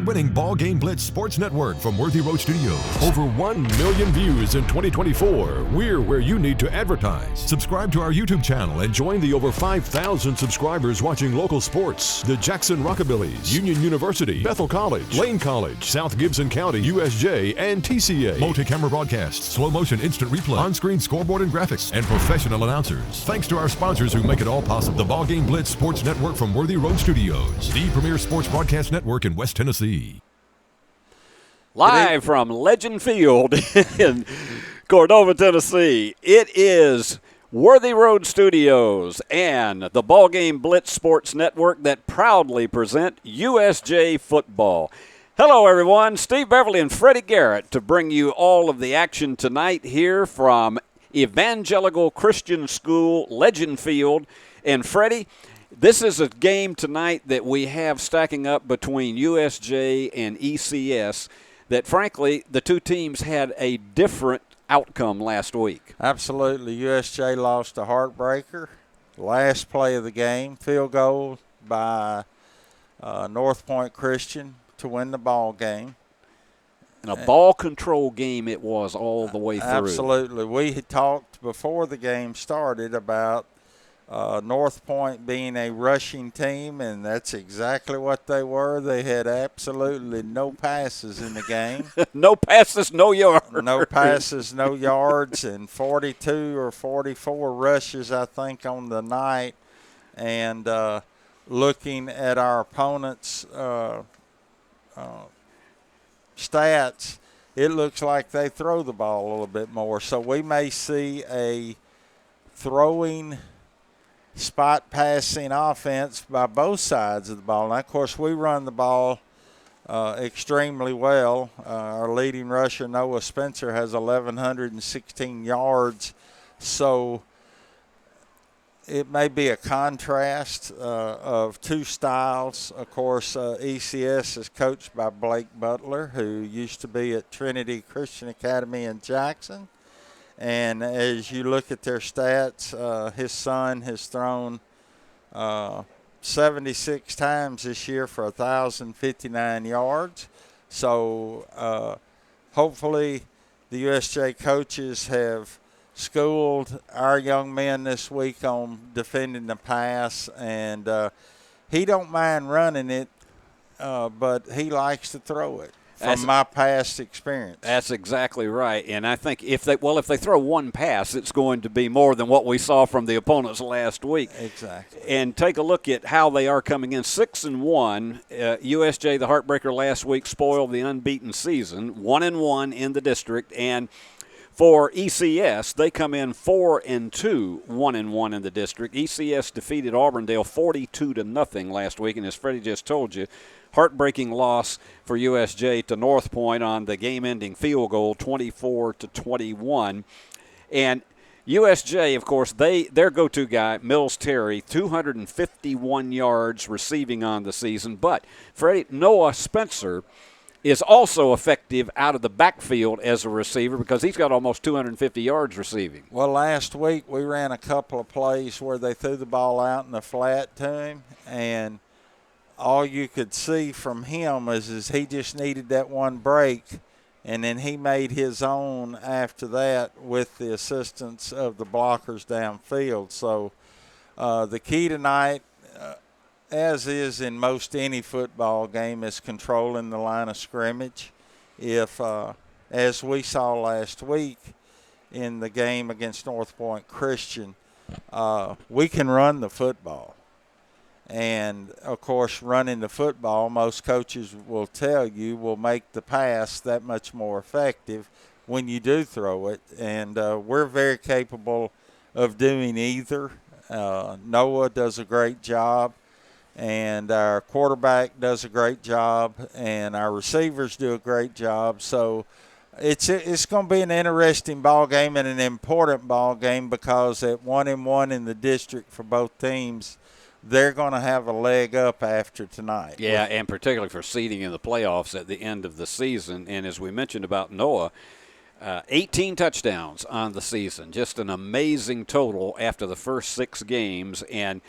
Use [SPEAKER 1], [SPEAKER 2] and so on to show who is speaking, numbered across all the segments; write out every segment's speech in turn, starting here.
[SPEAKER 1] award-winning BallGame Blitz Sports Network from Worthy Road Studios. Over 1 million views in 2024. We're where you need to advertise. Subscribe to our YouTube channel and join the over 5,000 subscribers watching local sports. The Jackson Rockabillys, Union University, Bethel College, Lane College, South Gibson County, USJ, and TCA. Multi-camera broadcasts, slow motion instant replay, on-screen scoreboard and graphics, and professional announcers. Thanks to our sponsors who make it all possible. The BallGame Blitz Sports Network from Worthy Road Studios, the premier sports broadcast network in West Tennessee.
[SPEAKER 2] Live from Legend Field in Cordova, Tennessee, it is Worthy Road Studios and the BallGame Blitz Sports Network that proudly present USJ football. Hello, everyone. Steve Beverly and Freddie Garrett to bring you all of the action tonight here from Evangelical Christian School, Legend Field. And Freddie, this is a game tonight that we have stacking up between USJ and ECS that, frankly, the two teams had a different outcome last week.
[SPEAKER 3] Absolutely. USJ lost a heartbreaker. Last play of the game, field goal by North Point Christian to win the ball game.
[SPEAKER 2] And a ball control game it was all the way through.
[SPEAKER 3] Absolutely. We had talked before the game started about North Point being a rushing team, and that's exactly what they were. They had absolutely no passes in the game.
[SPEAKER 2] No passes, no yards.
[SPEAKER 3] No passes, no yards, and 42 or 44 rushes, I think, on the night. And looking at our opponents' stats, it looks like they throw the ball a little bit more. So we may see a throwing, spot passing offense by both sides of the ball. Now, of course, we run the ball extremely well. Our leading rusher, Noah Spencer, has 1,116 yards. So it may be a contrast of two styles. Of course, ECS is coached by Blake Butler, who used to be at Trinity Christian Academy in Jackson. And as you look at their stats, his son has thrown 76 times this year for 1,059 yards. So hopefully the USJ coaches have schooled our young men this week on defending the pass. And he don't mind running it, but he likes to throw it. From my past experience.
[SPEAKER 2] That's exactly right. And I think if they throw one pass, it's going to be more than what we saw from the opponents last week.
[SPEAKER 3] Exactly.
[SPEAKER 2] And take a look at how they are coming in. 6-1. USJ, the heartbreaker last week, spoiled the unbeaten season. 1-1 in the district. And for ECS, they come in 4-2, 1-1 in the district. ECS defeated Auburndale 42-0 last week. And as Freddie just told you, heartbreaking loss for USJ to North Point on the game-ending field goal, 24-21. And USJ, of course, their go-to guy, Mills Terry, 251 yards receiving on the season. But, Freddie, Noah Spencer is also effective out of the backfield as a receiver because he's got almost 250 yards receiving.
[SPEAKER 3] Well, last week we ran a couple of plays where they threw the ball out in the flat to him, and all you could see from him is he just needed that one break, and then he made his own after that with the assistance of the blockers downfield. So the key tonight, as is in most any football game, is controlling the line of scrimmage. If, as we saw last week in the game against North Point Christian, we can run the football. And, of course, running the football, most coaches will tell you, will make the pass that much more effective when you do throw it. And we're very capable of doing either. Noah does a great job, and our quarterback does a great job, and our receivers do a great job. So it's going to be an interesting ball game and an important ball game because at 1-1 in the district for both teams, they're going to have a leg up after tonight.
[SPEAKER 2] Yeah, and particularly for seeding in the playoffs at the end of the season. And as we mentioned about Noah, 18 touchdowns on the season, just an amazing total after the first 6 games. And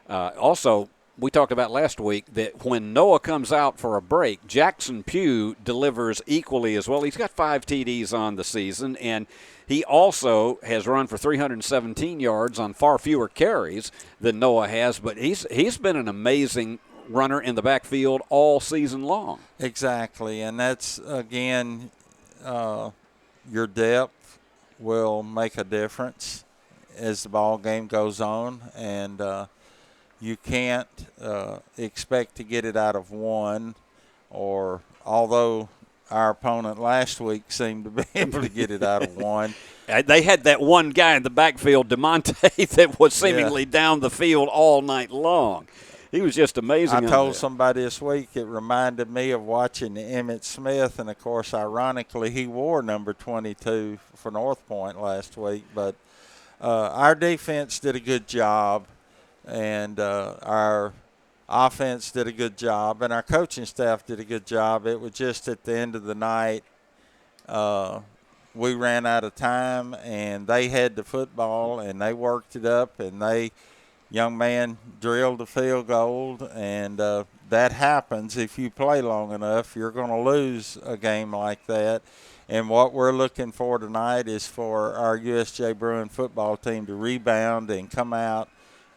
[SPEAKER 2] also we talked about last week that when Noah comes out for a break, Jackson Pugh delivers equally as well. He's got 5 TDs on the season, and he also has run for 317 yards on far fewer carries than Noah has, but he's been an amazing runner in the backfield all season long.
[SPEAKER 3] Exactly, and that's, again, your depth will make a difference as the ball game goes on, and you can't expect to get it out of one, or although our opponent last week seemed to be able to get it out of one.
[SPEAKER 2] They had that one guy in the backfield, DeMonte, that was seemingly down the field all night long. He was just amazing.
[SPEAKER 3] I told somebody this week it reminded me of watching Emmitt Smith, and, of course, ironically, he wore number 22 for North Point last week. But our defense did a good job, and our offense did a good job, and our coaching staff did a good job. It was just at the end of the night we ran out of time, and they had the football, and they worked it up, and young man drilled the field goal, and that happens if you play long enough. You're going to lose a game like that. And what we're looking for tonight is for our USJ Bruin football team to rebound and come out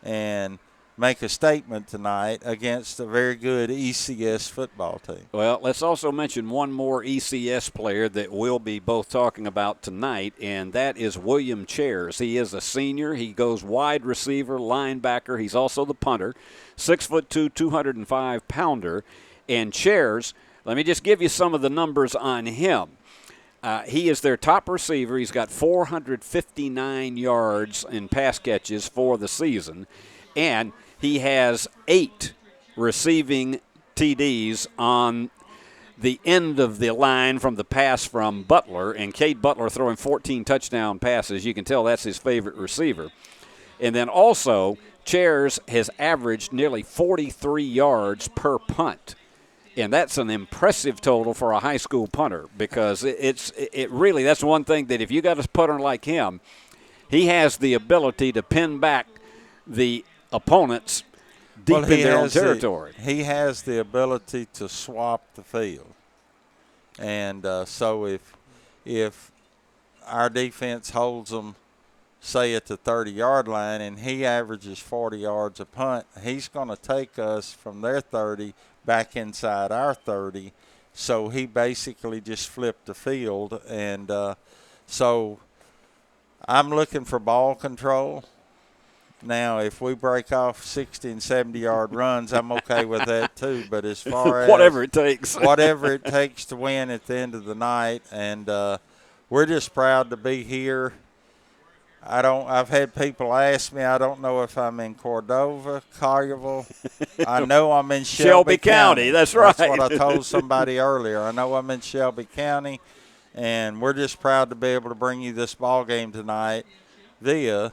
[SPEAKER 3] and make a statement tonight against a very good ECS football team.
[SPEAKER 2] Well, let's also mention one more ECS player that we'll be both talking about tonight, and that is William Chairs. He is a senior. He goes wide receiver, linebacker. He's also the punter, 6'2", 205-pounder. And Chairs, let me just give you some of the numbers on him. He is their top receiver. He's got 459 yards in pass catches for the season, and he has 8 receiving TDs on the end of the line from the pass from Butler, and Cade Butler throwing 14 touchdown passes. You can tell that's his favorite receiver. And then also, Chairs has averaged nearly 43 yards per punt. And that's an impressive total for a high school punter, because it really, that's one thing that if you got a punter like him, he has the ability to pin back the opponents deep in their own territory.
[SPEAKER 3] He has the ability to swap the field. And so if our defense holds them, say, at the 30-yard line, and he averages 40 yards a punt, he's going to take us from their 30 back inside our 30. So he basically just flipped the field. And so I'm looking for ball control. Now, if we break off 60 and 70-yard runs, I'm okay with that too. But as far as
[SPEAKER 2] whatever it takes
[SPEAKER 3] to win at the end of the night, and we're just proud to be here. I've had people ask me, I don't know if I'm in Cordova, Collierville. I know I'm in Shelby County.
[SPEAKER 2] That's right.
[SPEAKER 3] That's what I told somebody earlier. I know I'm in Shelby County, and we're just proud to be able to bring you this ball game tonight via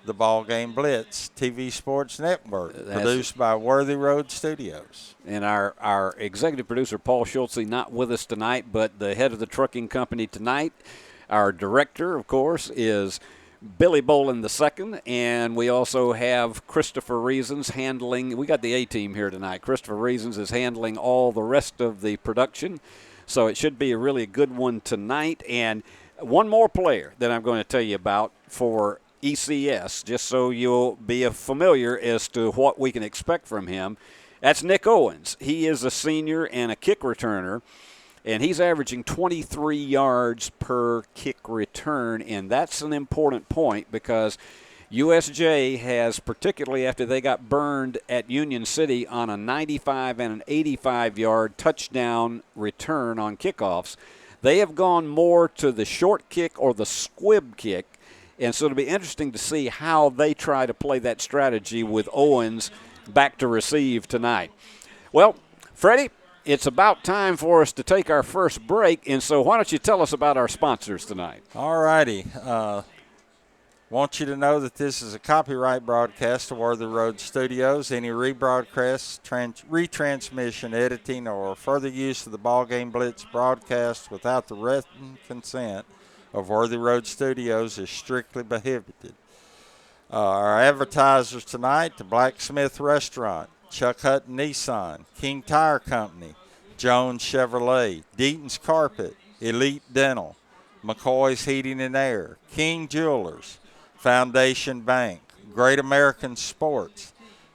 [SPEAKER 3] the BallGame Blitz TV Sports Network, produced by Worthy Road Studios.
[SPEAKER 2] And our executive producer, Paul Schultze, not with us tonight, but the head of the trucking company tonight. Our director, of course, is Billy Bolin II, and we also have Christopher Reasons handling. We got the A-team here tonight. Christopher Reasons is handling all the rest of the production, so it should be a really good one tonight. And one more player that I'm going to tell you about for ECS, just so you'll be familiar as to what we can expect from him. That's Nick Owens. He is a senior and a kick returner, and he's averaging 23 yards per kick return, and that's an important point because USJ has, particularly after they got burned at Union City on a 95 and an 85-yard touchdown return on kickoffs, they have gone more to the short kick or the squib kick. And so it'll be interesting to see how they try to play that strategy with Owens back to receive tonight. Well, Freddie, it's about time for us to take our first break, and so why don't you tell us about our sponsors tonight?
[SPEAKER 3] All righty. Want you to know that this is a copyright broadcast of Worthy Road Studios. Any rebroadcast, retransmission, editing, or further use of the BallGame Blitz broadcast without the written consent of Worthy Road Studios is strictly prohibited. Our advertisers tonight, the Blacksmith Restaurant, Chuck Hutton Nissan, King Tire Company, Jones Chevrolet, Deaton's Carpet, Elite Dental, McCoy's Heating and Air, King Jewelers, Foundation Bank, Great American Sports,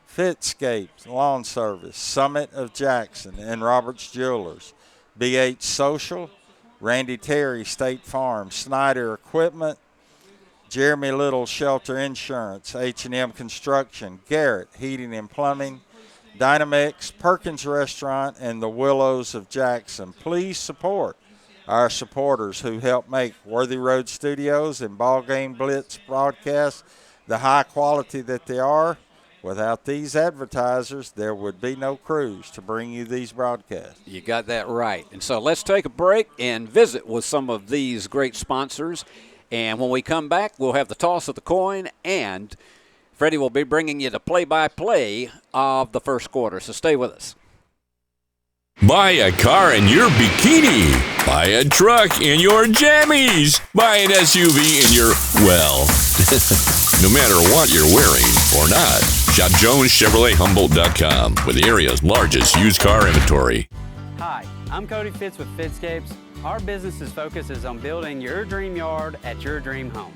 [SPEAKER 3] Fitscapes Lawn Service, Summit of Jackson, and Roberts Jewelers, BH Social, Randy Terry State Farm, Snyder Equipment, Jeremy Little Shelter Insurance, H&M Construction, Garrett Heating and Plumbing, Dynamex, Perkins Restaurant, and the Willows of Jackson. Please support our supporters who help make Worthy Road Studios and BallGame Blitz broadcasts the high quality that they are. Without these advertisers, there would be no crews to bring you these broadcasts.
[SPEAKER 2] You got that right. And so let's take a break and visit with some of these great sponsors. And when we come back, we'll have the toss of the coin, and Freddie will be bringing you the play-by-play of the first quarter. So stay with us.
[SPEAKER 4] Buy a car in your bikini. Buy a truck in your jammies. Buy an SUV in your, well, no matter what you're wearing or not. Shop JonesChevroletHumboldt.com with the area's largest used car inventory.
[SPEAKER 5] Hi, I'm Cody Fitz with Fitscapes. Our business's focus is on building your dream yard at your dream home.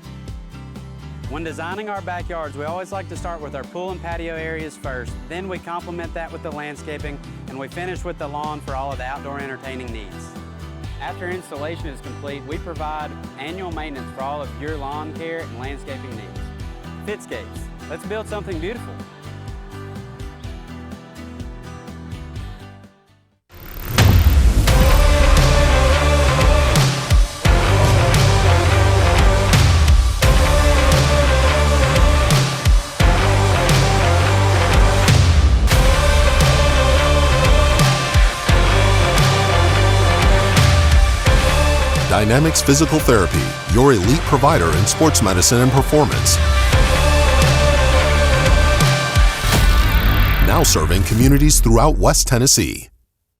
[SPEAKER 5] When designing our backyards, we always like to start with our pool and patio areas first. Then we complement that with the landscaping, and we finish with the lawn for all of the outdoor entertaining needs. After installation is complete, we provide annual maintenance for all of your lawn care and landscaping needs. Fitscapes, let's build something beautiful.
[SPEAKER 6] Dynamics Physical Therapy, your elite provider in sports medicine and performance. Now serving communities throughout West Tennessee.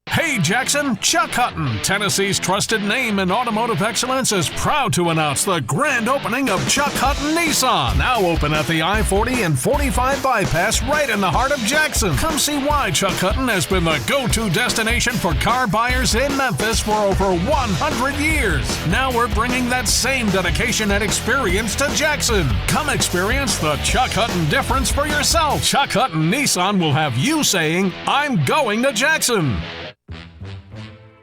[SPEAKER 7] Hey Jackson, Chuck Hutton, Tennessee's trusted name in automotive excellence, is proud to announce the grand opening of Chuck Hutton Nissan, now open at the I-40 and 45 bypass right in the heart of Jackson. Come see why Chuck Hutton has been the go-to destination for car buyers in Memphis for over 100 years. Now we're bringing that same dedication and experience to Jackson. Come experience the Chuck Hutton difference for yourself. Chuck Hutton Nissan will have you saying, I'm going to Jackson.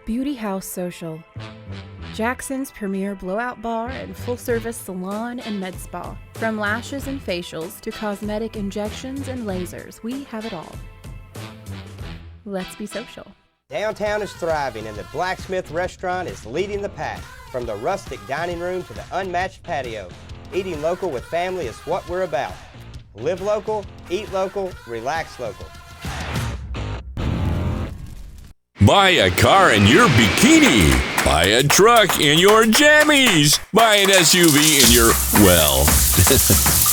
[SPEAKER 8] Beauty House Social, Jackson's premier blowout bar and full-service salon and med spa. From lashes and facials to cosmetic injections and lasers, we have it all. Let's be social.
[SPEAKER 9] Downtown is thriving and the Blacksmith Restaurant is leading the pack. From the rustic dining room to the unmatched patio, eating local with family is what we're about. Live local, eat local, relax local.
[SPEAKER 4] Buy a car in your bikini. Buy a truck in your jammies. Buy an SUV in your, well,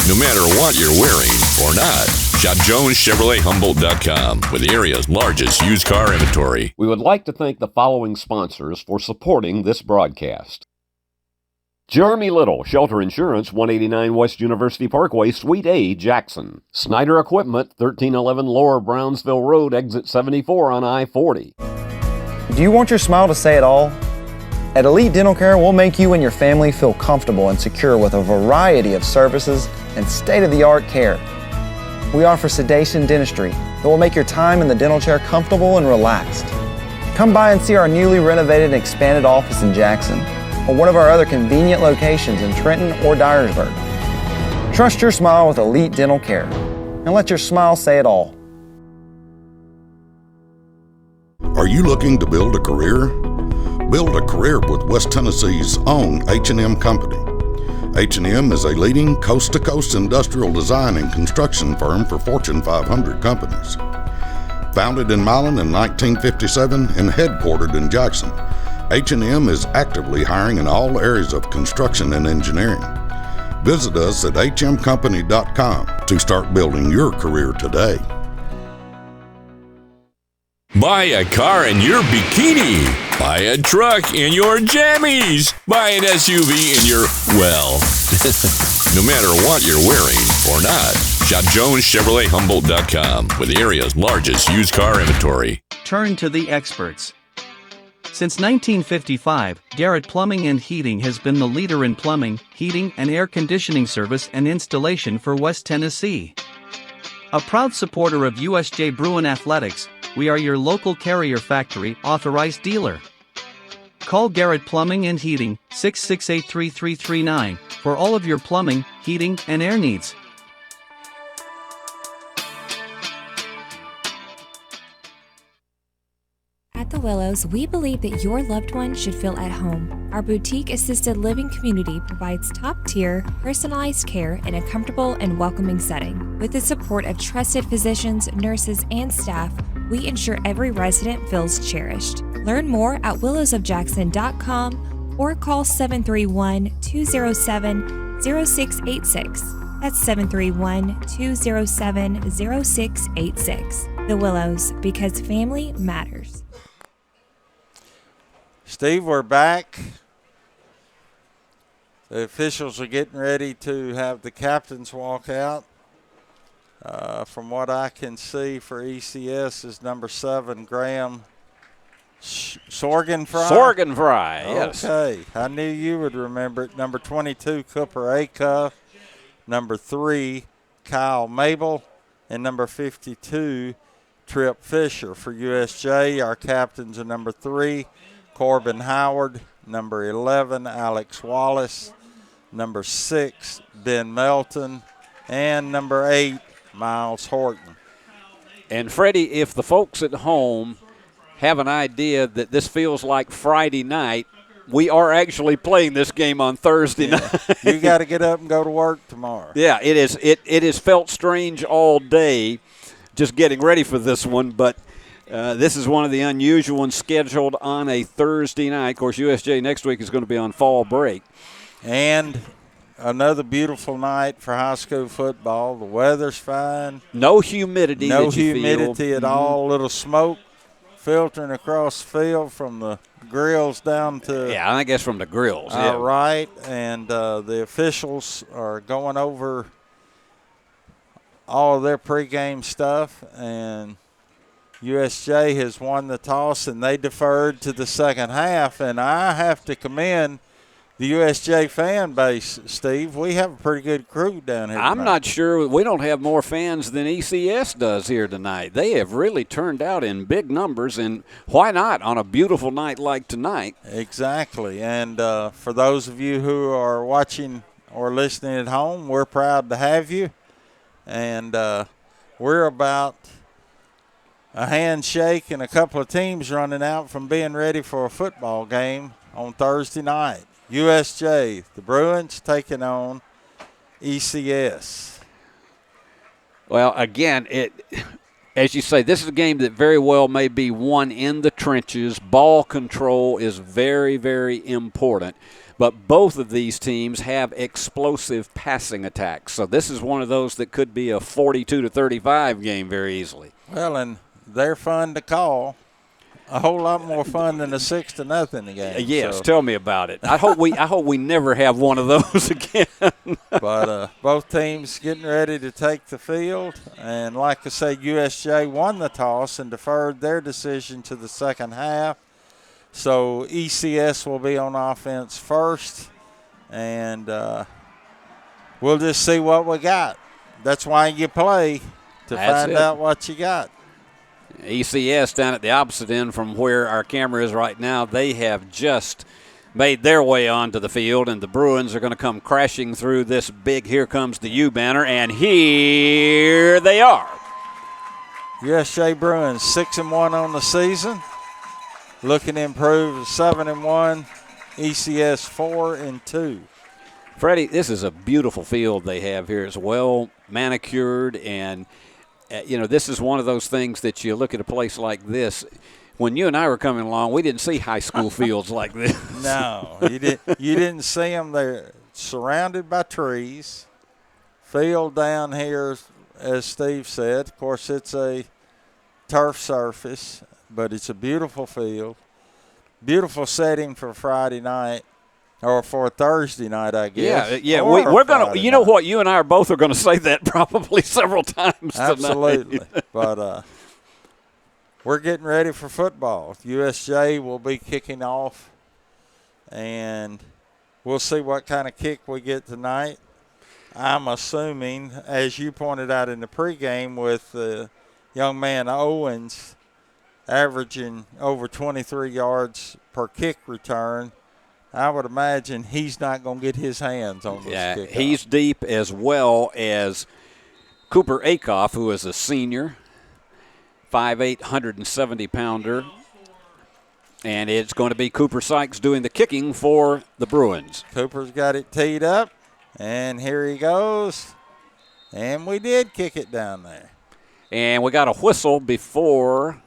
[SPEAKER 4] no matter what you're wearing or not. Shop JonesChevroletHumboldt.com with the area's largest used car inventory.
[SPEAKER 10] We would like to thank the following sponsors for supporting this broadcast. Jeremy Little, Shelter Insurance, 189 West University Parkway, Suite A, Jackson. Snyder Equipment, 1311 Lower Brownsville Road, Exit 74 on I-40.
[SPEAKER 11] Do you want your smile to say it all? At Elite Dental Care, we'll make you and your family feel comfortable and secure with a variety of services and state-of-the-art care. We offer sedation dentistry that will make your time in the dental chair comfortable and relaxed. Come by and see our newly renovated and expanded office in Jackson, or one of our other convenient locations in Trenton or Dyersburg. Trust your smile with Elite Dental Care, and let your smile say it all.
[SPEAKER 12] Are you looking to build a career? Build a career with West Tennessee's own H&M Company. H&M is a leading coast-to-coast industrial design and construction firm for Fortune 500 companies. Founded in Milan in 1957 and headquartered in Jackson, H&M is actively hiring in all areas of construction and engineering. Visit us at hmcompany.com to start building your career today.
[SPEAKER 4] Buy a car in your bikini. Buy a truck in your jammies. Buy an SUV in your, well, no matter what you're wearing or not. Shop JonesChevroletHumboldt.com with the area's largest used car inventory.
[SPEAKER 13] Turn to the experts. Since 1955, Garrett Plumbing and Heating has been the leader in plumbing, heating, and air conditioning service and installation for West Tennessee. A proud supporter of USJ Bruin Athletics, we are your local Carrier Factory authorized dealer. Call Garrett Plumbing and Heating 668-3339 for all of your plumbing, heating, and air needs.
[SPEAKER 14] At the Willows, we believe that your loved one should feel at home. Our boutique assisted living community provides top-tier, personalized care in a comfortable and welcoming setting. With the support of trusted physicians, nurses, and staff, we ensure every resident feels cherished. Learn more at willowsofjackson.com or call 731-207-0686. That's 731-207-0686. The Willows, because family matters.
[SPEAKER 3] Steve, we're back. The officials are getting ready to have the captains walk out. From what I can see for ECS is number 7, Graham Sorgenfry.
[SPEAKER 2] Sorgenfry, yes.
[SPEAKER 3] Okay, I knew you would remember it. Number 22, Cooper Acuff. Number 3, Kyle Mabel. And number 52, Trip Fisher for USJ. Our captains are number 3, Corbin Howard. Number 11, Alex Wallace. Number 6, Ben Melton. And number 8, Miles Horton.
[SPEAKER 2] And Freddie, if the folks at home have an idea that this feels like Friday night, we are actually playing this game on Thursday night.
[SPEAKER 3] You got to get up and go to work tomorrow.
[SPEAKER 2] Yeah, it is. It has felt strange all day just getting ready for this one, but this is one of the unusual ones scheduled on a Thursday night. Of course, USJ next week is going to be on fall break.
[SPEAKER 3] And another beautiful night for high school football. The weather's fine.
[SPEAKER 2] No humidity.
[SPEAKER 3] No
[SPEAKER 2] that you
[SPEAKER 3] humidity
[SPEAKER 2] feel.
[SPEAKER 3] at all. Little smoke filtering across the field from the grills down to.
[SPEAKER 2] Yeah, I think that's from the grills.
[SPEAKER 3] Yeah. Right, and the officials are going over all of their pregame stuff, and USJ has won the toss, and they deferred to the second half. And I have to commend the USJ fan base, Steve. We have a pretty good crew down here
[SPEAKER 2] I'm
[SPEAKER 3] tonight.
[SPEAKER 2] not sure. We don't have more fans than ECS does here tonight. They have really turned out in big numbers, and why not on a beautiful night like tonight?
[SPEAKER 3] Exactly. And for those of you who are watching or listening at home, we're proud to have you. And we're about a handshake and a couple of teams running out from being ready for a football game on Thursday night. USJ, the Bruins taking on ECS.
[SPEAKER 2] Well, again, as you say, this is a game that very well may be won in the trenches. Ball control is very, very important. But both of these teams have explosive passing attacks. So this is one of those that could be a 42-35 game very easily.
[SPEAKER 3] Well, and they're fun to call. A whole lot more fun than a 6-0 game.
[SPEAKER 2] Yes,
[SPEAKER 3] so.
[SPEAKER 2] Tell me about it. I hope we never have one of those again.
[SPEAKER 3] But both teams getting ready to take the field, and like I say, USJ won the toss and deferred their decision to the second half. So ECS will be on offense first, and we'll just see what we got. That's why you play, to find out what you got.
[SPEAKER 2] ECS down at the opposite end from where our camera is right now, they have just made their way onto the field, and the Bruins are going to come crashing through this big "Here Comes the U" banner, and here they are.
[SPEAKER 3] USJ Bruins 6-1 on the season, looking to improve 7-1. ECS 4-2.
[SPEAKER 2] Freddie, this is a beautiful field they have here. It's well manicured, and this is one of those things that you look at a place like this. When you and I were coming along, we didn't see high school fields like this.
[SPEAKER 3] No, you didn't see them. They're surrounded by trees. Field down here, as Steve said, of course, it's a turf surface, but it's a beautiful field. Beautiful setting for Friday night. Or for Thursday night, I guess.
[SPEAKER 2] Yeah.
[SPEAKER 3] Or
[SPEAKER 2] We're going to,
[SPEAKER 3] Friday
[SPEAKER 2] you know
[SPEAKER 3] night.
[SPEAKER 2] what, you and I are both are going to say that probably several times
[SPEAKER 3] Absolutely.
[SPEAKER 2] tonight.
[SPEAKER 3] But we're getting ready for football. USJ will be kicking off, and we'll see what kind of kick we get tonight. I'm assuming, as you pointed out in the pregame, with young man Owens averaging over 23 yards per kick return, I would imagine he's not going to get his hands on this kickoff.
[SPEAKER 2] He's deep, as well as Cooper Akoff, who is a senior, 5'8", 170-pounder. And it's going to be Cooper Sykes doing the kicking for the Bruins.
[SPEAKER 3] Cooper's got it teed up, and here he goes. And we did kick it down there.
[SPEAKER 2] And we got a whistle before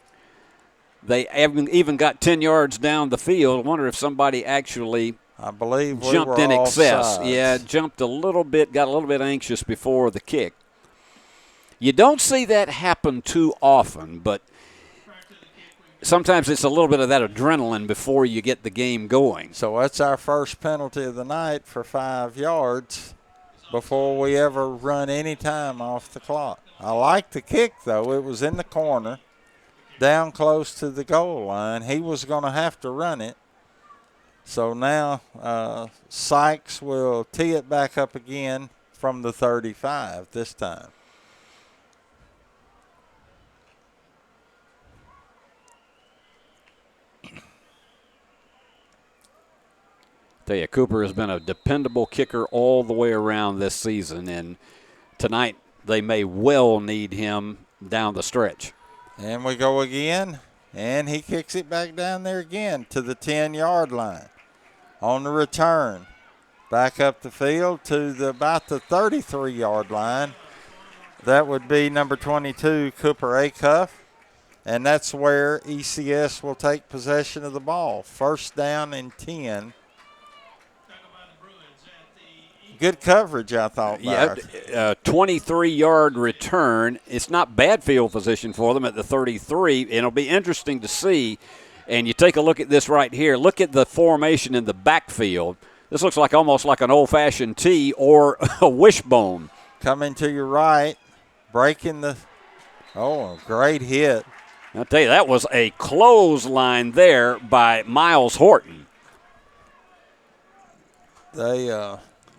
[SPEAKER 2] they even got 10 yards down the field. I wonder if somebody actually,
[SPEAKER 3] I believe,
[SPEAKER 2] jumped in excess.
[SPEAKER 3] Offsides.
[SPEAKER 2] Yeah, jumped a little bit, got a little bit anxious before the kick. You don't see that happen too often, but sometimes it's a little bit of that adrenaline before you get the game going.
[SPEAKER 3] So that's our first penalty of the night for 5 yards before we ever run any time off the clock. I like the kick, though. It was in the corner, down close to the goal line. He was going to have to run it. So now Sykes will tee it back up again from the 35 this time.
[SPEAKER 2] Tell you, Cooper has been a dependable kicker all the way around this season, and tonight they may well need him down the stretch.
[SPEAKER 3] And we go again, and he kicks it back down there again to the 10-yard line. On the return, back up the field to about the 33-yard line. That would be number 22, Cooper Acuff, and that's where ECS will take possession of the ball. First down and 10. Good coverage, I thought.
[SPEAKER 2] Yeah, 23-yard return. It's not bad field position for them at the 33. And it'll be interesting to see. And you take a look at this right here. Look at the formation in the backfield. This looks like almost like an old-fashioned T or a wishbone.
[SPEAKER 3] Coming to your right, breaking the – oh, great hit.
[SPEAKER 2] I'll tell you, that was a clothesline there by Miles Horton.
[SPEAKER 3] They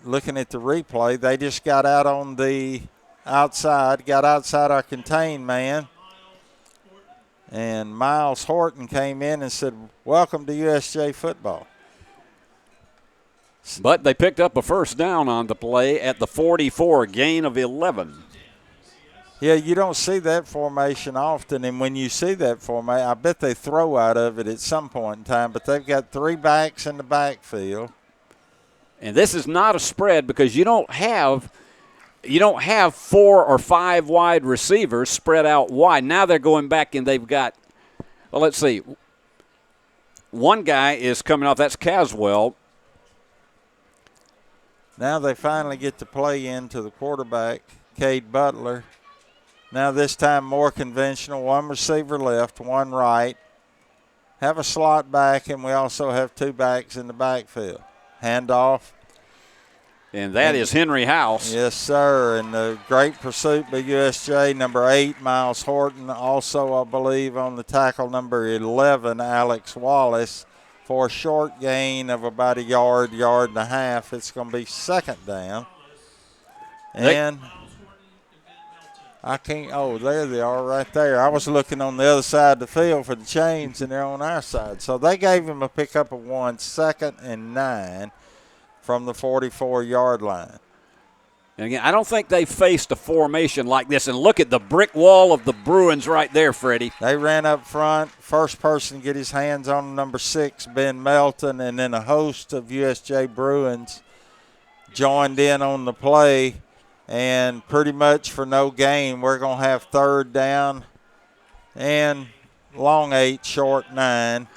[SPEAKER 3] looking at the replay, they just got out on the outside, got outside our contained man. And Miles Horton came in and said, "Welcome to USJ football."
[SPEAKER 2] But they picked up a first down on the play at the 44, gain of 11.
[SPEAKER 3] Yeah, you don't see that formation often, and when you see that formation, I bet they throw out of it at some point in time, but they've got three backs in the backfield.
[SPEAKER 2] And this is not a spread because you don't have 4 or 5 wide receivers spread out wide. Now they're going back and they've got, well, let's see. One guy is coming off. That's Caswell.
[SPEAKER 3] Now they finally get to play into the quarterback, Cade Butler. Now this time more conventional. One receiver left, one right. Have a slot back, and we also have 2 backs in the backfield. Handoff.
[SPEAKER 2] And that is Henry House.
[SPEAKER 3] Yes, sir. And the great pursuit by USJ, number 8, Miles Horton. Also, I believe, on the tackle, number 11, Alex Wallace, for a short gain of about a yard and a half. It's going to be second down. And I can't, oh, there they are right there. I was looking on the other side of the field for the chains, and they're on our side. So they gave him a pickup of 1, 2nd and 9 from the 44-yard line.
[SPEAKER 2] And again, I don't think they faced a formation like this. And look at the brick wall of the Bruins right there, Freddie.
[SPEAKER 3] They ran up front. First person to get his hands on number 6, Ben Melton, and then a host of USJ Bruins joined in on the play. And pretty much for no gain, we're going to have third down and long 8, short 9.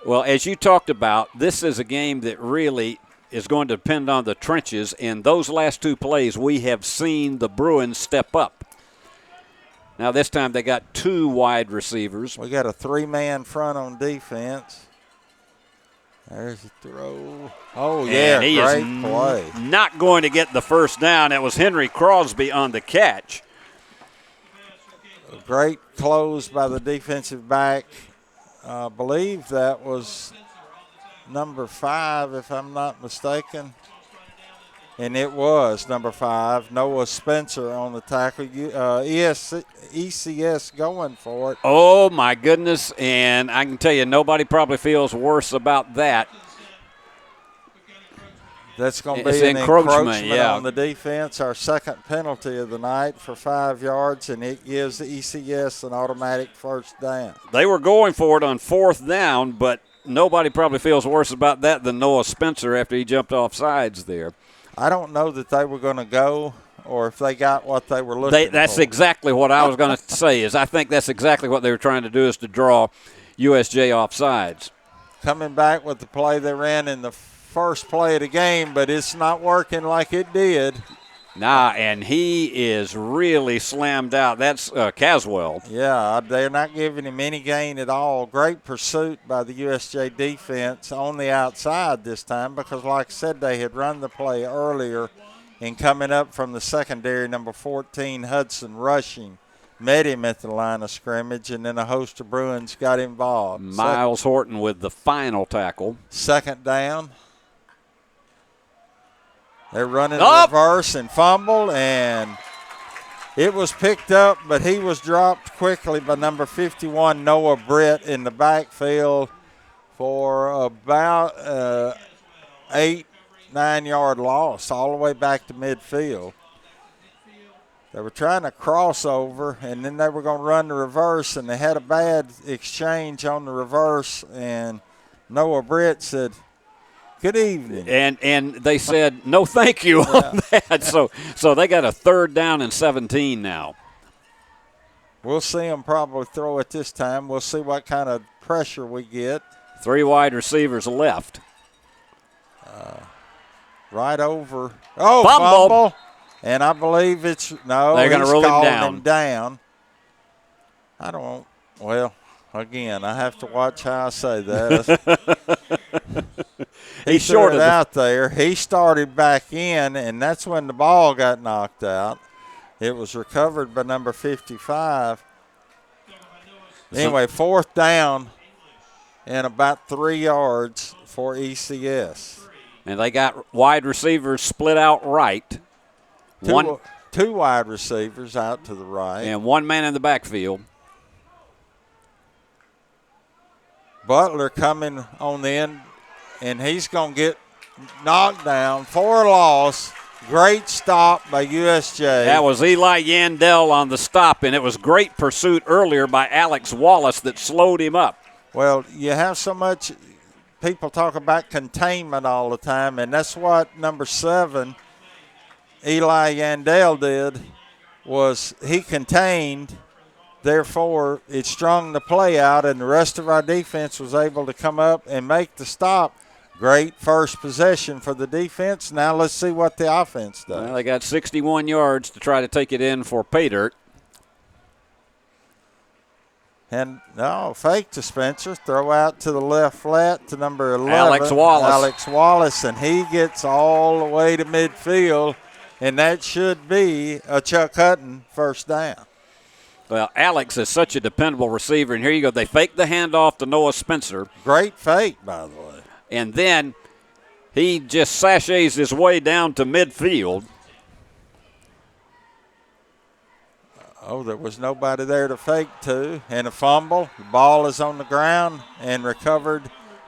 [SPEAKER 2] Well, as you talked about, this is a game that really is going to depend on the trenches. And those last 2 plays, we have seen the Bruins step up. Now this time they got 2 wide receivers.
[SPEAKER 3] We got a 3-man front on defense. There's the throw. Oh, yeah,
[SPEAKER 2] and he
[SPEAKER 3] great
[SPEAKER 2] is
[SPEAKER 3] play.
[SPEAKER 2] Not going to get the first down. That was Henry Crosby on the catch.
[SPEAKER 3] A great close by the defensive back. I believe that was number 5, if I'm not mistaken. And it was number 5, Noah Spencer on the tackle. ECS going for it.
[SPEAKER 2] Oh, my goodness. And I can tell you, nobody probably feels worse about that.
[SPEAKER 3] That's going to be an encroachment on the defense. Our second penalty of the night for 5 yards, and it gives the ECS an automatic first down.
[SPEAKER 2] They were going for it on 4th down, but nobody probably feels worse about that than Noah Spencer after he jumped off sides there.
[SPEAKER 3] I don't know that they were going to go or if they got what they were looking for.
[SPEAKER 2] That's exactly what I was going to say, is I think that's exactly what they were trying to do, is to draw USJ off sides.
[SPEAKER 3] Coming back with the play they ran in the first play of the game, but it's not working like it did.
[SPEAKER 2] Nah, and he is really slammed out. That's Caswell.
[SPEAKER 3] Yeah, they're not giving him any gain at all. Great pursuit by the USJ defense on the outside this time because, like I said, they had run the play earlier, and coming up from the secondary, number 14, Hudson Rushing, met him at the line of scrimmage, and then a host of Bruins got involved.
[SPEAKER 2] Miles Horton with the final tackle.
[SPEAKER 3] Second down. They're running reverse and fumble, and it was picked up, but he was dropped quickly by number 51, Noah Britt, in the backfield for about 8-9-yard loss all the way back to midfield. They were trying to cross over, and then they were going to run the reverse, and they had a bad exchange on the reverse, and Noah Britt said, "Good evening."
[SPEAKER 2] And they said, no thank you on that. So they got a 3rd down and 17 now.
[SPEAKER 3] We'll see them probably throw it this time. We'll see what kind of pressure we get.
[SPEAKER 2] 3 wide receivers left.
[SPEAKER 3] Right over. Oh, fumble. And I believe they're going to rule him down. I don't, well, again, I have to watch how I say that. He threw it out there. He started back in, and that's when the ball got knocked out. It was recovered by number 55. Anyway, 4th down and about 3 yards for ECS.
[SPEAKER 2] And they got wide receivers split out right.
[SPEAKER 3] Two wide receivers out to the right.
[SPEAKER 2] And 1 man in the backfield.
[SPEAKER 3] Butler coming on the end, and he's going to get knocked down for a loss. Great stop by USJ.
[SPEAKER 2] That was Eli Yandel on the stop, and it was great pursuit earlier by Alex Wallace that slowed him up.
[SPEAKER 3] Well, you have so much – people talk about containment all the time, and that's what number 7, Eli Yandel, did, was he contained. Therefore, it strung the play out, and the rest of our defense was able to come up and make the stop. Great first possession for the defense. Now let's see what the offense does.
[SPEAKER 2] Well, they got 61 yards to try to take it in for pay dirt.
[SPEAKER 3] And fake to Spencer. Throw out to the left flat to number 11.
[SPEAKER 2] Alex
[SPEAKER 3] Wallace, and he gets all the way to midfield, and that should be a Chuck Hutton first down.
[SPEAKER 2] Well, Alex is such a dependable receiver, and here you go. They fake the handoff to Noah Spencer.
[SPEAKER 3] Great fake, by the way.
[SPEAKER 2] And then he just sachets his way down to midfield.
[SPEAKER 3] There was nobody there to fake to. And a fumble. The ball is on the ground and recovered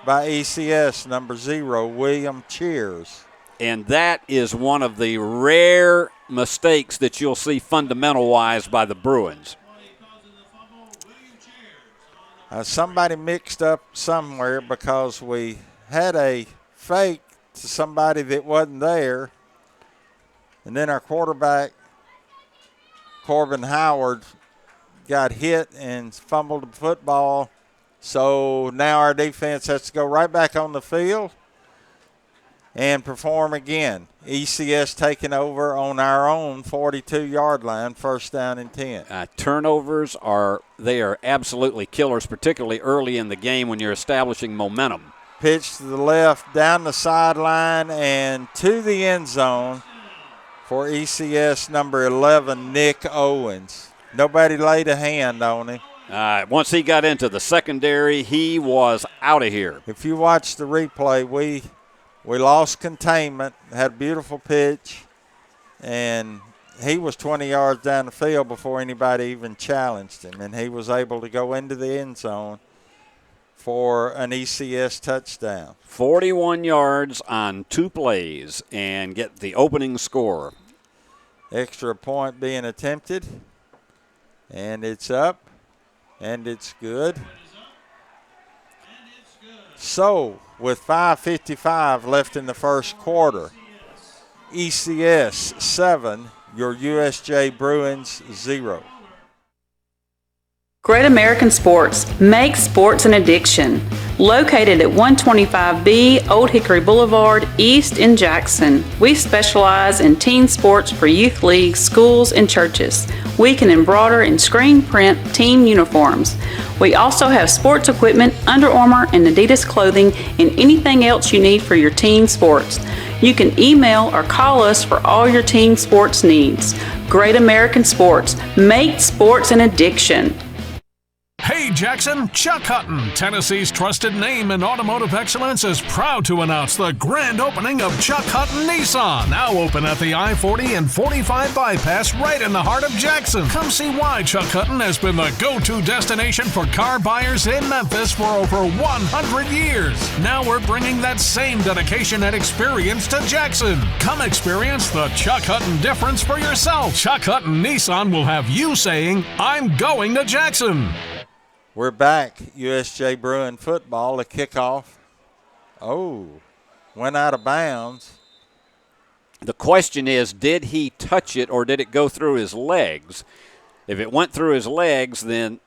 [SPEAKER 3] by ECS, number 0, William Cheers.
[SPEAKER 2] And that is one of the rare mistakes that you'll see fundamental-wise by the Bruins.
[SPEAKER 3] Somebody mixed up somewhere because we had a fake to somebody that wasn't there. And then our quarterback, Corbin Howard, got hit and fumbled the football. So now our defense has to go right back on the field and perform again. ECS taking over on our own 42-yard line, 1st down and 10.
[SPEAKER 2] Turnovers are absolutely killers, particularly early in the game when you're establishing momentum.
[SPEAKER 3] Pitch to the left, down the sideline, and to the end zone for ECS number 11, Nick Owens. Nobody laid a hand on him.
[SPEAKER 2] Once he got into the secondary, he was out of here.
[SPEAKER 3] If you watch the replay, we lost containment, had a beautiful pitch, and he was 20 yards down the field before anybody even challenged him, and he was able to go into the end zone for an ECS touchdown.
[SPEAKER 2] 41 yards on 2 plays and get the opening score.
[SPEAKER 3] Extra point being attempted, and it's up, and it's good. So, with 5:55 left in the first quarter, ECS 7, your USJ Bruins 0.
[SPEAKER 15] Great American Sports. Make sports an addiction. Located at 125B Old Hickory Boulevard, East in Jackson. We specialize in teen sports for youth leagues, schools, and churches. We can embroider and screen print team uniforms. We also have sports equipment, Under Armour, and Adidas clothing, and anything else you need for your teen sports. You can email or call us for all your teen sports needs. Great American Sports. Make sports an addiction.
[SPEAKER 7] Hey Jackson, Chuck Hutton, Tennessee's trusted name in automotive excellence, is proud to announce the grand opening of Chuck Hutton Nissan, now open at the I-40 and 45 bypass right in the heart of Jackson. Come see why Chuck Hutton has been the go-to destination for car buyers in Memphis for over 100 years. Now we're bringing that same dedication and experience to Jackson. Come experience the Chuck Hutton difference for yourself. Chuck Hutton Nissan will have you saying, "I'm going to Jackson."
[SPEAKER 3] We're back. USJ Bruin football, the kickoff. Oh, went out of bounds.
[SPEAKER 2] The question is, did he touch it or did it go through his legs? If it went through his legs, then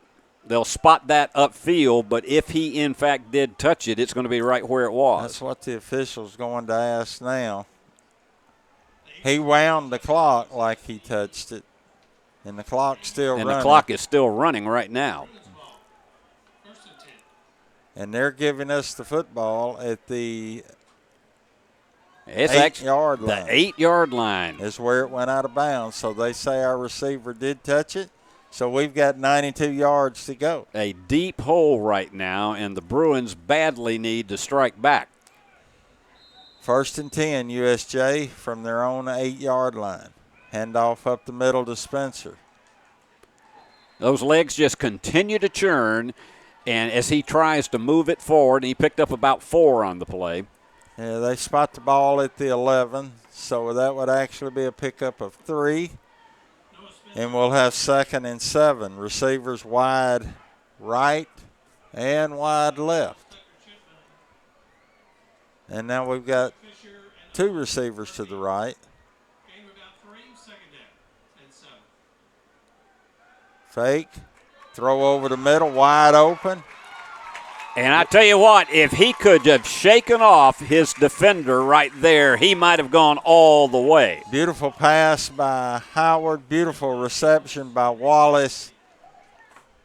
[SPEAKER 2] they'll spot that upfield. But if he, in fact, did touch it, it's going to be right where it was.
[SPEAKER 3] That's what the official's going to ask now. He wound the clock like he touched it, and the clock's still running.
[SPEAKER 2] And the clock is still running right now.
[SPEAKER 3] And they're giving us the football at the
[SPEAKER 2] It's
[SPEAKER 3] 8-yard line.
[SPEAKER 2] The 8-yard line
[SPEAKER 3] is where it went out of bounds. So they say our receiver did touch it. So we've got 92 yards to go.
[SPEAKER 2] A deep hole right now, and the Bruins badly need to strike back.
[SPEAKER 3] 1st and 10, USJ from their own 8-yard line. Handoff up the middle to Spencer.
[SPEAKER 2] Those legs just continue to churn. And as he tries to move it forward, he picked up about 4 on the play.
[SPEAKER 3] Yeah, they spot the ball at the 11, so that would actually be a pickup of 3. And we'll have 2nd and 7. Receivers wide right and wide left. And now we've got 2 receivers to the right. Fake. Throw over the middle, wide open.
[SPEAKER 2] And I tell you what, if he could have shaken off his defender right there, he might have gone all the way.
[SPEAKER 3] Beautiful pass by Howard. Beautiful reception by Wallace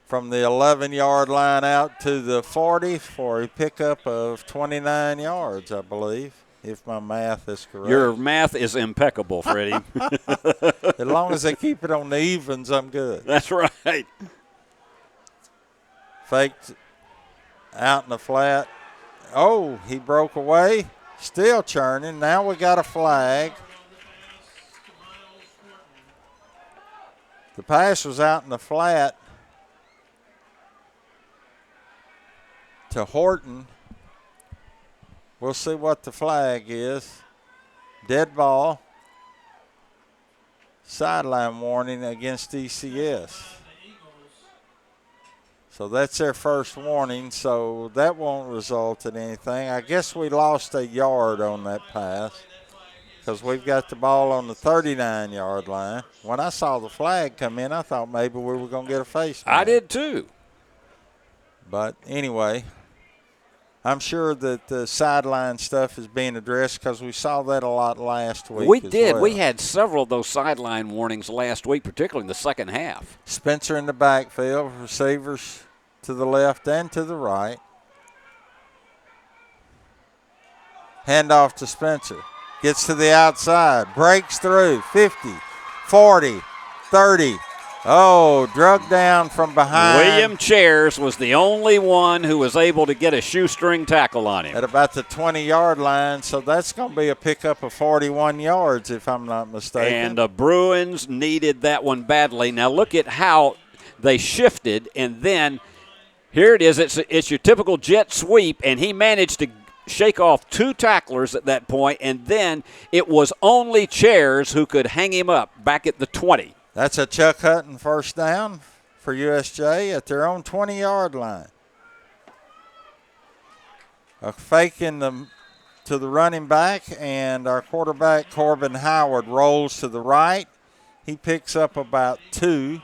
[SPEAKER 3] from the 11-yard line out to the 40 for a pickup of 29 yards, I believe, if my math is correct.
[SPEAKER 2] Your math is impeccable, Freddie.
[SPEAKER 3] As long as they keep it on the evens, I'm good.
[SPEAKER 2] That's right.
[SPEAKER 3] Faked out in the flat. Oh, he broke away. Still churning. Now we got a flag. The pass was out in the flat to Horton. We'll see what the flag is. Dead ball. Sideline warning against ECS. So that's their first warning, so that won't result in anything. I guess we lost a yard on that pass because we've got the ball on the 39-yard line. When I saw the flag come in, I thought maybe we were going to get a face mask.
[SPEAKER 2] I did too.
[SPEAKER 3] But anyway, I'm sure that the sideline stuff is being addressed because we saw that a lot last week.
[SPEAKER 2] We did.
[SPEAKER 3] Well.
[SPEAKER 2] We had several of those sideline warnings last week, particularly in the second half.
[SPEAKER 3] Spencer in the backfield, receivers to the left and to the right. Handoff to Spencer. Gets to the outside. Breaks through. 50, 40, 30. Oh, drug down from behind.
[SPEAKER 2] William Chairs was the only one who was able to get a shoestring tackle on him.
[SPEAKER 3] At about the 20-yard line, so that's going to be a pickup of 41 yards if I'm not mistaken.
[SPEAKER 2] And the Bruins needed that one badly. Now look at how they shifted, and then here it is. It's your typical jet sweep, and he managed to shake off 2 tacklers at that point, and then it was only Chairs who could hang him up back at the 20.
[SPEAKER 3] That's a Chuck Hutton first down for USJ at their own 20-yard line. A fake to the running back, and our quarterback, Corbin Howard, rolls to the right. He picks up about 2.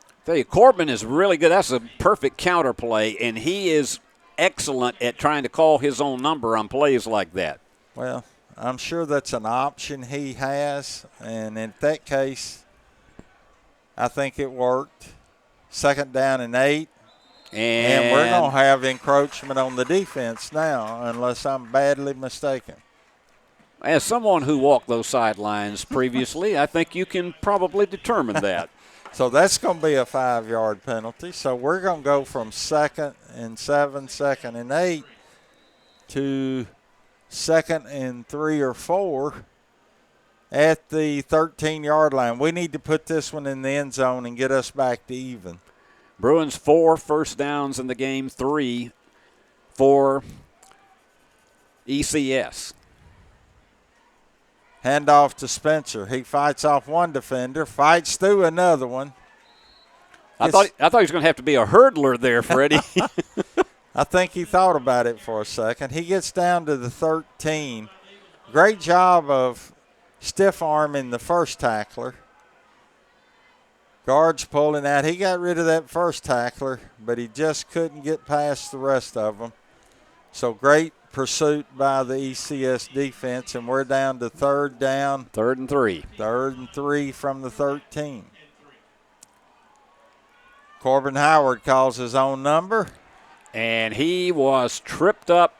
[SPEAKER 2] I tell you, Corbin is really good. That's a perfect counter play, and he is excellent at trying to call his own number on plays like that.
[SPEAKER 3] Well, I'm sure that's an option he has, and in that case, I think it worked. 2nd down and 8. And we're going to have encroachment on the defense now, unless I'm badly mistaken.
[SPEAKER 2] As someone who walked those sidelines previously, I think you can probably determine that.
[SPEAKER 3] So that's going to be a 5-yard penalty. So we're going to go from 2nd and 7, 2nd and 8 to 2nd and 3 or 4 at the 13-yard line. We need to put this one in the end zone and get us back to even.
[SPEAKER 2] Bruins 4 first downs in the game, 3 for ECS.
[SPEAKER 3] Handoff to Spencer. He fights off one defender, fights through another one.
[SPEAKER 2] I thought he was going to have to be a hurdler there, Freddie.
[SPEAKER 3] I think he thought about it for a second. He gets down to the 13. Great job of stiff arming the first tackler. Guards pulling out. He got rid of that first tackler, but he just couldn't get past the rest of them. So great pursuit by the ECS defense, and we're down to 3rd down.
[SPEAKER 2] 3rd and 3.
[SPEAKER 3] 3rd and 3 from the 13. Corbin Howard calls his own number.
[SPEAKER 2] And he was tripped up,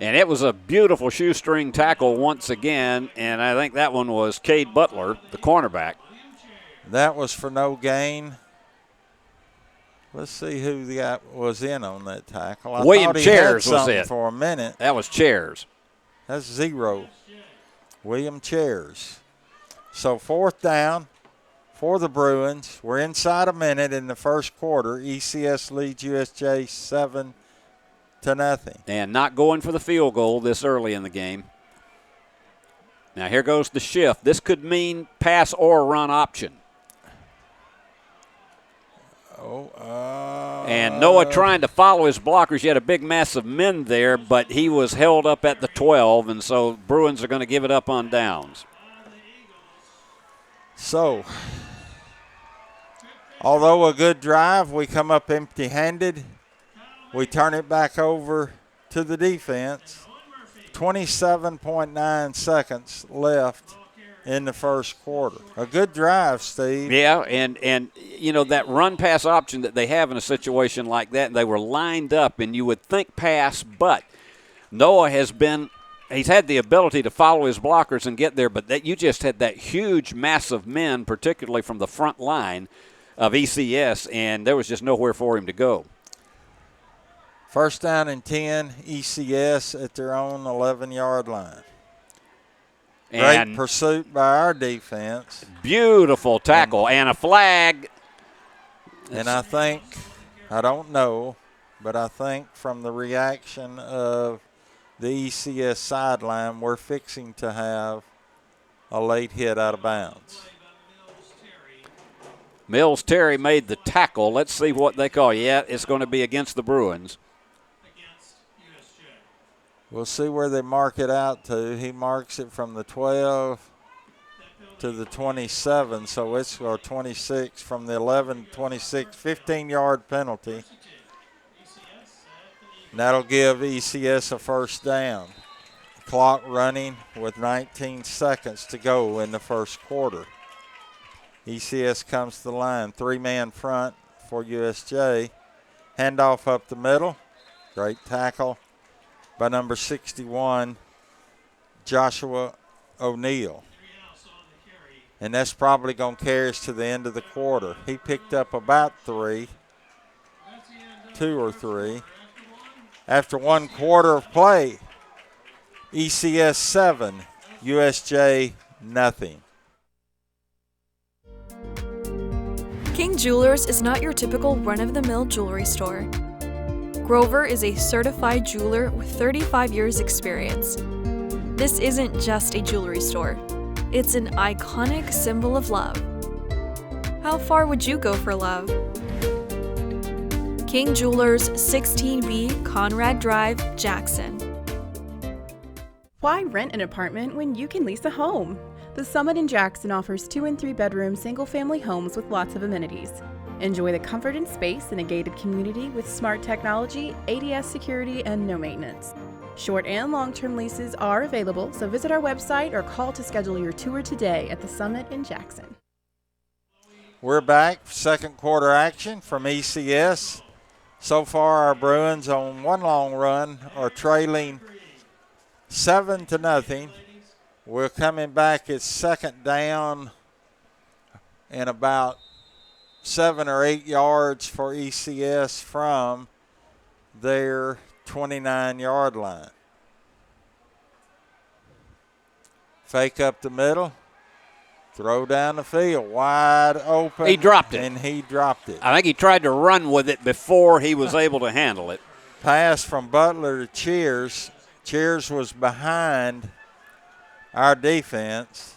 [SPEAKER 2] and it was a beautiful shoestring tackle once again, and I think that one was Cade Butler, the cornerback.
[SPEAKER 3] That was for no gain. Let's see who the guy was in on that tackle.
[SPEAKER 2] William Chairs was it.
[SPEAKER 3] For a minute.
[SPEAKER 2] That was Chairs.
[SPEAKER 3] That's 0. William Chairs. So 4th down for the Bruins. We're inside a minute in the first quarter. ECS leads USJ 7-0.
[SPEAKER 2] And not going for the field goal this early in the game. Now here goes the shift. This could mean pass or run option. And Noah trying to follow his blockers. You had a big mass of men there, but he was held up at the 12, and so Bruins are going to give it up on downs.
[SPEAKER 3] So, although a good drive, we come up empty-handed. We turn it back over to the defense. 27.9 seconds left in the first quarter. A good drive, Steve.
[SPEAKER 2] Yeah, and you know, that run-pass option that they have in a situation like that, they were lined up, and you would think pass, but Noah he's had the ability to follow his blockers and get there, but you just had that huge mass of men, particularly from the front line of ECS, and there was just nowhere for him to go.
[SPEAKER 3] 1st down and 10, ECS at their own 11-yard line. Great pursuit by our defense.
[SPEAKER 2] Beautiful tackle and a flag.
[SPEAKER 3] And I don't know, but I think from the reaction of the ECS sideline, we're fixing to have a late hit out of bounds.
[SPEAKER 2] Mills Terry made the tackle. Let's see what they call. Yeah, it's going to be against the Bruins.
[SPEAKER 3] We'll see where they mark it out to. He marks it from the 12 to the 27, so it's 26 from the 11 to 26, 15-yard penalty. And that'll give ECS a 1st down. Clock running with 19 seconds to go in the first quarter. ECS comes to the line, 3-man front for USJ. Handoff up the middle. Great tackle by number 61, Joshua O'Neal. And that's probably going to carry us to the end of the quarter. He picked up about 2 or 3. After 1 quarter of play, ECS 7, USJ nothing.
[SPEAKER 16] King Jewelers is not your typical run-of-the-mill jewelry store. Grover is a certified jeweler with 35 years experience. This isn't just a jewelry store. It's an iconic symbol of love. How far would you go for love? King Jewelers, 16B Conrad Drive, Jackson.
[SPEAKER 8] Why rent an apartment when you can lease a home? The Summit in Jackson offers 2 and 3 bedroom single-family homes with lots of amenities. Enjoy the comfort and space in a gated community with smart technology, ADS security, and no maintenance. Short and long-term leases are available, so visit our website or call to schedule your tour today at the Summit in Jackson.
[SPEAKER 3] We're back for second quarter action from ECS. So far, our Bruins on one long run are trailing 7-0. We're coming back at second down and about 7 or 8 yards for ECS from their 29-yard line. Fake up the middle. Throw down the field, wide open.
[SPEAKER 2] He dropped it.
[SPEAKER 3] And he dropped it.
[SPEAKER 2] I think he tried to run with it before he was able to handle it.
[SPEAKER 3] Pass from Butler to Cheers. Cheers was behind our defense.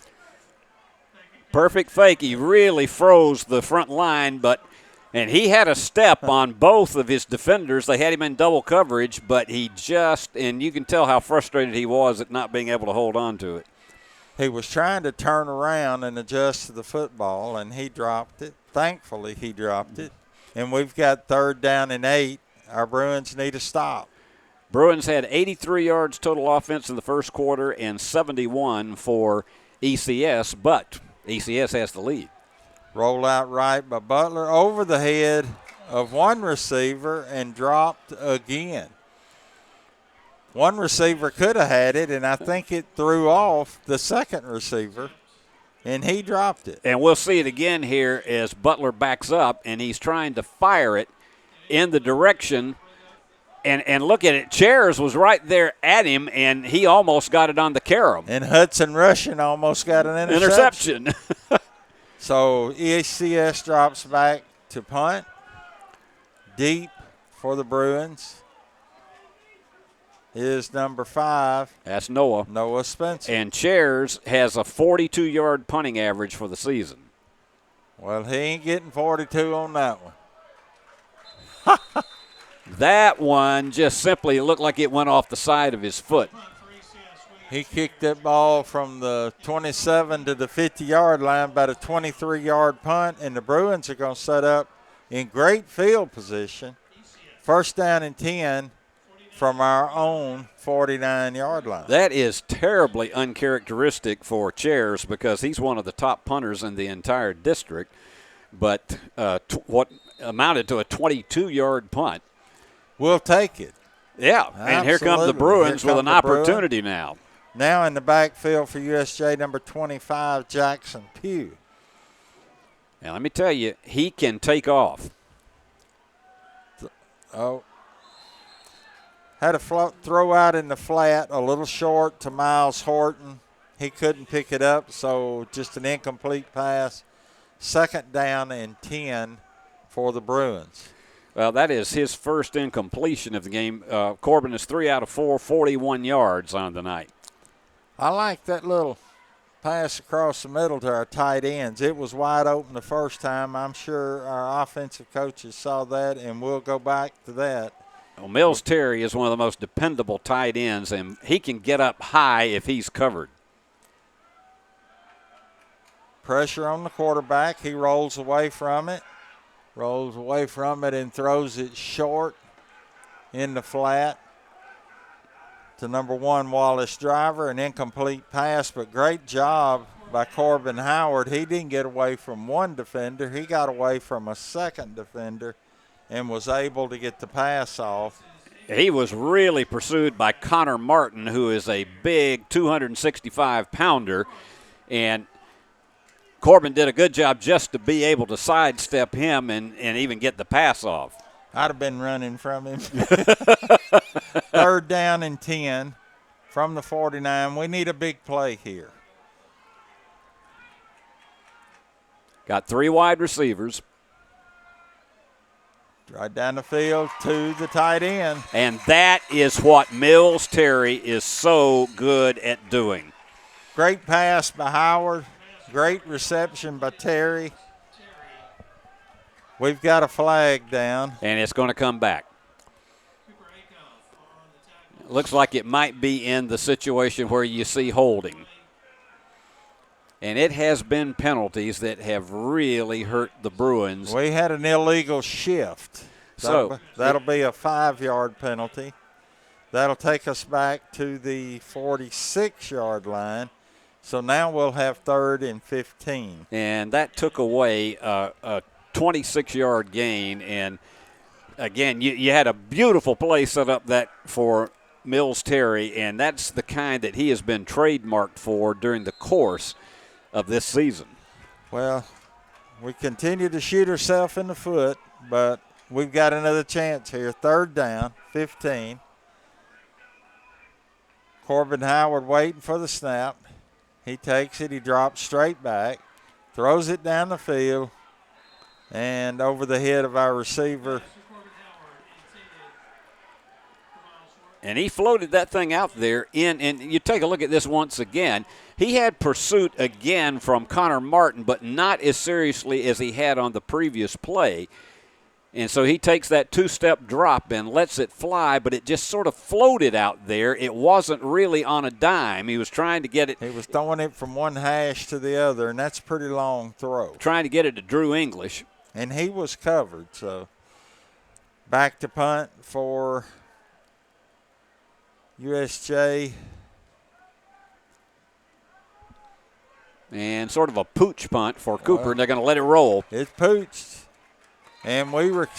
[SPEAKER 2] Perfect fake. He really froze the front line, and he had a step on both of his defenders. They had him in double coverage, but he and you can tell how frustrated he was at not being able to hold on to it.
[SPEAKER 3] He was trying to turn around and adjust to the football, and he dropped it. Thankfully, he dropped it. And we've got 3rd down and 8. Our Bruins need a stop.
[SPEAKER 2] Bruins had 83 yards total offense in the first quarter and 71 for ECS, but ECS has the lead.
[SPEAKER 3] Roll out right by Butler over the head of one receiver and dropped again. One receiver could have had it, and I think it threw off the second receiver, and he dropped it.
[SPEAKER 2] And we'll see it again here as Butler backs up, and he's trying to fire it in the direction. And look at it. Chairs was right there at him, and he almost got it on the carom.
[SPEAKER 3] And Hudson Russian almost got an interception. So ECS drops back to punt. Deep for the Bruins is number 5.
[SPEAKER 2] That's Noah.
[SPEAKER 3] Noah Spencer.
[SPEAKER 2] And Chairs has a 42-yard punting average for the season.
[SPEAKER 3] Well, he ain't getting 42 on that one.
[SPEAKER 2] That one just simply looked like it went off the side of his foot.
[SPEAKER 3] He kicked that ball from the 27 to the 50-yard line, about a 23-yard punt, and the Bruins are going to set up in great field position. 1st down and 10 from our own 49-yard line.
[SPEAKER 2] That is terribly uncharacteristic for Chairs because he's one of the top punters in the entire district, but what amounted to a 22-yard punt.
[SPEAKER 3] We'll take it.
[SPEAKER 2] Yeah,
[SPEAKER 3] Absolutely.
[SPEAKER 2] And here come the Bruins with an opportunity now.
[SPEAKER 3] Now in the backfield for USJ, number 25, Jackson Pugh.
[SPEAKER 2] Now, let me tell you, he can take off.
[SPEAKER 3] Had a throw out in the flat, a little short to Miles Horton. He couldn't pick it up, so just an incomplete pass. 2nd down and 10 for the Bruins.
[SPEAKER 2] Well, that is his first incompletion of the game. Corbin is 3 out of 4, 41 yards on the night.
[SPEAKER 3] I like that little pass across the middle to our tight ends. It was wide open the first time. I'm sure our offensive coaches saw that, and we'll go back to that.
[SPEAKER 2] Well, Mills Terry is one of the most dependable tight ends, and he can get up high if he's covered.
[SPEAKER 3] Pressure on the quarterback. He rolls away from it. And throws it short in the flat to number 1, Wallace Driver. An incomplete pass, but great job by Corbin Howard. He didn't get away from one defender. He got away from a second defender and was able to get the pass off.
[SPEAKER 2] He was really pursued by Connor Martin, who is a big 265-pounder, and Corbin did a good job just to be able to sidestep him and even get the pass off.
[SPEAKER 3] I'd have been running from him. 3rd down and 10 from the 49. We need a big play here.
[SPEAKER 2] Got 3 wide receivers.
[SPEAKER 3] Right down the field to the tight end.
[SPEAKER 2] And that is what Mills Terry is so good at doing.
[SPEAKER 3] Great pass by Howard. Great reception by Terry. We've got a flag down.
[SPEAKER 2] And it's going to come back. Looks like it might be in the situation where you see holding. And it has been penalties that have really hurt the Bruins.
[SPEAKER 3] We had an illegal shift.
[SPEAKER 2] So
[SPEAKER 3] that'll be a 5-yard penalty. That'll take us back to the 46-yard line. So now we'll have 3rd and 15.
[SPEAKER 2] And that took away a 26-yard gain. And, again, you had a beautiful play set up that for Mills Terry, and that's the kind that he has been trademarked for during the course of this season.
[SPEAKER 3] Well, we continue to shoot ourselves in the foot, but we've got another chance here. 3rd down, 15. Corbin Howard waiting for the snap. He takes it. He drops straight back, throws it down the field, and over the head of our receiver.
[SPEAKER 2] And he floated that thing out there and you take a look at this once again. He had pursuit again from Connor Martin, but not as seriously as he had on the previous play. And so he takes that 2-step drop and lets it fly, but it just sort of floated out there. It wasn't really on a dime. He was trying to get it.
[SPEAKER 3] He was throwing it from one hash to the other, and that's a pretty long throw.
[SPEAKER 2] Trying to get it to Drew English.
[SPEAKER 3] And he was covered, so back to punt for USJ.
[SPEAKER 2] And sort of a pooch punt for Cooper, and they're going to let it roll.
[SPEAKER 3] It's pooched. And we were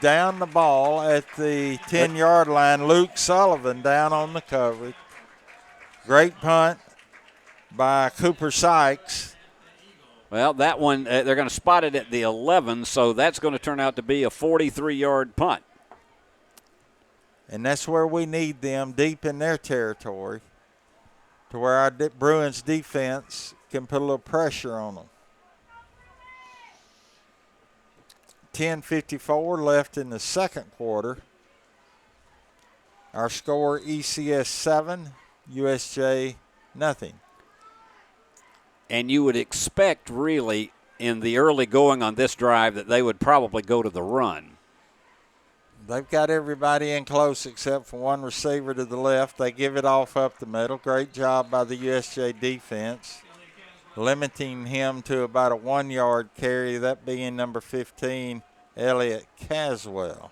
[SPEAKER 3] down the ball at the 10-yard line. Luke Sullivan down on the coverage. Great punt by Cooper Sykes.
[SPEAKER 2] Well, that one, they're going to spot it at the 11, so that's going to turn out to be a 43-yard punt.
[SPEAKER 3] And that's where we need them, deep in their territory, to where our Bruins defense can put a little pressure on them. 10:54 left in the second quarter. Our score, ECS 7, USJ nothing.
[SPEAKER 2] And you would expect, really, in the early going on this drive that they would probably go to the run.
[SPEAKER 3] They've got everybody in close except for one receiver to the left. They give it off up the middle. Great job by the USJ defense, limiting him to about a 1-yard carry, that being number 15, Elliott Caswell.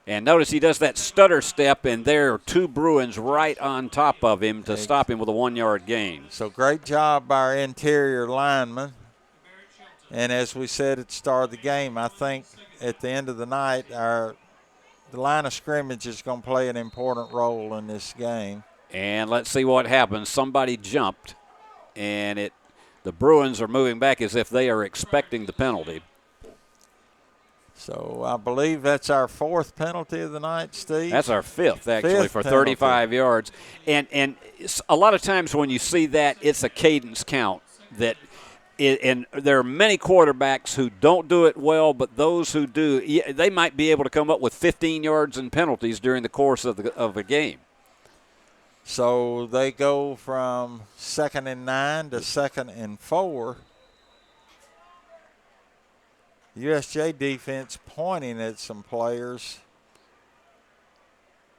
[SPEAKER 2] And notice he does that stutter step, and there are 2 Bruins right on top of him to stop him with a 1-yard gain.
[SPEAKER 3] So great job by our interior lineman. And as we said at the start of the game, I think at the end of the night, the line of scrimmage is going to play an important role in this game.
[SPEAKER 2] And let's see what happens. Somebody jumped, and the Bruins are moving back as if they are expecting the penalty.
[SPEAKER 3] So I believe that's our 4th penalty of the night, Steve.
[SPEAKER 2] That's our 5th, actually, for 35 yards. And a lot of times when you see that, it's a cadence count. And there are many quarterbacks who don't do it well, but those who do, they might be able to come up with 15 yards in penalties during the course of a game.
[SPEAKER 3] So they go from 2nd and 9 to 2nd and 4. USJ defense pointing at some players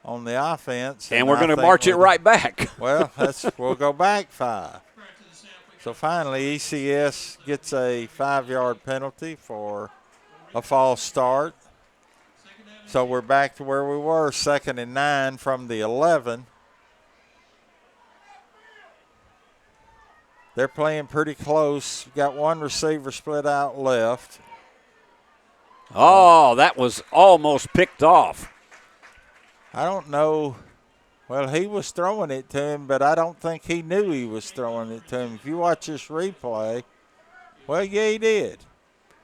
[SPEAKER 3] on the offense.
[SPEAKER 2] And we're going to march it right back.
[SPEAKER 3] Well, we'll go back 5. So finally, ECS gets a 5-yard penalty for a false start. So we're back to where we were, 2nd and 9 from the 11. They're playing pretty close. Got one receiver split out left.
[SPEAKER 2] Oh, that was almost picked off.
[SPEAKER 3] I don't know. Well, he was throwing it to him, but I don't think he knew he was throwing it to him. If you watch this replay, well, yeah, he did.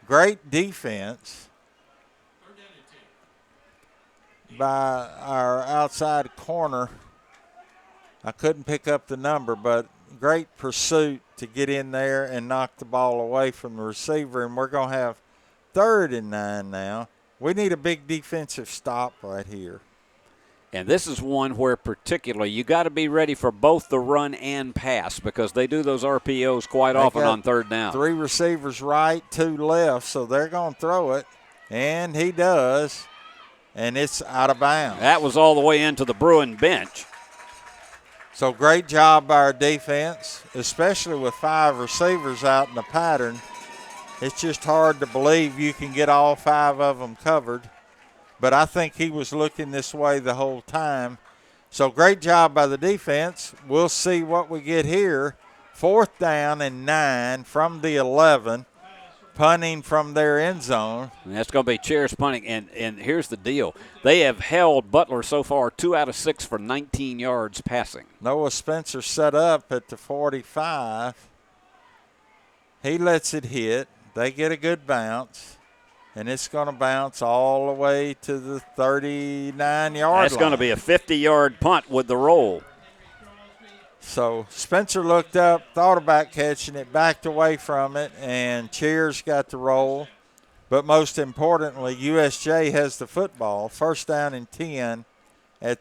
[SPEAKER 3] Great defense by our outside corner. I couldn't pick up the number, but great pursuit to get in there and knock the ball away from the receiver, and we're going to have 3rd and 9 now. We need a big defensive stop right here.
[SPEAKER 2] And this is one where particularly you got to be ready for both the run and pass because they do those RPOs quite often on 3rd down.
[SPEAKER 3] 3 receivers right, 2 left, so they're going to throw it, and he does, and it's out of bounds.
[SPEAKER 2] That was all the way into the Bruin bench.
[SPEAKER 3] So great job by our defense, especially with 5 receivers out in the pattern. It's just hard to believe you can get all 5 of them covered. But I think he was looking this way the whole time. So great job by the defense. We'll see what we get here. 4th down and 9 from the 11, punting from their end zone.
[SPEAKER 2] And that's going to be Chair's punting. And here's the deal. They have held Butler so far 2 out of 6 for 19 yards passing.
[SPEAKER 3] Noah Spencer set up at the 45. He lets it hit. They get a good bounce. And it's going to bounce all the way to the 39-yard line.
[SPEAKER 2] That's going to be a 50-yard punt with the roll.
[SPEAKER 3] So Spencer looked up, thought about catching it, backed away from it, and Cheers got the roll. But most importantly, USJ has the football, 1st down and 10 at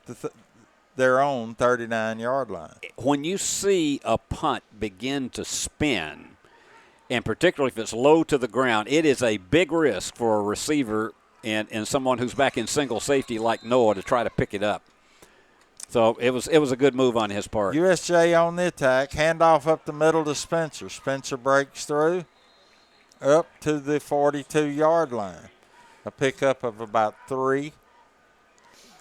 [SPEAKER 3] their own 39-yard line.
[SPEAKER 2] When you see a punt begin to spin, and particularly if it's low to the ground, it is a big risk for a receiver and someone who's back in single safety like Noah to try to pick it up. So it was a good move on his part.
[SPEAKER 3] USJ on the attack, handoff up the middle to Spencer. Spencer breaks through up to the 42-yard line. A pickup of about 3.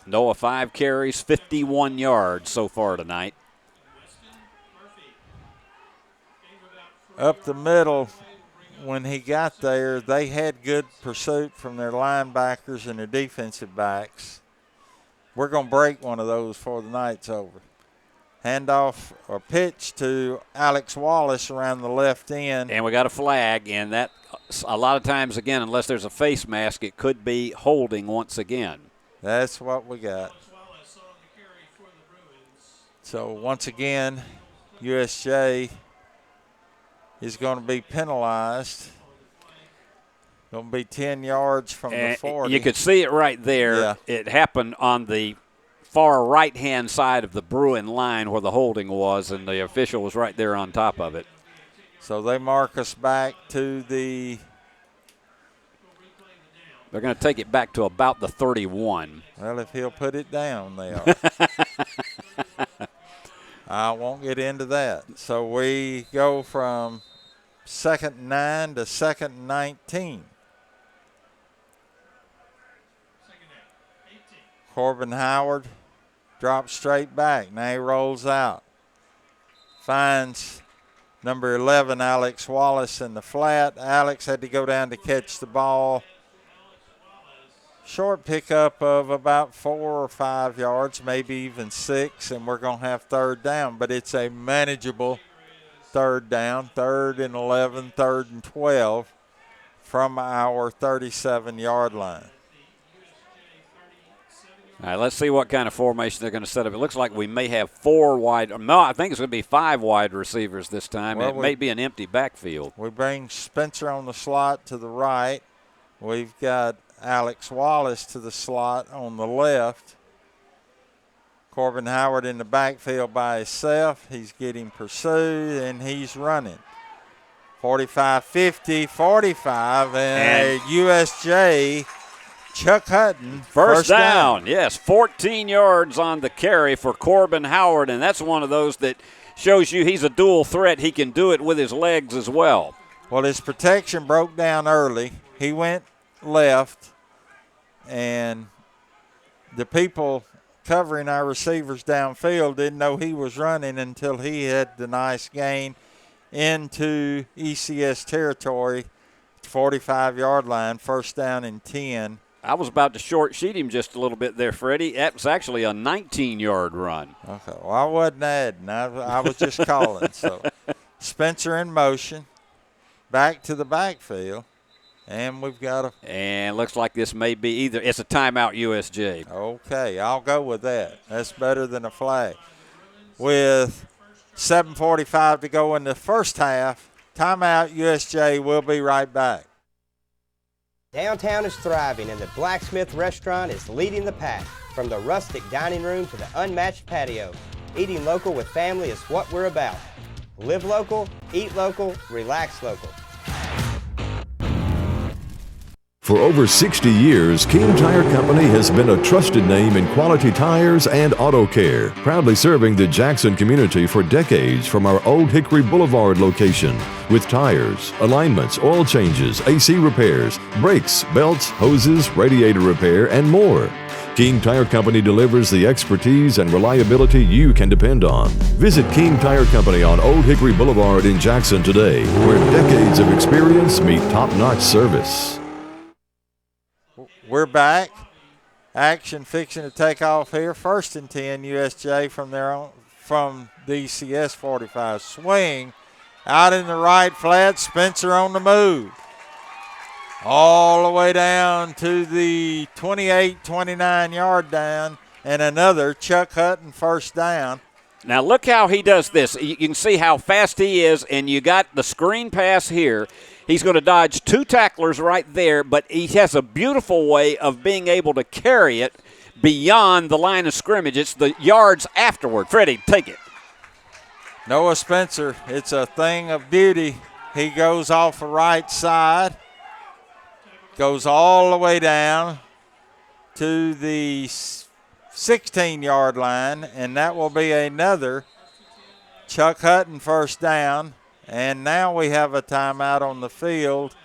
[SPEAKER 2] Noah 5 carries, 51 yards so far tonight.
[SPEAKER 3] Up the middle, when he got there, they had good pursuit from their linebackers and their defensive backs. We're going to break one of those before the night's over. Handoff or pitch to Alex Wallace around the left end.
[SPEAKER 2] And we got a flag, and that a lot of times, again, unless there's a face mask, it could be holding once again.
[SPEAKER 3] That's what we got. So once again, USJ is going to be penalized. Going to be 10 yards from the 40.
[SPEAKER 2] You could see it right there.
[SPEAKER 3] Yeah.
[SPEAKER 2] It happened on the far right-hand side of the Bruin line where the holding was, and the official was right there on top of it.
[SPEAKER 3] So they mark us back to the...
[SPEAKER 2] They're going to take it back to about the 31.
[SPEAKER 3] Well, if he'll put it down, they are. I won't get into that. So we go from 2nd and 9 to 2nd and 19. Corbin Howard drops straight back. Now he rolls out. Finds number 11, Alex Wallace, in the flat. Alex had to go down to catch the ball. Short pickup of about 4 or 5 yards, maybe even 6, and we're going to have 3rd down. But it's a manageable 3rd down, 3rd and 11, 3rd and 12 from our 37-yard line.
[SPEAKER 2] All right, let's see what kind of formation they're going to set up. It looks like we may have 4 wide. No, I think it's going to be 5 wide receivers this time. Well, it may be an empty backfield.
[SPEAKER 3] We bring Spencer on the slot to the right. We've got Alex Wallace to the slot on the left. Corbin Howard in the backfield by himself. He's getting pursued, and he's running. 45-50, 45, and USJ, Chuck Hutton,
[SPEAKER 2] first down. Yes, 14 yards on the carry for Corbin Howard, and that's one of those that shows you he's a dual threat. He can do it with his legs as well.
[SPEAKER 3] Well, his protection broke down early. He went left, and the people covering our receivers downfield didn't know he was running until he had the nice gain into ECS territory, 45-yard line, 1st down and 10
[SPEAKER 2] I was about to short sheet him just a little bit there, Freddie. That was actually a 19-yard run.
[SPEAKER 3] Okay, well, I wasn't adding. I was just calling. So Spencer in motion, back to the backfield, and we've got a.
[SPEAKER 2] And looks like this may be it's a timeout USJ.
[SPEAKER 3] Okay, I'll go with that. That's better than a flag. With 7:45 to go in the first half, timeout USJ. We'll be right back.
[SPEAKER 9] Downtown is thriving and the Blacksmith Restaurant is leading the pack. From the rustic dining room to the unmatched patio, eating local with family is what we're about. Live local, eat local, relax local.
[SPEAKER 1] For over 60 years, King Tire Company has been a trusted name in quality tires and auto care, proudly serving the Jackson community for decades from our Old Hickory Boulevard location. With tires, alignments, oil changes, AC repairs, brakes, belts, hoses, radiator repair, and more. King Tire Company delivers the expertise and reliability you can depend on. Visit King Tire Company on Old Hickory Boulevard in Jackson today, where decades of experience meet top-notch service.
[SPEAKER 3] We're back. Action fixing to take off here. 1st and 10 USJ from the ECS 45. Swing out in the right flat. Spencer on the move. All the way down to the 28-29 yard down, and another Chuck Hutton first down.
[SPEAKER 2] Now look how he does this. You can see how fast he is, and you got the screen pass here. He's going to dodge 2 tacklers right there, but he has a beautiful way of being able to carry it beyond the line of scrimmage. It's the yards afterward. Freddie, take it.
[SPEAKER 3] Noah Spencer, it's a thing of beauty. He goes off the right side, goes all the way down to the 16-yard line, and that will be another Chuck Hutton first down. And now we have a timeout on the field.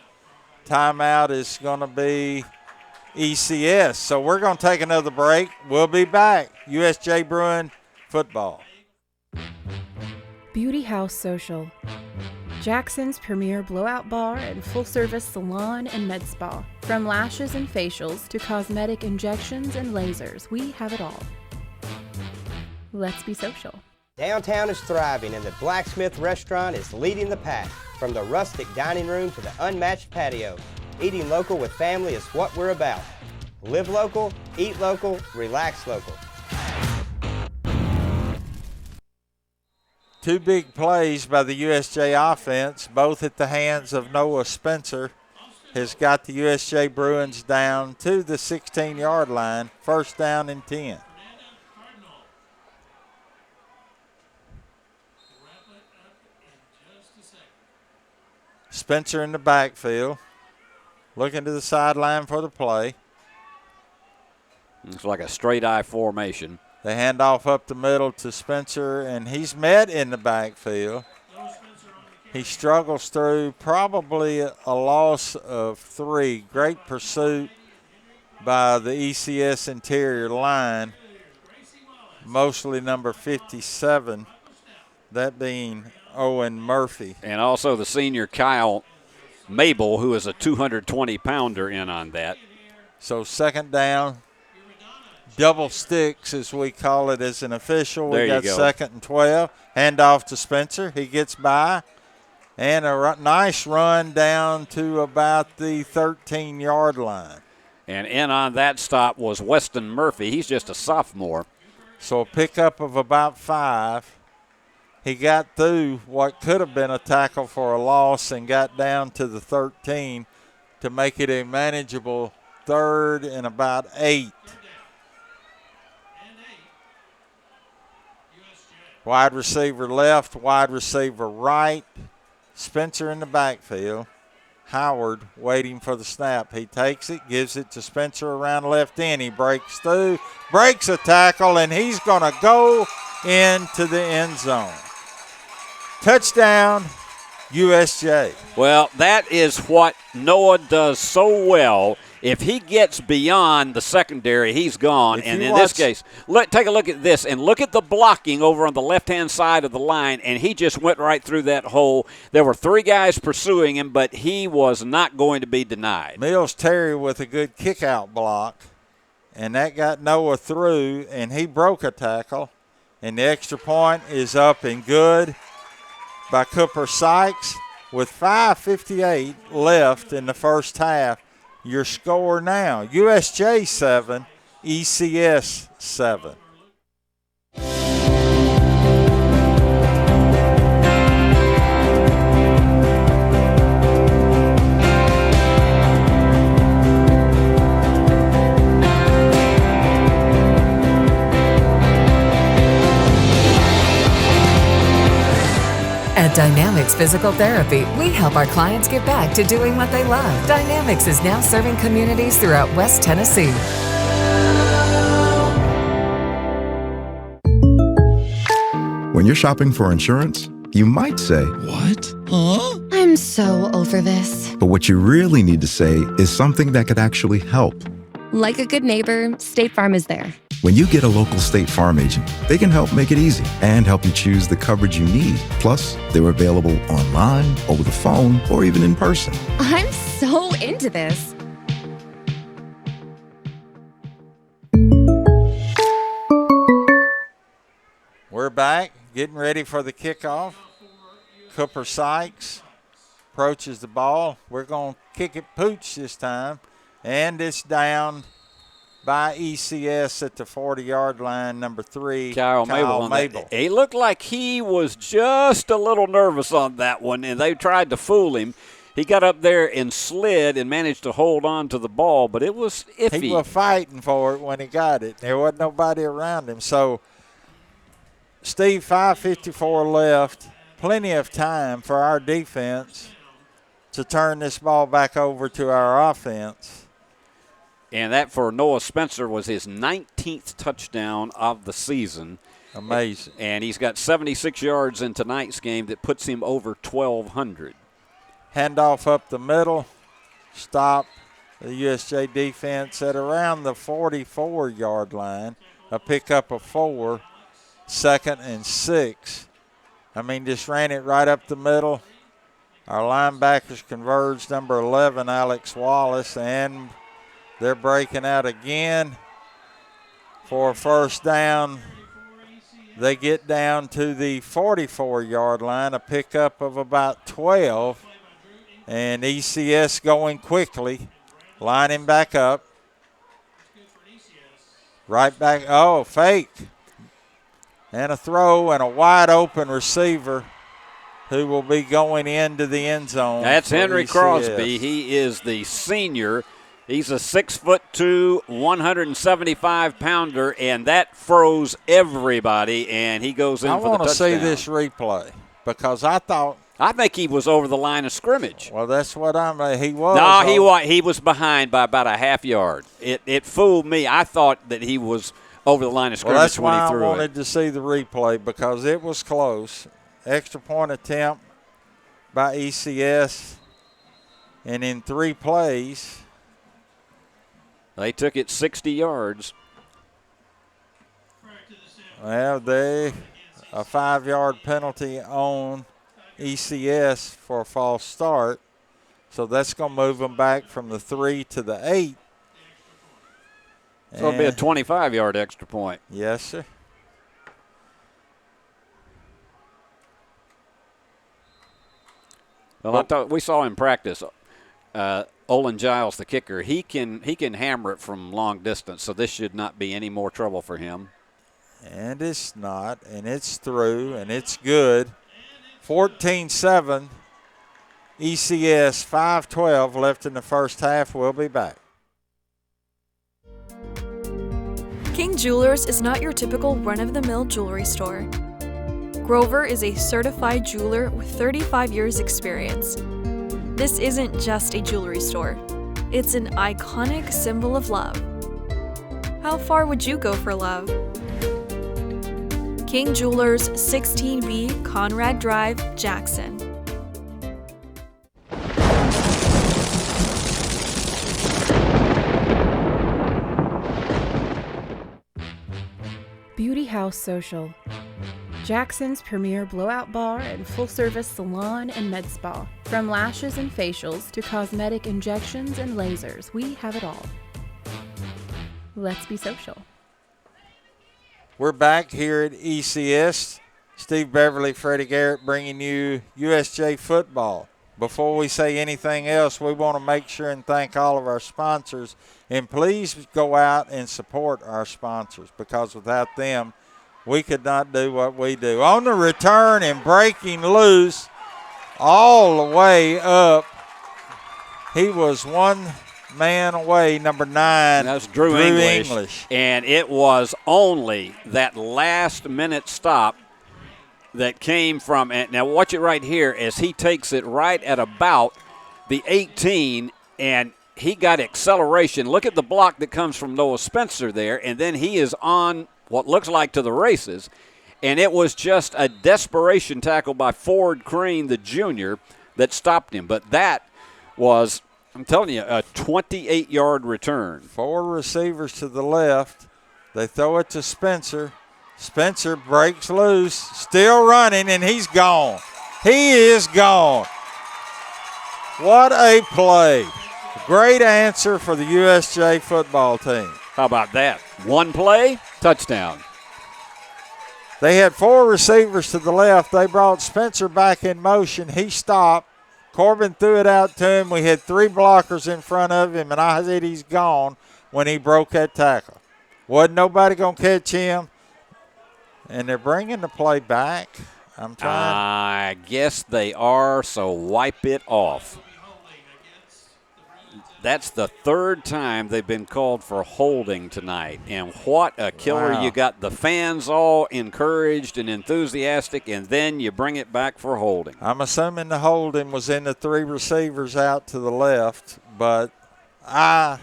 [SPEAKER 3] Timeout is going to be ECS. So we're going to take another break. We'll be back. USJ Bruin football.
[SPEAKER 8] Beauty House Social. Jackson's premier blowout bar and full-service salon and med spa. From lashes and facials to cosmetic injections and lasers, we have it all. Let's be social.
[SPEAKER 9] Downtown is thriving and the Blacksmith Restaurant is leading the pack. From the rustic dining room to the unmatched patio, eating local with family is what we're about. Live local, eat local, relax local.
[SPEAKER 3] 2 big plays by the USJ offense, both at the hands of Noah Spencer, has got the USJ Bruins down to the 16-yard line, 1st down and 10. Spencer in the backfield, looking to the sideline for the play.
[SPEAKER 2] It's like a straight eye formation.
[SPEAKER 3] They hand off up the middle to Spencer, and he's met in the backfield. He struggles through, probably a loss of 3. Great pursuit by the ECS interior line, mostly number 57, that being Owen Murphy.
[SPEAKER 2] And also the senior Kyle Mabel, who is a 220-pounder in on that.
[SPEAKER 3] So 2nd down, double sticks as we call it as an official. We got 2nd and 12. Hand off to Spencer. He gets by. And a nice run down to about the 13-yard line.
[SPEAKER 2] And in on that stop was Weston Murphy. He's just a sophomore.
[SPEAKER 3] So a pickup of about 5. He got through what could have been a tackle for a loss and got down to the 13 to make it a manageable 3rd and about 8. Wide receiver left, wide receiver right. Spencer in the backfield. Howard waiting for the snap. He takes it, gives it to Spencer around left end. He breaks through, breaks a tackle, and he's going to go into the end zone. Touchdown, USJ.
[SPEAKER 2] Well, that is what Noah does so well. If he gets beyond the secondary, he's gone. And in this case, take a look at this and look at the blocking over on the left-hand side of the line, and he just went right through that hole. There were 3 guys pursuing him, but he was not going to be denied.
[SPEAKER 3] Mills Terry with a good kick-out block, and that got Noah through, and he broke a tackle. And the extra point is up and good by Cooper Sykes. With 5:58 left in the first half, your score now, USJ 7, ECS 7.
[SPEAKER 17] At Dynamics Physical Therapy, we help our clients get back to doing what they love. Dynamics is now serving communities throughout West Tennessee.
[SPEAKER 18] When you're shopping for insurance, you might say, "What? Huh?"
[SPEAKER 19] I'm so over this.
[SPEAKER 18] But what you really need to say is something that could actually help.
[SPEAKER 19] Like a good neighbor, State Farm is there.
[SPEAKER 18] When you get a local State Farm agent, they can help make it easy and help you choose the coverage you need. Plus, they're available online, over the phone, or even in person.
[SPEAKER 19] I'm so into this.
[SPEAKER 3] We're back, getting ready for the kickoff. Cooper Sykes approaches the ball. We're going to kick it pooch this time, and it's down by ECS at the 40-yard line, number 3, Kyle Mabel.
[SPEAKER 2] He looked like he was just a little nervous on that one, and they tried to fool him. He got up there and slid and managed to hold on to the ball, but it was iffy.
[SPEAKER 3] He was fighting for it when he got it. There wasn't nobody around him. So, Steve, 5:54 left. Plenty of time for our defense to turn this ball back over to our offense.
[SPEAKER 2] And that for Noah Spencer was his 19th touchdown of the season.
[SPEAKER 3] Amazing.
[SPEAKER 2] And he's got 76 yards in tonight's game that puts him over 1,200.
[SPEAKER 3] Handoff up the middle. Stop the USJ defense at around the 44-yard line. A pickup of 4, 2nd and 6. Just ran it right up the middle. Our linebackers converged, number 11, Alex Wallace, and they're breaking out again for a first down. They get down to the 44-yard line, a pickup of about 12. And ECS going quickly, lining back up. Right back, fake. And a throw and a wide open receiver who will be going into the end zone.
[SPEAKER 2] That's Henry
[SPEAKER 3] ECS.
[SPEAKER 2] Crosby. He is the senior. He's a 6'2", 175-pounder, and that froze everybody, and he goes in for the touchdown.
[SPEAKER 3] I want to see this replay because I
[SPEAKER 2] think he was over the line of scrimmage.
[SPEAKER 3] Well, that's what he was.
[SPEAKER 2] No, he was behind by about a half yard. It fooled me. I thought that he was over the line of scrimmage
[SPEAKER 3] that's
[SPEAKER 2] when
[SPEAKER 3] why
[SPEAKER 2] he threw it.
[SPEAKER 3] I wanted to see the replay because it was close. Extra point attempt by ECS, and in 3 plays,
[SPEAKER 2] they took it 60 yards.
[SPEAKER 3] Well, a 5-yard penalty on ECS for a false start. So that's going to move them back from the 3 to the 8.
[SPEAKER 2] So it'll be a 25-yard extra point.
[SPEAKER 3] Yes, sir.
[SPEAKER 2] Well, I thought we saw in practice, Olin Giles, the kicker, he can hammer it from long distance, so this should not be any more trouble for him.
[SPEAKER 3] And it's not, and it's through, and it's good. 14-7, ECS, 5:12 left in the first half. We'll be back.
[SPEAKER 16] King Jewelers is not your typical run-of-the-mill jewelry store. Grover is a certified jeweler with 35 years experience. This isn't just a jewelry store. It's an iconic symbol of love. How far would you go for love? King Jewelers, 16B Conrad Drive, Jackson.
[SPEAKER 8] Beauty House Social. Jackson's premier blowout bar and full-service salon and med spa. From lashes and facials to cosmetic injections and lasers, we have it all. Let's be social.
[SPEAKER 3] We're back here at ECS. Steve Beverly, Freddie Garrett bringing you USJ football. Before we say anything else, we want to make sure and thank all of our sponsors. And please go out and support our sponsors, because without them, we could not do what we do. On the return and breaking loose all the way up, he was one man away, number 9.
[SPEAKER 2] That's Drew English. And it was only that last-minute stop that came from – now watch it right here as he takes it right at about the 18, and he got acceleration. Look at the block that comes from Noah Spencer there, and then he is on – what looks like to the races, and it was just a desperation tackle by Ford Crane, the junior, that stopped him. But that was, I'm telling you, a 28-yard return.
[SPEAKER 3] 4 receivers to the left. They throw it to Spencer. Spencer breaks loose, still running, and he's gone. He is gone. What a play. Great answer for the USJ football team.
[SPEAKER 2] How about that? One play, touchdown.
[SPEAKER 3] They had 4 receivers to the left. They brought Spencer back in motion. He stopped. Corbin threw it out to him. We had 3 blockers in front of him, and I said he's gone when he broke that tackle. Wasn't nobody going to catch him. And they're bringing the play back. I'm trying.
[SPEAKER 2] I guess they are, so wipe it off. That's the 3rd time they've been called for holding tonight. And what a killer.
[SPEAKER 3] Wow.
[SPEAKER 2] You got the fans all encouraged and enthusiastic, and then you bring it back for holding.
[SPEAKER 3] I'm assuming the holding was in the 3 receivers out to the left, but I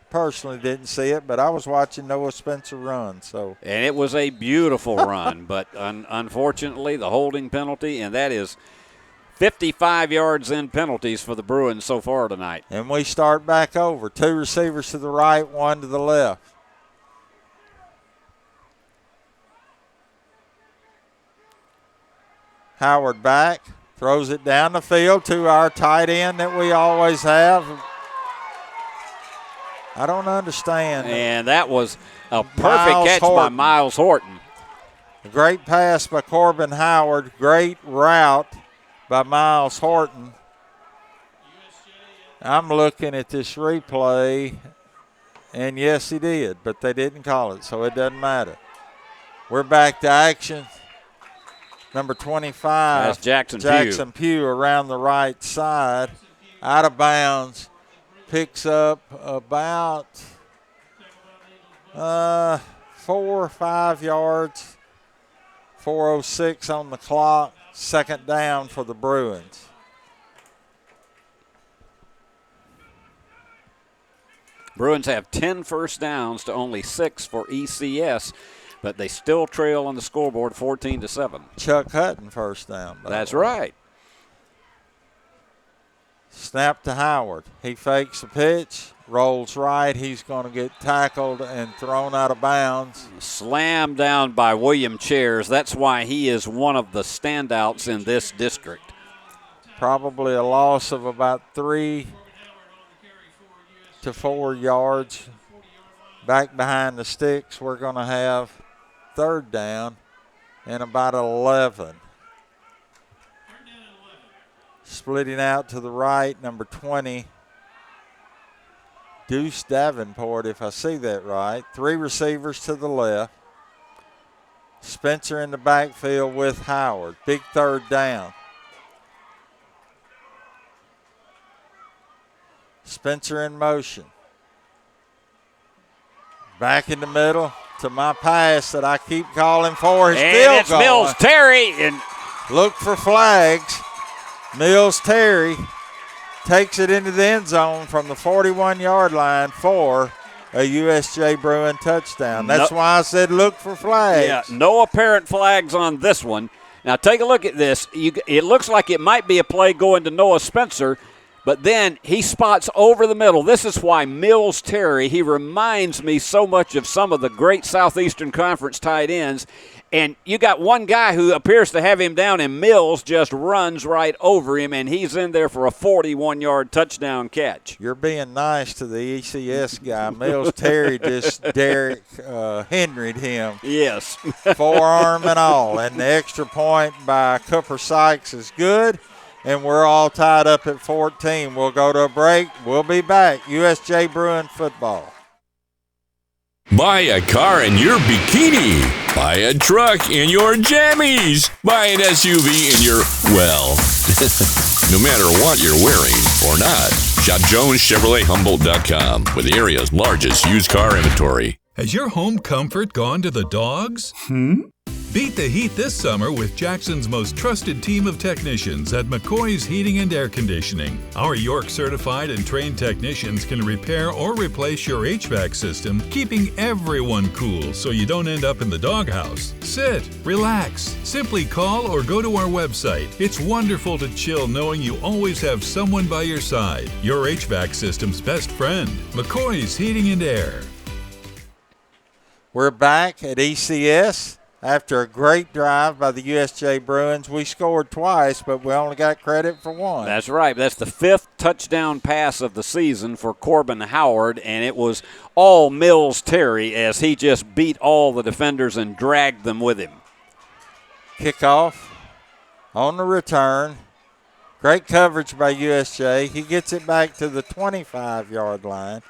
[SPEAKER 3] personally didn't see it, but I was watching Noah Spencer run.
[SPEAKER 2] And it was a beautiful run, but unfortunately the holding penalty, and that is 55 yards in penalties for the Bruins so far tonight.
[SPEAKER 3] And we start back over. 2 receivers to the right, 1 to the left. Howard back, throws it down the field to our tight end that we always have. I don't understand.
[SPEAKER 2] And that was a perfect catch by Miles Horton.
[SPEAKER 3] A great pass by Corbin Howard. Great route by Miles Horton. I'm looking at this replay, and yes, he did, but they didn't call it, so it doesn't matter. We're back to action. Number 25.
[SPEAKER 2] That's Jackson
[SPEAKER 3] Pugh around the right side. Out of bounds. Picks up about 4 or 5 yards. 4:06 on the clock. 2nd down for the Bruins.
[SPEAKER 2] Bruins have 10 first downs to only 6 for ECS, but they still trail on the scoreboard 14-7.
[SPEAKER 3] Chuck Hutton first down.
[SPEAKER 2] That's right.
[SPEAKER 3] Snap to Howard. He fakes the pitch, rolls right. He's going to get tackled and thrown out of bounds.
[SPEAKER 2] Slammed down by William Chairs. That's why he is one of the standouts in this district.
[SPEAKER 3] Probably a loss of about 3 to 4 yards. Back behind the sticks, we're going to have 3rd down and about 11. Splitting out to the right, number 20, Deuce Davenport, if I see that right. 3 receivers to the left. Spencer in the backfield with Howard. Big 3rd down. Spencer in motion. Back in the middle to my pass that I keep calling for. Is
[SPEAKER 2] and
[SPEAKER 3] still
[SPEAKER 2] it's
[SPEAKER 3] going.
[SPEAKER 2] Mills Terry. And
[SPEAKER 3] look for flags. Mills Terry takes it into the end zone from the 41-yard line for a USJ Bruin touchdown. That's why I said look for flags.
[SPEAKER 2] Yeah, no apparent flags on this one. Now take a look at this. It looks like it might be a play going to Noah Spencer, But then he spots over the middle. This is why Mills Terry, he reminds me so much of some of the great Southeastern Conference tight ends. And you got one guy who appears to have him down, and Mills just runs right over him, and he's in there for a 41-yard touchdown catch.
[SPEAKER 3] You're being nice to the ECS guy. Mills Terry just Derrick Henry'd him.
[SPEAKER 2] Yes.
[SPEAKER 3] Forearm and all. And the extra point by Cooper Sykes is good. And we're all tied up at 14. We'll go to a break. We'll be back. USJ Bruin football.
[SPEAKER 4] Buy a car in your bikini. Buy a truck in your jammies. Buy an SUV in your, well, no matter what you're wearing or not. Shop JonesChevroletHumboldt.com with the area's largest used car inventory.
[SPEAKER 20] Has your home comfort gone to the dogs? Beat the heat this summer with Jackson's most trusted team of technicians at McCoy's Heating and Air Conditioning. Our York certified and trained technicians can repair or replace your HVAC system, keeping everyone cool so you don't end up in the doghouse. Sit, relax, simply call or go to our website. It's wonderful to chill knowing you always have someone by your side. Your HVAC system's best friend, McCoy's Heating and Air.
[SPEAKER 3] We're back at ECS. After a great drive by the USJ Bruins, we scored twice, but we only got credit for one.
[SPEAKER 2] That's right. That's the 5th touchdown pass of the season for Corbin Howard, and it was all Mills Terry as he just beat all the defenders and dragged them with him.
[SPEAKER 3] Kickoff on the return. Great coverage by USJ. He gets it back to the 25-yard line,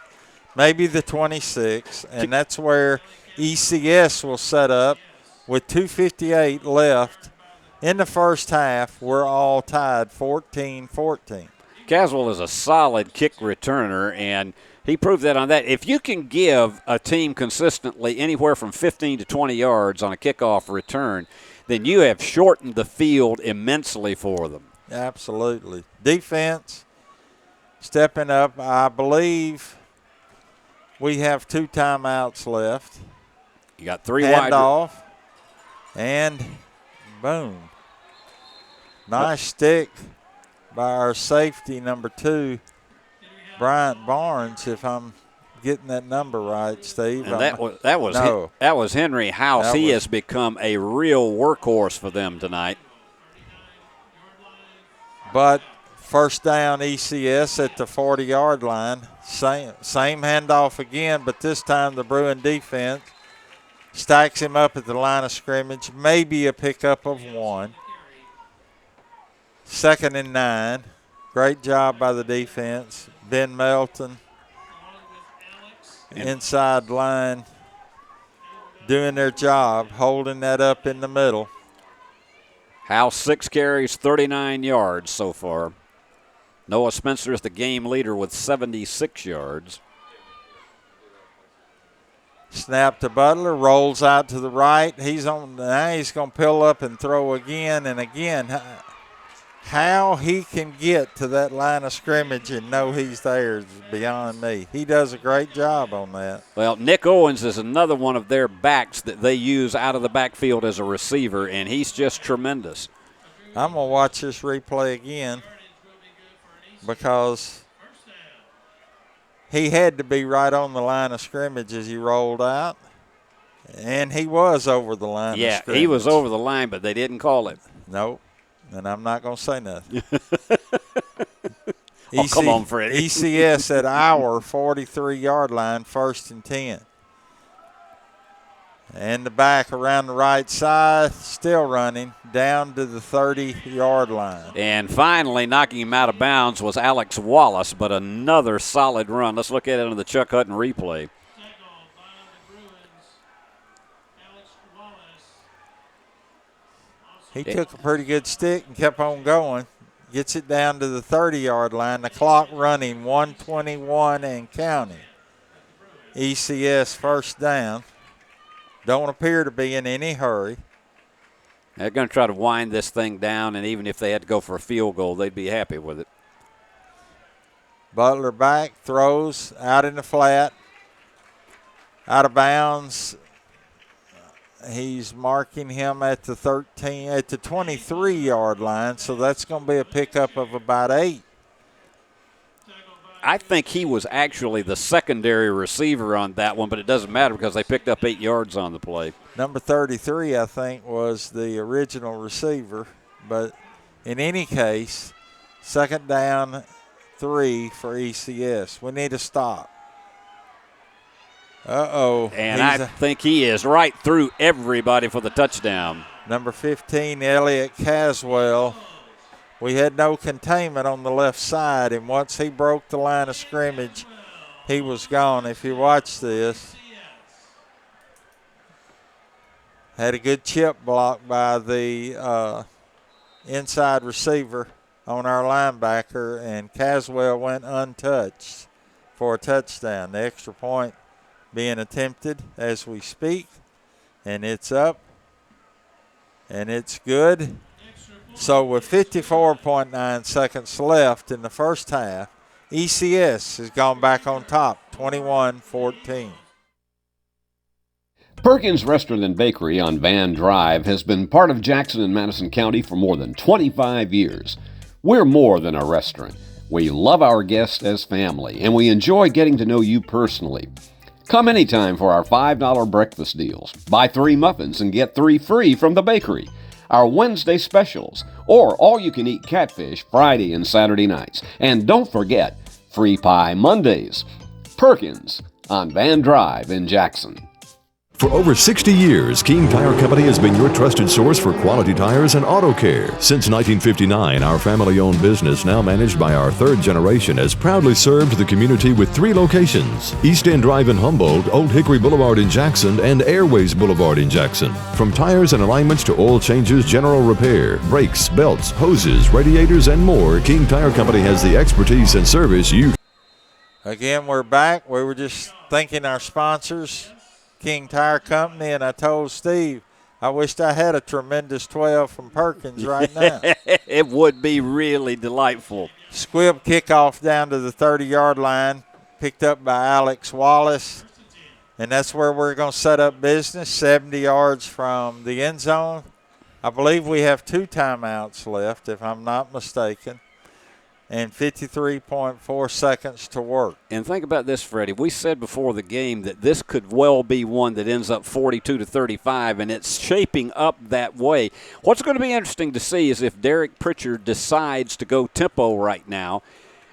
[SPEAKER 3] maybe the 26, and that's where ECS will set up. With 2:58 left in the first half, we're all tied 14-14.
[SPEAKER 2] Caswell is a solid kick returner, and he proved that on that. If you can give a team consistently anywhere from 15 to 20 yards on a kickoff return, then you have shortened the field immensely for them.
[SPEAKER 3] Absolutely. Defense stepping up. I believe we have 2 timeouts left.
[SPEAKER 2] You got 3 wide.
[SPEAKER 3] Handoff. And boom. Nice stick by our safety, number 2, Bryant Barnes, if I'm getting that number right, Steve.
[SPEAKER 2] And that was Henry House. He has become a real workhorse for them tonight.
[SPEAKER 3] But first down ECS at the 40-yard line. Same handoff again, but this time the Bruin defense stacks him up at the line of scrimmage, maybe a pickup of 1. 2nd and 9. Great job by the defense. Ben Melton, inside line, doing their job, holding that up in the middle.
[SPEAKER 2] House 6 carries, 39 yards so far. Noah Spencer is the game leader with 76 yards.
[SPEAKER 3] Snap to Butler, rolls out to the right. Now he's going to pill up and throw again and again. How he can get to that line of scrimmage and know he's there is beyond me. He does a great job on that.
[SPEAKER 2] Well, Nick Owens is another one of their backs that they use out of the backfield as a receiver, and he's just tremendous.
[SPEAKER 3] I'm going to watch this replay again because he had to be right on the line of scrimmage as he rolled out, and he was over the line of scrimmage.
[SPEAKER 2] Yeah, he was over the line, but they didn't call it.
[SPEAKER 3] Nope, and I'm not going to say nothing.
[SPEAKER 2] Come on, Freddie.
[SPEAKER 3] ECS at our 43-yard line, 1st and 10. And the back around the right side, still running, down to the 30-yard line.
[SPEAKER 2] And finally, knocking him out of bounds was Alex Wallace, but another solid run. Let's look at it on the Chuck Hutton replay.
[SPEAKER 3] He took a pretty good stick and kept on going. Gets it down to the 30-yard line. The clock running, 1:21 and counting. ECS first down. Don't appear to be in any hurry.
[SPEAKER 2] They're going to try to wind this thing down, and even if they had to go for a field goal, they'd be happy with it.
[SPEAKER 3] Butler back, throws out in the flat. Out of bounds. He's marking him at the 23-yard line, so that's going to be a pickup of about 8.
[SPEAKER 2] I think he was actually the secondary receiver on that one, but it doesn't matter because they picked up 8 yards on the play.
[SPEAKER 3] Number 33, I think, was the original receiver. But in any case, 2nd down, 3 for ECS. We need to stop. Uh-oh.
[SPEAKER 2] And I think he is right through everybody for the touchdown.
[SPEAKER 3] Number 15, Elliott Caswell. We had no containment on the left side, and once he broke the line of scrimmage, he was gone. If you watch this, had a good chip block by the inside receiver on our linebacker, and Caswell went untouched for a touchdown. The extra point being attempted as we speak, and it's up, and it's good. So with 54.9 seconds left in the first half, ECS has gone back on top, 21-14.
[SPEAKER 10] Perkins Restaurant and Bakery on Van Drive has been part of Jackson and Madison County for more than 25 years. We're more than a restaurant. We love our guests as family, and we enjoy getting to know you personally. Come anytime for our $5 breakfast deals. Buy 3 muffins and get 3 free from the bakery. Our Wednesday specials, or all-you-can-eat catfish Friday and Saturday nights. And don't forget, free pie Mondays. Perkins on Van Drive in Jackson.
[SPEAKER 1] For over 60 years, King Tire Company has been your trusted source for quality tires and auto care. Since 1959, our family-owned business, now managed by our 3rd generation, has proudly served the community with 3 locations: East End Drive in Humboldt, Old Hickory Boulevard in Jackson, and Airways Boulevard in Jackson. From tires and alignments to oil changes, general repair, brakes, belts, hoses, radiators, and more, King Tire Company has the expertise and service you.
[SPEAKER 3] Again, we're back. We were just thanking our sponsors, King Tire Company, and I told Steve I wished I had a tremendous 12 from Perkins right now.
[SPEAKER 2] It would be really delightful.
[SPEAKER 3] Squib kickoff down to the 30-yard line, picked up by Alex Wallace, and that's where we're going to set up business, 70 yards from the end zone. I believe we have 2 timeouts left, if I'm not mistaken, and 53.4 seconds to work.
[SPEAKER 2] And think about this, Freddie. We said before the game that this could well be one that ends up 42-35, and it's shaping up that way. What's going to be interesting to see is if Derek Pritchard decides to go tempo right now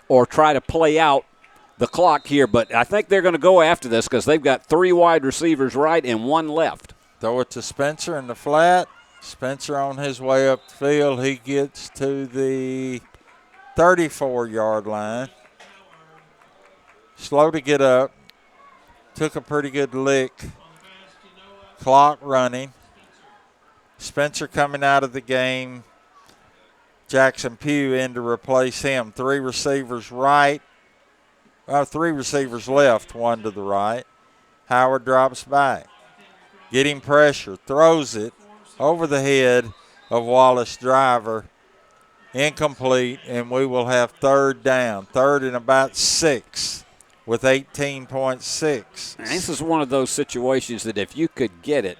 [SPEAKER 2] or try to play out the clock here. But I think they're going to go after this because they've got 3 wide receivers right and 1 left.
[SPEAKER 3] Throw it to Spencer in the flat. Spencer on his way up the field. He gets to the 34-yard line. Slow to get up. Took a pretty good lick. Clock running. Spencer coming out of the game. Jackson Pugh in to replace him. 3 receivers right. 3 receivers left, 1 to the right. Howard drops back. Getting pressure. Throws it over the head of Wallace Driver. Incomplete, and we will have 3rd down. 3rd and about 6 with 18.6.
[SPEAKER 2] This is one of those situations that if you could get it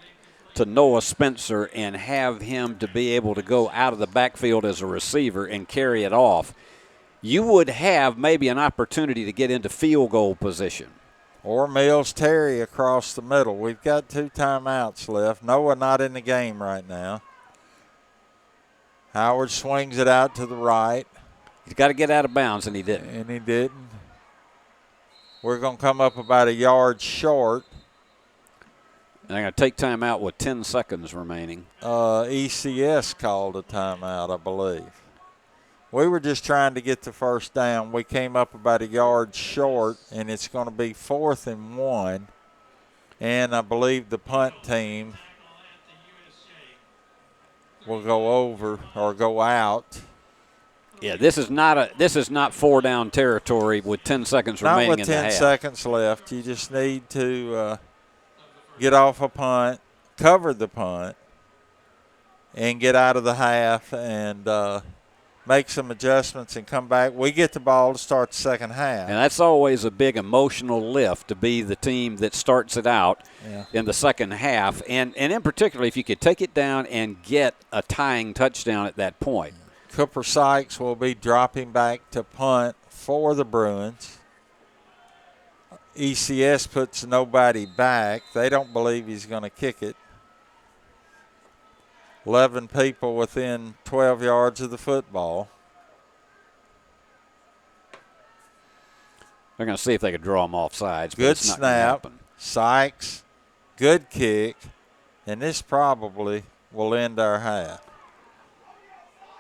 [SPEAKER 2] to Noah Spencer and have him to be able to go out of the backfield as a receiver and carry it off, you would have maybe an opportunity to get into field goal position.
[SPEAKER 3] Or Mills Terry across the middle. We've got 2 timeouts left. Noah not in the game right now. Howard swings it out to the right.
[SPEAKER 2] He's got to get out of bounds, and he didn't.
[SPEAKER 3] And he didn't. We're going to come up about a yard short.
[SPEAKER 2] And they're going to take time out with 10 seconds remaining.
[SPEAKER 3] ECS called a timeout, I believe. We were just trying to get the 1st down. We came up about a yard short, and it's going to be 4th and 1. And I believe the punt team will go over or go out.
[SPEAKER 2] Yeah, this is not 4 down territory with 10 seconds remaining in the half.
[SPEAKER 3] Not with 10 seconds left. You just need to get off a punt, cover the punt, and get out of the half and make some adjustments and come back. We get the ball to start the second half.
[SPEAKER 2] And that's always a big emotional lift to be the team that starts it out in the second half. And in particular, if you could take it down and get a tying touchdown at that point.
[SPEAKER 3] Cooper Sykes will be dropping back to punt for the Bruins. ECS puts nobody back. They don't believe he's going to kick it. 11 people within 12 yards of the football.
[SPEAKER 2] They're going to see if they could draw him off sides.
[SPEAKER 3] Good snap. Sykes, good kick. And this probably will end our half.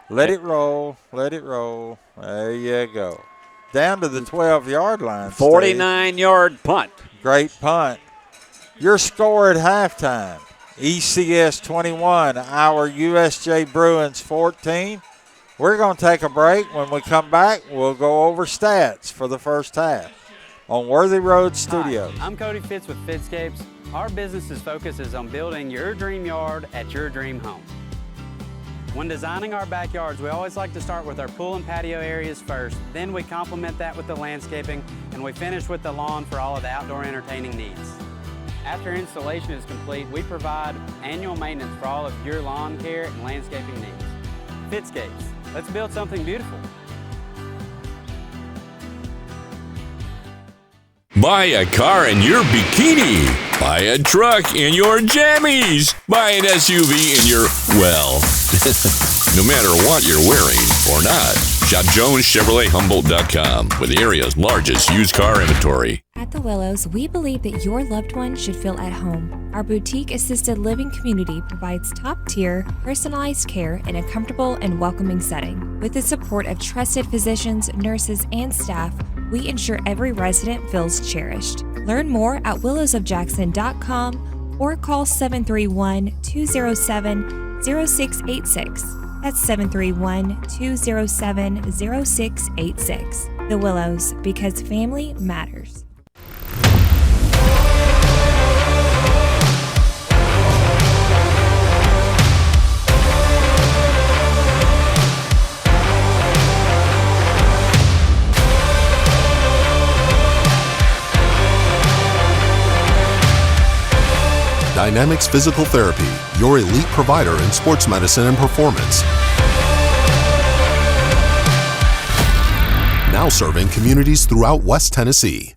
[SPEAKER 3] Let it roll. Let it roll. There you go. Down to the 12-yard line.
[SPEAKER 2] 49-yard punt.
[SPEAKER 3] Great punt. Your score at halftime. ECS 21, our USJ Bruins 14. We're going to take a break. When we come back, we'll go over stats for the first half on Worthy Road Studios.
[SPEAKER 5] Hi, I'm Cody Fitz with Fitscapes. Our business's focus is on building your dream yard at your dream home. When designing our backyards, we always like to start with our pool and patio areas first. Then we complement that with the landscaping, and we finish with the lawn for all of the outdoor entertaining needs. After installation is complete, we provide annual maintenance for all of your lawn care and landscaping needs. Fitscapes, let's build something beautiful.
[SPEAKER 4] Buy a car in your bikini. Buy a truck in your jammies. Buy an SUV in your, well, no matter what you're wearing or not. Shop JonesChevroletHumboldt.com with the area's largest used car inventory.
[SPEAKER 14] At The Willows, we believe that your loved one should feel at home. Our boutique assisted living community provides top-tier, personalized care in a comfortable and welcoming setting. With the support of trusted physicians, nurses, and staff, we ensure every resident feels cherished. Learn more at willowsofjackson.com or call 731-207-0686. That's 731-207-0686. The Willows, because family matters.
[SPEAKER 6] Dynamics Physical Therapy, your elite provider in sports medicine and performance. Now serving communities throughout West Tennessee.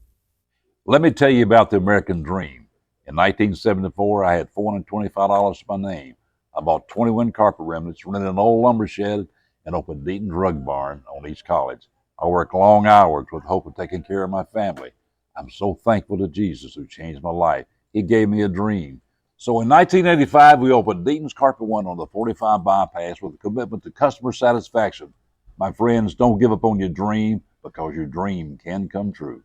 [SPEAKER 21] Let me tell you about the American Dream. In 1974, I had $425 to my name. I bought 21 carpet remnants, rented an old lumber shed, and opened Deaton Drug Barn on East College. I worked long hours with hope of taking care of my family. I'm so thankful to Jesus who changed my life. He gave me a dream. So in 1985, we opened Deaton's Carpet One on the 45 bypass with a commitment to customer satisfaction. My friends, don't give up on your dream because your dream can come true.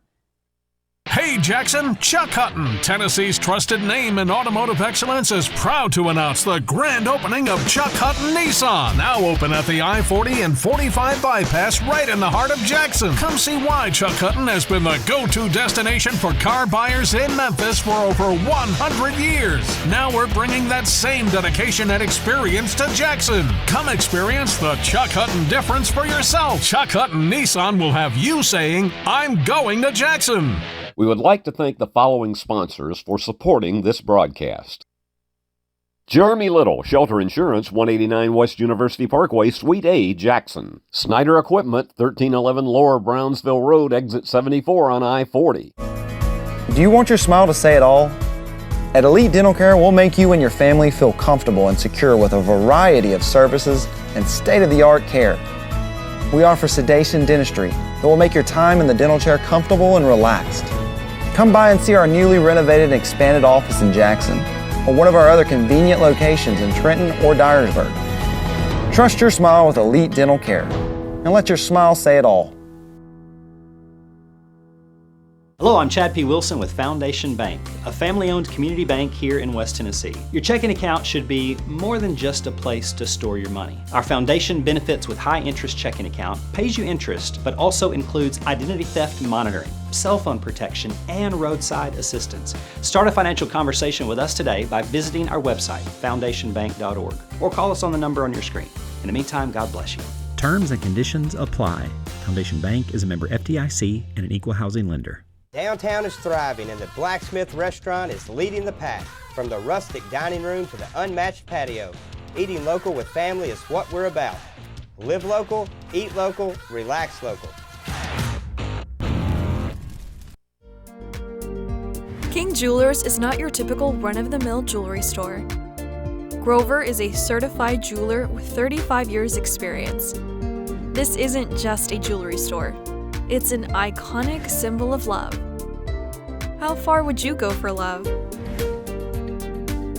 [SPEAKER 7] Hey Jackson, Chuck Hutton, Tennessee's trusted name in automotive excellence, is proud to announce the grand opening of Chuck Hutton Nissan, now open at the I-40 and 45 bypass right in the heart of Jackson. Come see why Chuck Hutton has been the go-to destination for car buyers in Memphis for over 100 years. Now we're bringing that same dedication and experience to Jackson. Come experience the Chuck Hutton difference for yourself. Chuck Hutton Nissan will have you saying, I'm going to Jackson.
[SPEAKER 10] We would like to thank the following sponsors for supporting this broadcast. Jeremy Little, Shelter Insurance, 189 West University Parkway, Suite A, Jackson. Snyder Equipment, 1311 Lower Brownsville Road, Exit 74 on I-40.
[SPEAKER 11] Do you want your smile to say it all? At Elite Dental Care, we'll make you and your family feel comfortable and secure with a variety of services and state-of-the-art care. We offer sedation dentistry that will make your time in the dental chair comfortable and relaxed. Come by and see our newly renovated and expanded office in Jackson or one of our other convenient locations in Trenton or Dyersburg. Trust your smile with Elite Dental Care and let your smile say it all.
[SPEAKER 22] Hello, I'm Chad P. Wilson with Foundation Bank, a family-owned community bank here in West Tennessee. Your checking account should be more than just a place to store your money. Our Foundation Benefits with High Interest checking account pays you interest, but also includes identity theft monitoring, cell phone protection, and roadside assistance. Start a financial conversation with us today by visiting our website, foundationbank.org, or call us on the number on your screen. In the meantime, God bless you.
[SPEAKER 23] Terms and conditions apply. Foundation Bank is a member FDIC and an equal housing lender.
[SPEAKER 9] Downtown is thriving and the Blacksmith Restaurant is leading the pack. From the rustic dining room to the unmatched patio, eating local with family is what we're about. Live local, eat local, relax local.
[SPEAKER 16] King Jewelers is not your typical run-of-the-mill jewelry store. Grover is a certified jeweler with 35 years experience. This isn't just a jewelry store. It's an iconic symbol of love. How far would you go for love?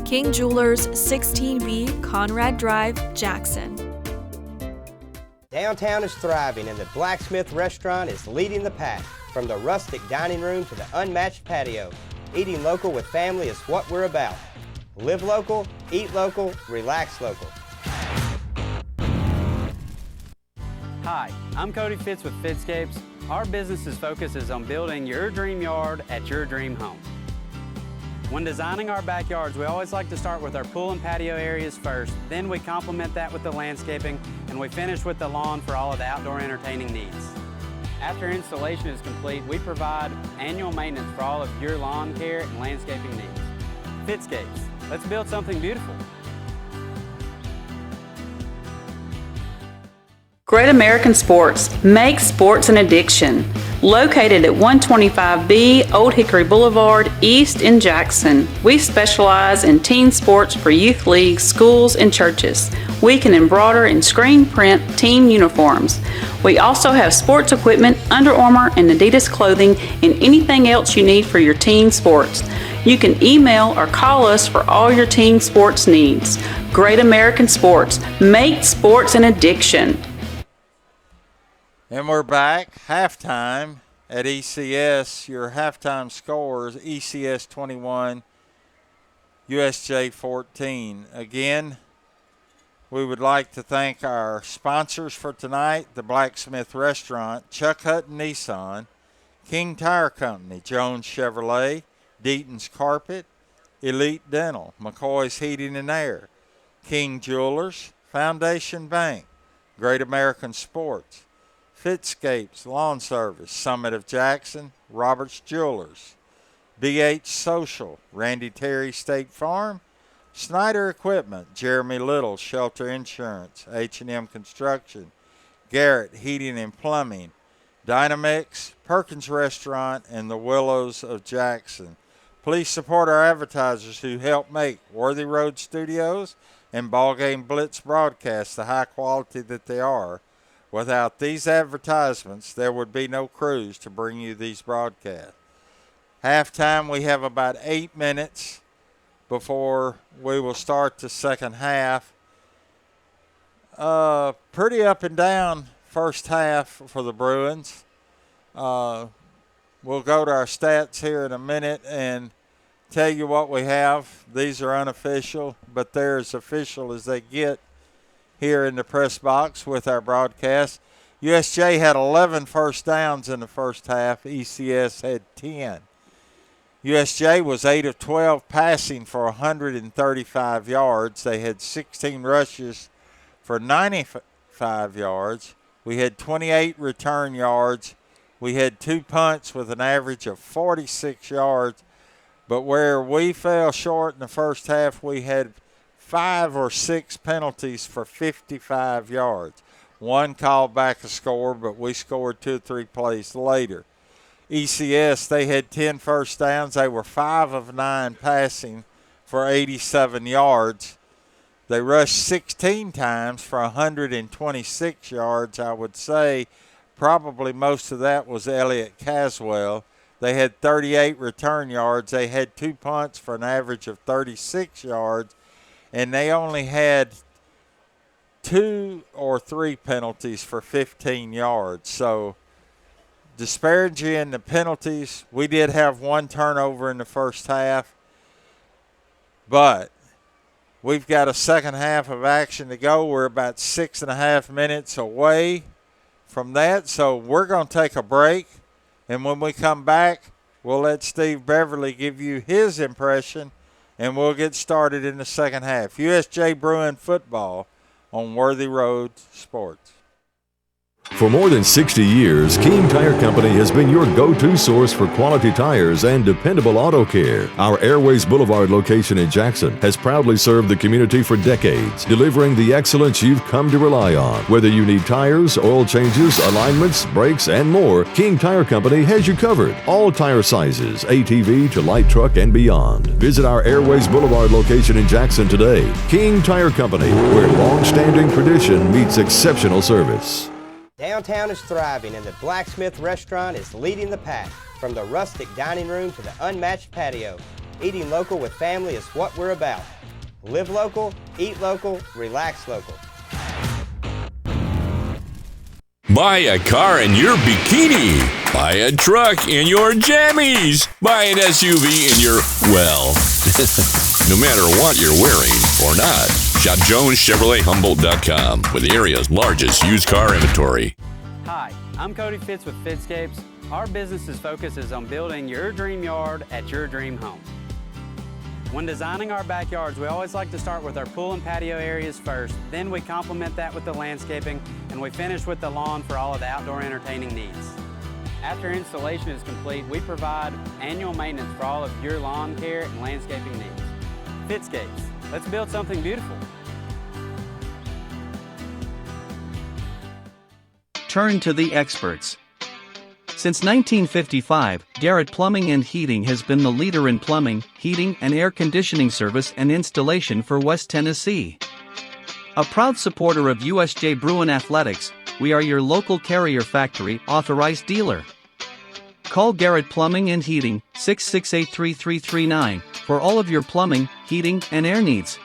[SPEAKER 16] King Jewelers, 16B Conrad Drive, Jackson.
[SPEAKER 9] Downtown is thriving and the Blacksmith Restaurant is leading the pack. From the rustic dining room to the unmatched patio, eating local with family is what we're about. Live local, eat local, relax local.
[SPEAKER 5] Hi, I'm Cody Fitz with Fitscapes. Our business's focus is on building your dream yard at your dream home. When designing our backyards, we always like to start with our pool and patio areas first. Then we complement that with the landscaping, and we finish with the lawn for all of the outdoor entertaining needs. After installation is complete, we provide annual maintenance for all of your lawn care and landscaping needs. Fitscapes, let's build something beautiful.
[SPEAKER 12] Great American Sports, make sports an addiction. Located at 125B Old Hickory Boulevard, East in Jackson. We specialize in team sports for youth leagues, schools, and churches. We can embroider and screen print team uniforms. We also have sports equipment, Under Armour, and Adidas clothing, and anything else you need for your team sports. You can email or call us for all your team sports needs. Great American Sports, make sports an addiction.
[SPEAKER 3] And we're back, halftime at ECS. Your halftime scores, ECS 21, USJ 14. Again, we would like to thank our sponsors for tonight, the Blacksmith Restaurant, Chuck Hutton Nissan, King Tire Company, Jones Chevrolet, Deaton's Carpet, Elite Dental, McCoy's Heating and Air, King Jewelers, Foundation Bank, Great American Sports, Fitscapes Lawn Service, Summit of Jackson, Roberts Jewelers, BH Social, Randy Terry State Farm, Snyder Equipment, Jeremy Little Shelter Insurance, H&M Construction, Garrett Heating and Plumbing, Dynamix, Perkins Restaurant, and the Willows of Jackson. Please support our advertisers who help make Worthy Road Studios and BallGame Blitz broadcasts the high quality that they are. Without these advertisements, there would be no crews to bring you these broadcasts. Halftime, we have about 8 minutes before we will start the second half. Pretty up and down first half for the Bruins. We'll go to our stats here in a minute and tell you what we have. These are unofficial, but they're as official as they get here in the press box with our broadcast. USJ had 11 first downs in the first half. ECS had 10. USJ was 8 of 12 passing for 135 yards. They had 16 rushes for 95 yards. We had 28 return yards. We had 2 punts with an average of 46 yards. But where we fell short in the first half, we had 5 or 6 penalties for 55 yards. One called back a score, but we scored 2 or 3 plays later. ECS, they had 10 first downs. They were 5 of 9 passing for 87 yards. They rushed 16 times for 126 yards. I would say probably most of that was Elliott Caswell. They had 38 return yards. They had 2 punts for an average of 36 yards. And they only had 2 or 3 penalties for 15 yards. So disparaging in the penalties, we did have 1 turnover in the first half. But we've got a second half of action to go. We're about 6.5 minutes away from that. So we're going to take a break. And when we come back, we'll let Steve Beverly give you his impression. And we'll get started in the second half. USJ Bruin football on Worthy Road Sports.
[SPEAKER 1] For more than 60 years, King Tire Company has been your go-to source for quality tires and dependable auto care. Our Airways Boulevard location in Jackson has proudly served the community for decades, delivering the excellence you've come to rely on. Whether you need tires, oil changes, alignments, brakes, and more, King Tire Company has you covered. All tire sizes, ATV to light truck and beyond. Visit our Airways Boulevard location in Jackson today. King Tire Company, where long-standing tradition meets exceptional service.
[SPEAKER 9] Downtown is thriving and the Blacksmith Restaurant is leading the pack. From the rustic dining room to the unmatched patio, eating local with family is what we're about. Live local, eat local, relax local.
[SPEAKER 4] Buy a car in your bikini. Buy a truck in your jammies. Buy an SUV in your, well, no matter what you're wearing or not. Shop JonesChevroletHumboldt.com with the area's largest used car inventory.
[SPEAKER 5] Hi, I'm Cody Fitz with Fitscapes. Our business's focus is on building your dream yard at your dream home. When designing our backyards, we always like to start with our pool and patio areas first. Then we complement that with the landscaping, and we finish with the lawn for all of the outdoor entertaining needs. After installation is complete, we provide annual maintenance for all of your lawn care and landscaping needs. Fitscapes, let's build something beautiful.
[SPEAKER 13] Turn to the experts. Since 1955, Garrett Plumbing and Heating has been the leader in plumbing, heating, and air conditioning service and installation for West Tennessee. A proud supporter of USJ Bruin Athletics, we are your local Carrier Factory authorized dealer. Call Garrett Plumbing and Heating 668-3339 for all of your plumbing, heating, and air needs.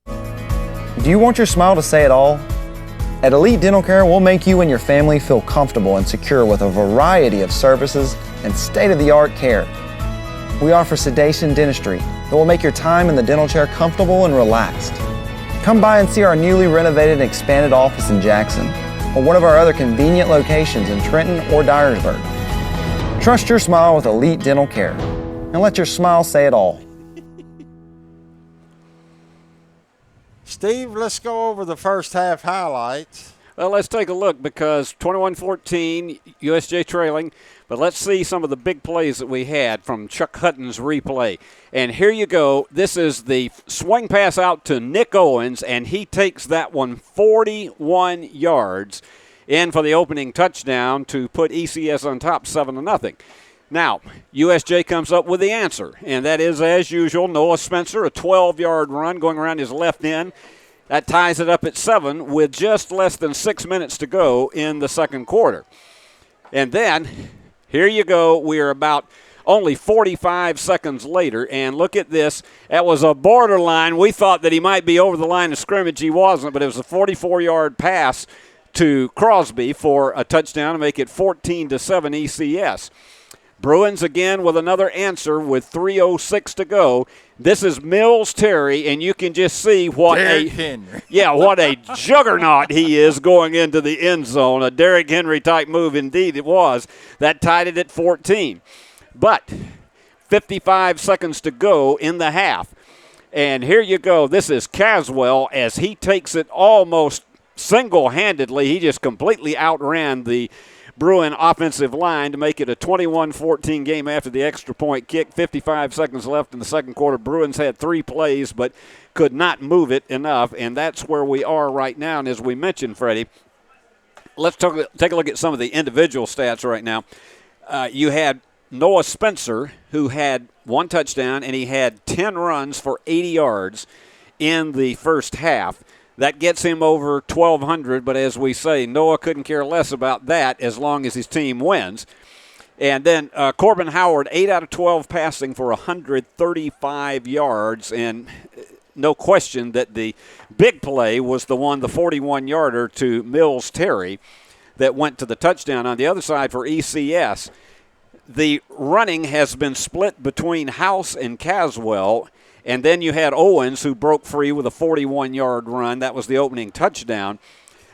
[SPEAKER 11] Do you want your smile to say it all? At Elite Dental Care, we'll make you and your family feel comfortable and secure with a variety of services and state-of-the-art care. We offer sedation dentistry that will make your time in the dental chair comfortable and relaxed. Come by and see our newly renovated and expanded office in Jackson or one of our other convenient locations in Trenton or Dyersburg. Trust your smile with Elite Dental Care and let your smile say it all.
[SPEAKER 3] Steve, let's go over the first half highlights.
[SPEAKER 2] Well, let's take a look because 21-14, USJ trailing. But let's see some of the big plays that we had from Chuck Hutton's replay. And here you go. This is the swing pass out to Nick Owens, and he takes that one 41 yards in for the opening touchdown to put ECS on top 7-0. Now, USJ comes up with the answer, and that is, as usual, Noah Spencer, a 12-yard run going around his left end. That ties it up at 7 with just less than 6 minutes to go in the second quarter. And then, here you go. We are about only 45 seconds later, and look at this. That was a borderline. We thought that he might be over the line of scrimmage. He wasn't, but it was a 44-yard pass to Crosby for a touchdown to make it 14-7 ECS. Bruins again with another answer with 3:06 to go. This is Mills Terry, and you can just see what what a juggernaut he is going into the end zone. A Derrick Henry type move indeed it was. That tied it at 14. But 55 seconds to go in the half. And here you go. This is Caswell as he takes it almost single-handedly. He just completely outran the Bruin offensive line to make it a 21-14 game after the extra point kick. 55 seconds left in the second quarter. Bruins had 3 plays but could not move it enough, and that's where we are right now. And as we mentioned, Freddie, let's take a look at some of the individual stats right now. You had Noah Spencer, who had 1 touchdown, and he had 10 runs for 80 yards in the first half. That gets him over 1,200, but as we say, Noah couldn't care less about that as long as his team wins. And then Corbin Howard, 8 out of 12 passing for 135 yards, and no question that the big play was the 41-yarder to Mills Terry that went to the touchdown. On the other side for ECS, the running has been split between House and Caswell. And then you had Owens, who broke free with a 41-yard run. That was the opening touchdown.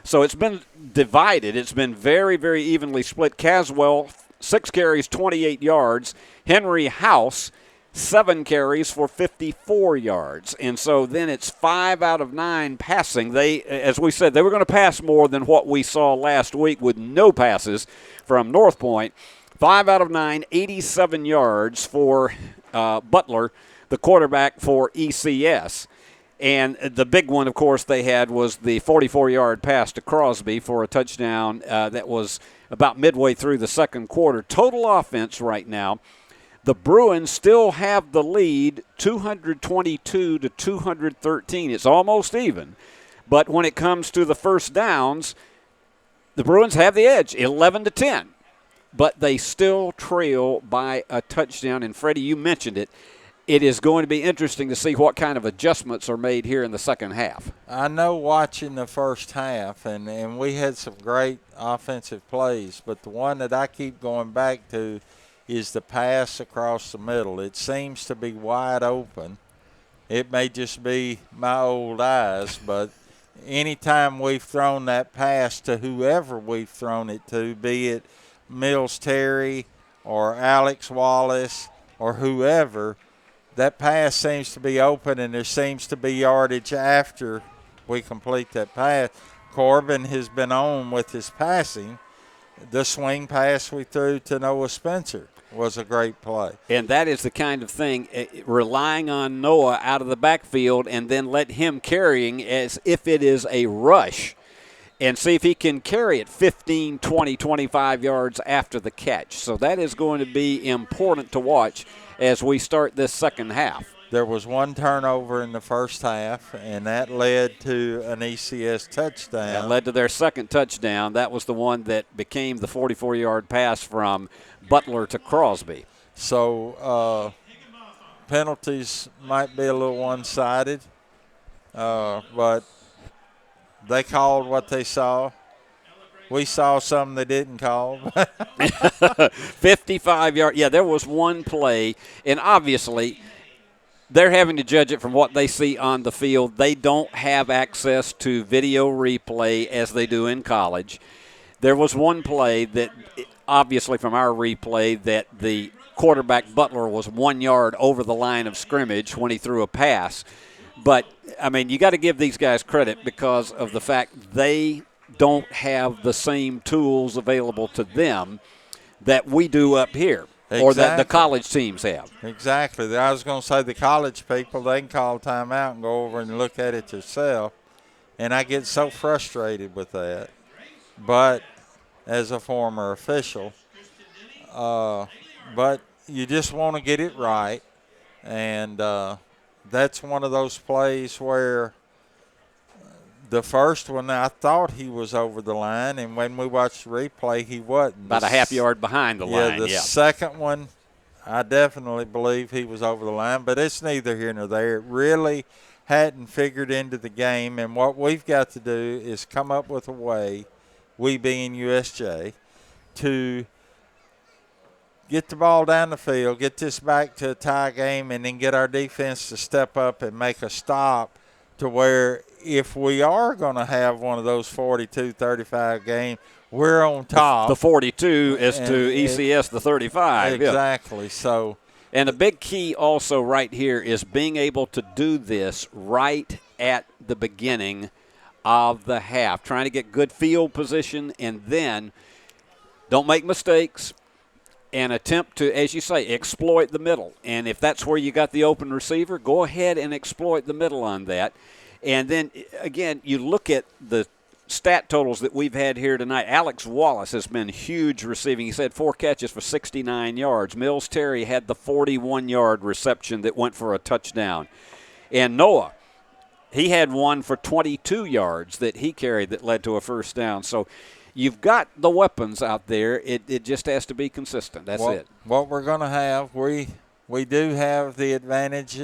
[SPEAKER 2] So it's been divided. It's been very, very evenly split. Caswell, 6 carries, 28 yards. Henry House, 7 carries for 54 yards. And so then it's 5 out of 9 passing. They, as we said, they were going to pass more than what we saw last week with no passes from North Point. 5 out of 9, 87 yards for Butler, the quarterback for ECS. And the big one, of course, they had was the 44-yard pass to Crosby for a touchdown that was about midway through the second quarter. Total offense right now, the Bruins still have the lead, 222 to 213. It's almost even. But when it comes to the first downs, the Bruins have the edge, 11 to 10. But they still trail by a touchdown. And, Freddie, you mentioned it. It is going to be interesting to see what kind of adjustments are made here in the second half.
[SPEAKER 3] I know watching the first half, and we had some great offensive plays, but the one that I keep going back to is the pass across the middle. It seems to be wide open. It may just be my old eyes, but anytime we've thrown that pass to whoever we've thrown it to, be it Mills Terry or Alex Wallace or whoever, that pass seems to be open, and there seems to be yardage after we complete that pass. Corbin has been on with his passing. The swing pass we threw to Noah Spencer was a great play.
[SPEAKER 2] And that is the kind of thing, relying on Noah out of the backfield and then let him carrying as if it is a rush and see if he can carry it 15, 20, 25 yards after the catch. So that is going to be important to watch as we start this second half.
[SPEAKER 3] There was one turnover in the first half, and that led to an ECS touchdown.
[SPEAKER 2] That led to their second touchdown. That was the one that became the 44-yard pass from Butler to Crosby.
[SPEAKER 3] So penalties might be a little one-sided, but they called what they saw. We saw something they didn't call.
[SPEAKER 2] 55 yards. Yeah, there was one play, and obviously they're having to judge it from what they see on the field. They don't have access to video replay as they do in college. There was one play that, obviously from our replay, that the quarterback Butler was 1 yard over the line of scrimmage when he threw a pass. But, I mean, you got to give these guys credit because of the fact they don't have the same tools available to them that we do up here.
[SPEAKER 3] Exactly.
[SPEAKER 2] Or that the college teams have.
[SPEAKER 3] Exactly. I was going to say the college people, they can call timeout and go over and look at it yourself. And I get so frustrated with that. But as a former official, but you just want to get it right. And that's one of those plays where the first one, I thought he was over the line, and when we watched the replay, he wasn't.
[SPEAKER 2] About a half yard behind the line,
[SPEAKER 3] The second one, I definitely believe he was over the line, but it's neither here nor there. It really hadn't figured into the game, and what we've got to do is come up with a way, we being USJ, to get the ball down the field, get this back to a tie game, and then get our defense to step up and make a stop to where if we are going to have one of those 42-35 games, we're on top.
[SPEAKER 2] The 42 is to ECS, the 35.
[SPEAKER 3] Exactly.
[SPEAKER 2] Yeah.
[SPEAKER 3] So,
[SPEAKER 2] and a big key also right here is being able to do this right at the beginning of the half, trying to get good field position, and then don't make mistakes and attempt to, as you say, exploit the middle. And if that's where you got the open receiver, go ahead and exploit the middle on that. And then, again, you look at the stat totals that we've had here tonight. Alex Wallace has been huge receiving. He's had 4 catches for 69 yards. Mills Terry had the 41-yard reception that went for a touchdown. And Noah, he had one for 22 yards that he carried that led to a first down. So you've got the weapons out there. It just has to be consistent. That's it.
[SPEAKER 3] What we're going to have, we do have the advantage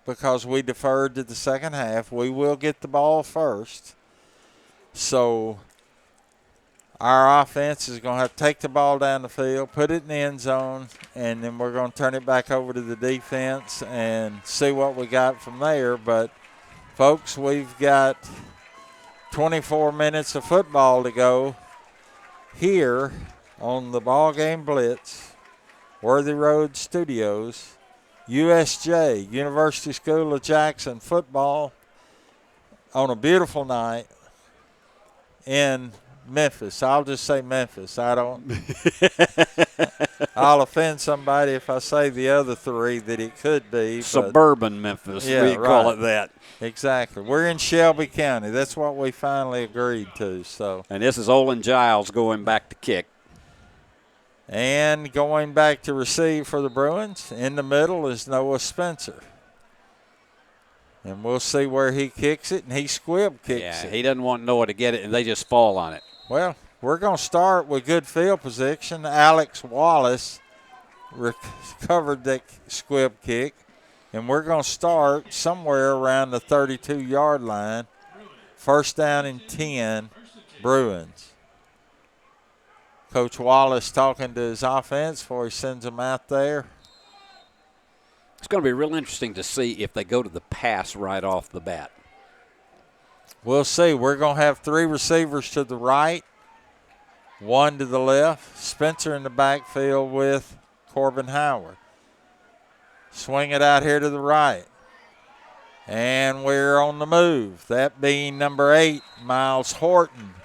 [SPEAKER 3] because we deferred to the second half. We will get the ball first. So our offense is going to have to take the ball down the field, put it in the end zone, and then we're going to turn it back over to the defense and see what we got from there. But, folks, we've got 24 minutes of football to go here on the BallGame Blitz, Worthy Road Studios, USJ, University School of Jackson football on a beautiful night in Memphis. I'll just say Memphis. I'll offend somebody if I say the other three that it could be.
[SPEAKER 2] Suburban Memphis, we call it that.
[SPEAKER 3] Exactly. We're in Shelby County. That's what we finally agreed to. So.
[SPEAKER 2] And this is Olin Giles going back to kick.
[SPEAKER 3] And going back to receive for the Bruins. In the middle is Noah Spencer. And we'll see where he kicks it, and he squib kicks it.
[SPEAKER 2] He doesn't want Noah to get it, and they just fall on it.
[SPEAKER 3] Well, we're going to start with good field position. Alex Wallace recovered that squib kick, and we're going to start somewhere around the 32-yard line. First down and 10, Bruins. Coach Wallace talking to his offense before he sends them out there.
[SPEAKER 2] It's going to be real interesting to see if they go to the pass right off the bat.
[SPEAKER 3] We'll see. We're going to have three receivers to the right, one to the left. Spencer in the backfield with Corbin Howard. Swing it out here to the right. And we're on the move. That being number 8, Miles Horton.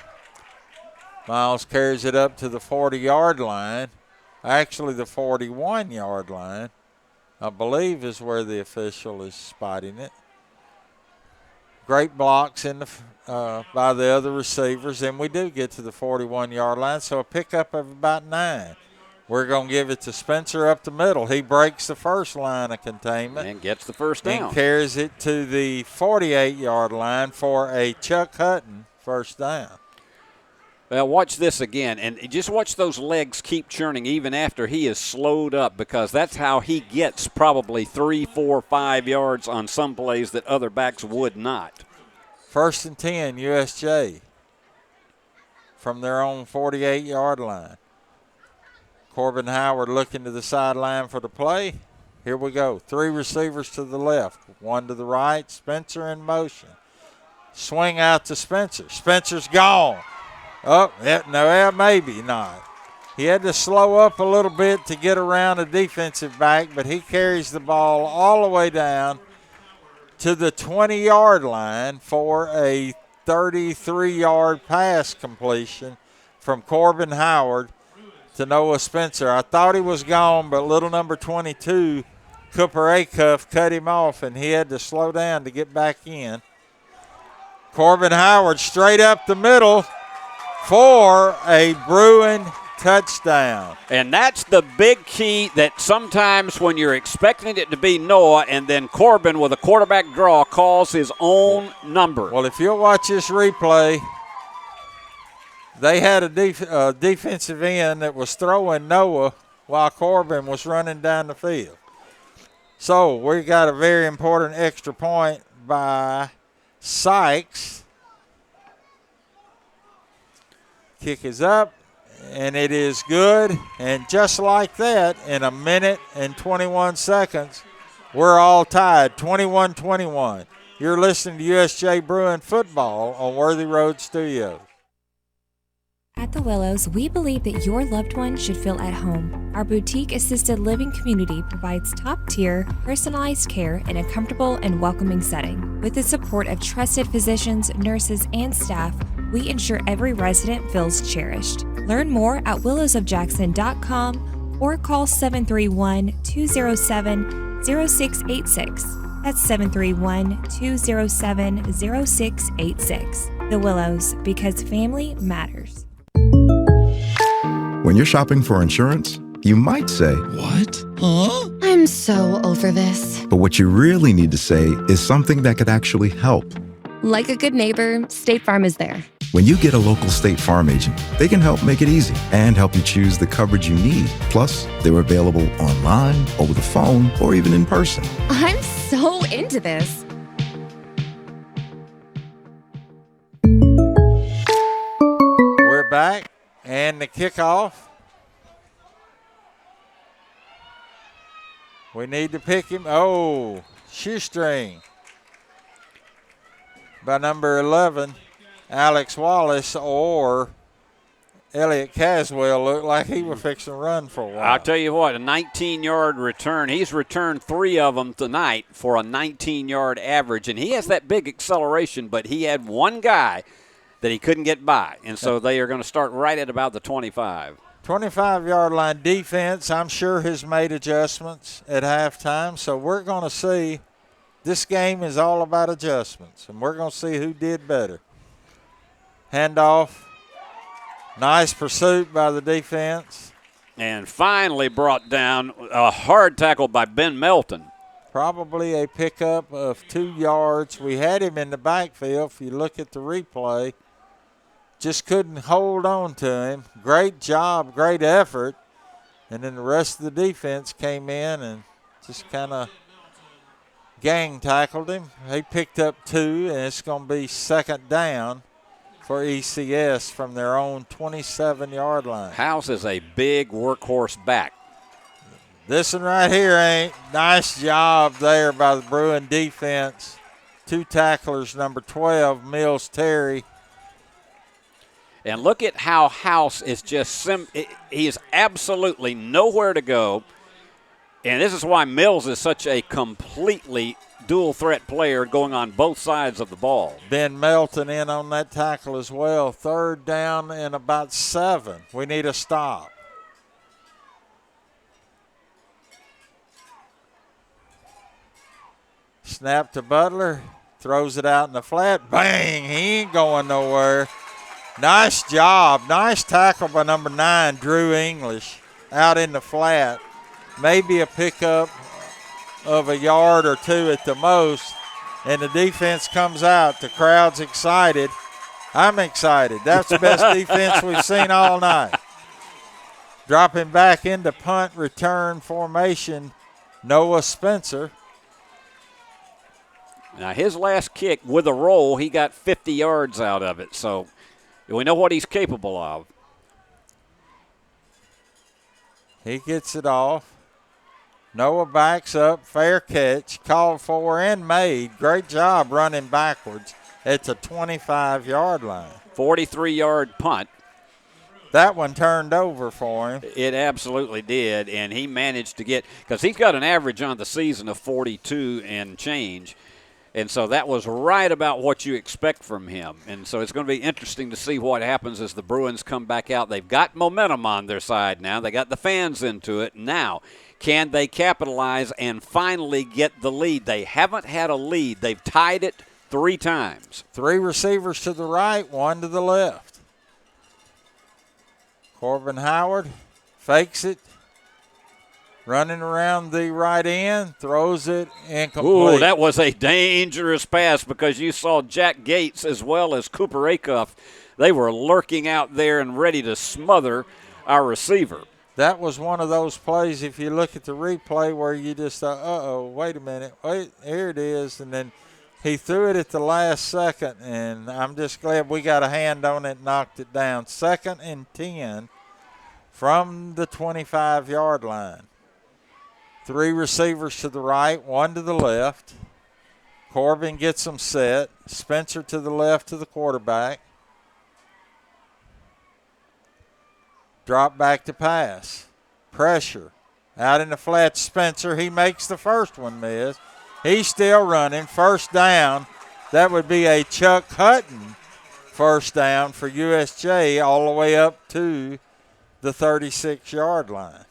[SPEAKER 3] Miles carries it up to the 40-yard line. Actually, the 41-yard line, I believe, is where the official is spotting it. Great blocks in the by the other receivers, and we do get to the 41-yard line, so a pickup of about 9. We're going to give it to Spencer up the middle. He breaks the first line of containment.
[SPEAKER 2] And gets the first down.
[SPEAKER 3] And carries it to the 48-yard line for a Chuck Hutton first down.
[SPEAKER 2] Well, watch this again, and just watch those legs keep churning even after he is slowed up, because that's how he gets probably 3, 4, 5 yards on some plays that other backs would not.
[SPEAKER 3] First and 10, USJ from their own 48-yard line. Corbin Howard looking to the sideline for the play. Here we go. 3 receivers to the left, 1 to the right. Spencer in motion. Swing out to Spencer. Spencer's gone. Oh, no, maybe not. He had to slow up a little bit to get around a defensive back, but he carries the ball all the way down to the 20-yard line for a 33-yard pass completion from Corbin Howard to Noah Spencer. I thought he was gone, but little number 22, Cooper Acuff, cut him off, and he had to slow down to get back in. Corbin Howard straight up the middle for a Bruin touchdown.
[SPEAKER 2] And that's the big key, that sometimes when you're expecting it to be Noah and then Corbin with a quarterback draw calls his own number.
[SPEAKER 3] Well, if you'll watch this replay, they had a defensive end that was throwing Noah while Corbin was running down the field. So we got a very important extra point by Sykes. Kick is up, and it is good. And just like that, in a minute and 21 seconds, we're all tied, 21-21. You're listening to USJ Bruin Football on Worthy Road Studios.
[SPEAKER 14] At the Willows, we believe that your loved one should feel at home. Our boutique assisted living community provides top-tier, personalized care in a comfortable and welcoming setting. With the support of trusted physicians, nurses, and staff, we ensure every resident feels cherished. Learn more at willowsofjackson.com or call 731-207-0686. That's 731-207-0686. The Willows, because family matters.
[SPEAKER 15] When you're shopping for insurance, you might say, "What? Huh?"
[SPEAKER 19] I'm so over this.
[SPEAKER 15] But what you really need to say is something that could actually help.
[SPEAKER 19] Like a good neighbor, State Farm is there.
[SPEAKER 15] When you get a local State Farm agent, they can help make it easy and help you choose the coverage you need. Plus, they're available online, over the phone, or even in person.
[SPEAKER 19] I'm so into this.
[SPEAKER 3] We're back, and the kickoff. We need to pick him. Oh, shoestring by number 11, Alex Wallace, or Elliott Caswell looked like he was fixing to run for a while.
[SPEAKER 2] I'll tell you what, a 19-yard return. He's returned 3 of them tonight for a 19-yard average, and he has that big acceleration, but he had one guy that he couldn't get by, and so they are going to start right at about the 25.
[SPEAKER 3] 25-yard line defense, I'm sure, has made adjustments at halftime, so we're going to see. This game is all about adjustments, and we're going to see who did better. Handoff. Nice pursuit by the defense.
[SPEAKER 2] And finally brought down a hard tackle by Ben Melton.
[SPEAKER 3] Probably a pickup of 2 yards. We had him in the backfield. If you look at the replay, just couldn't hold on to him. Great job, great effort. And then the rest of the defense came in and just kind of gang tackled him. He picked up 2, and it's going to be second down for ECS from their own 27-yard line.
[SPEAKER 2] House is a big workhorse back.
[SPEAKER 3] This one right here ain't. Nice job there by the Bruin defense. 2 tacklers, number 12, Mills Terry.
[SPEAKER 2] And look at how House is just he is absolutely nowhere to go. And this is why Mills is such a completely dual threat player going on both sides of the ball.
[SPEAKER 3] Ben Melton in on that tackle as well. 3rd down and about 7. We need a stop. Snap to Butler. Throws it out in the flat. Bang! He ain't going nowhere. Nice job. Nice tackle by number 9, Drew English, out in the flat. Maybe a pickup of a yard or 2 at the most, and the defense comes out. The crowd's excited. I'm excited. That's the best defense we've seen all night. Dropping back into punt return formation, Noah Spencer.
[SPEAKER 2] Now, his last kick with a roll, he got 50 yards out of it, so we know what he's capable of.
[SPEAKER 3] He gets it off. Noah backs up, fair catch, called for and made. Great job running backwards at the 25-yard line.
[SPEAKER 2] 43-yard punt.
[SPEAKER 3] That one turned over for him.
[SPEAKER 2] It absolutely did, and he managed to get, because he's got an average on the season of 42 and change, and so that was right about what you expect from him. And so it's going to be interesting to see what happens as the Bruins come back out. They've got momentum on their side now. They got the fans into it. Now, can they capitalize and finally get the lead? They haven't had a lead. They've tied it 3 times.
[SPEAKER 3] 3 receivers to the right, 1 to the left. Corbin Howard fakes it. Running around the right end, throws it incomplete.
[SPEAKER 2] Ooh, that was a dangerous pass because you saw Jack Gates as well as Cooper Acuff. They were lurking out there and ready to smother our receiver.
[SPEAKER 3] That was one of those plays, if you look at the replay, where you just thought, uh-oh, wait a minute. Wait, here it is. And then he threw it at the last second, and I'm just glad we got a hand on it and knocked it down. 2nd and 10 from the 25-yard line. 3 receivers to the right, 1 to the left. Corbin gets them set. Spencer to the left to the quarterback. Drop back to pass. Pressure. Out in the flat, Spencer. He makes the first one miss. He's still running. 1st down. That would be a Chuck Hutton 1st down for USJ all the way up to the 36-yard line.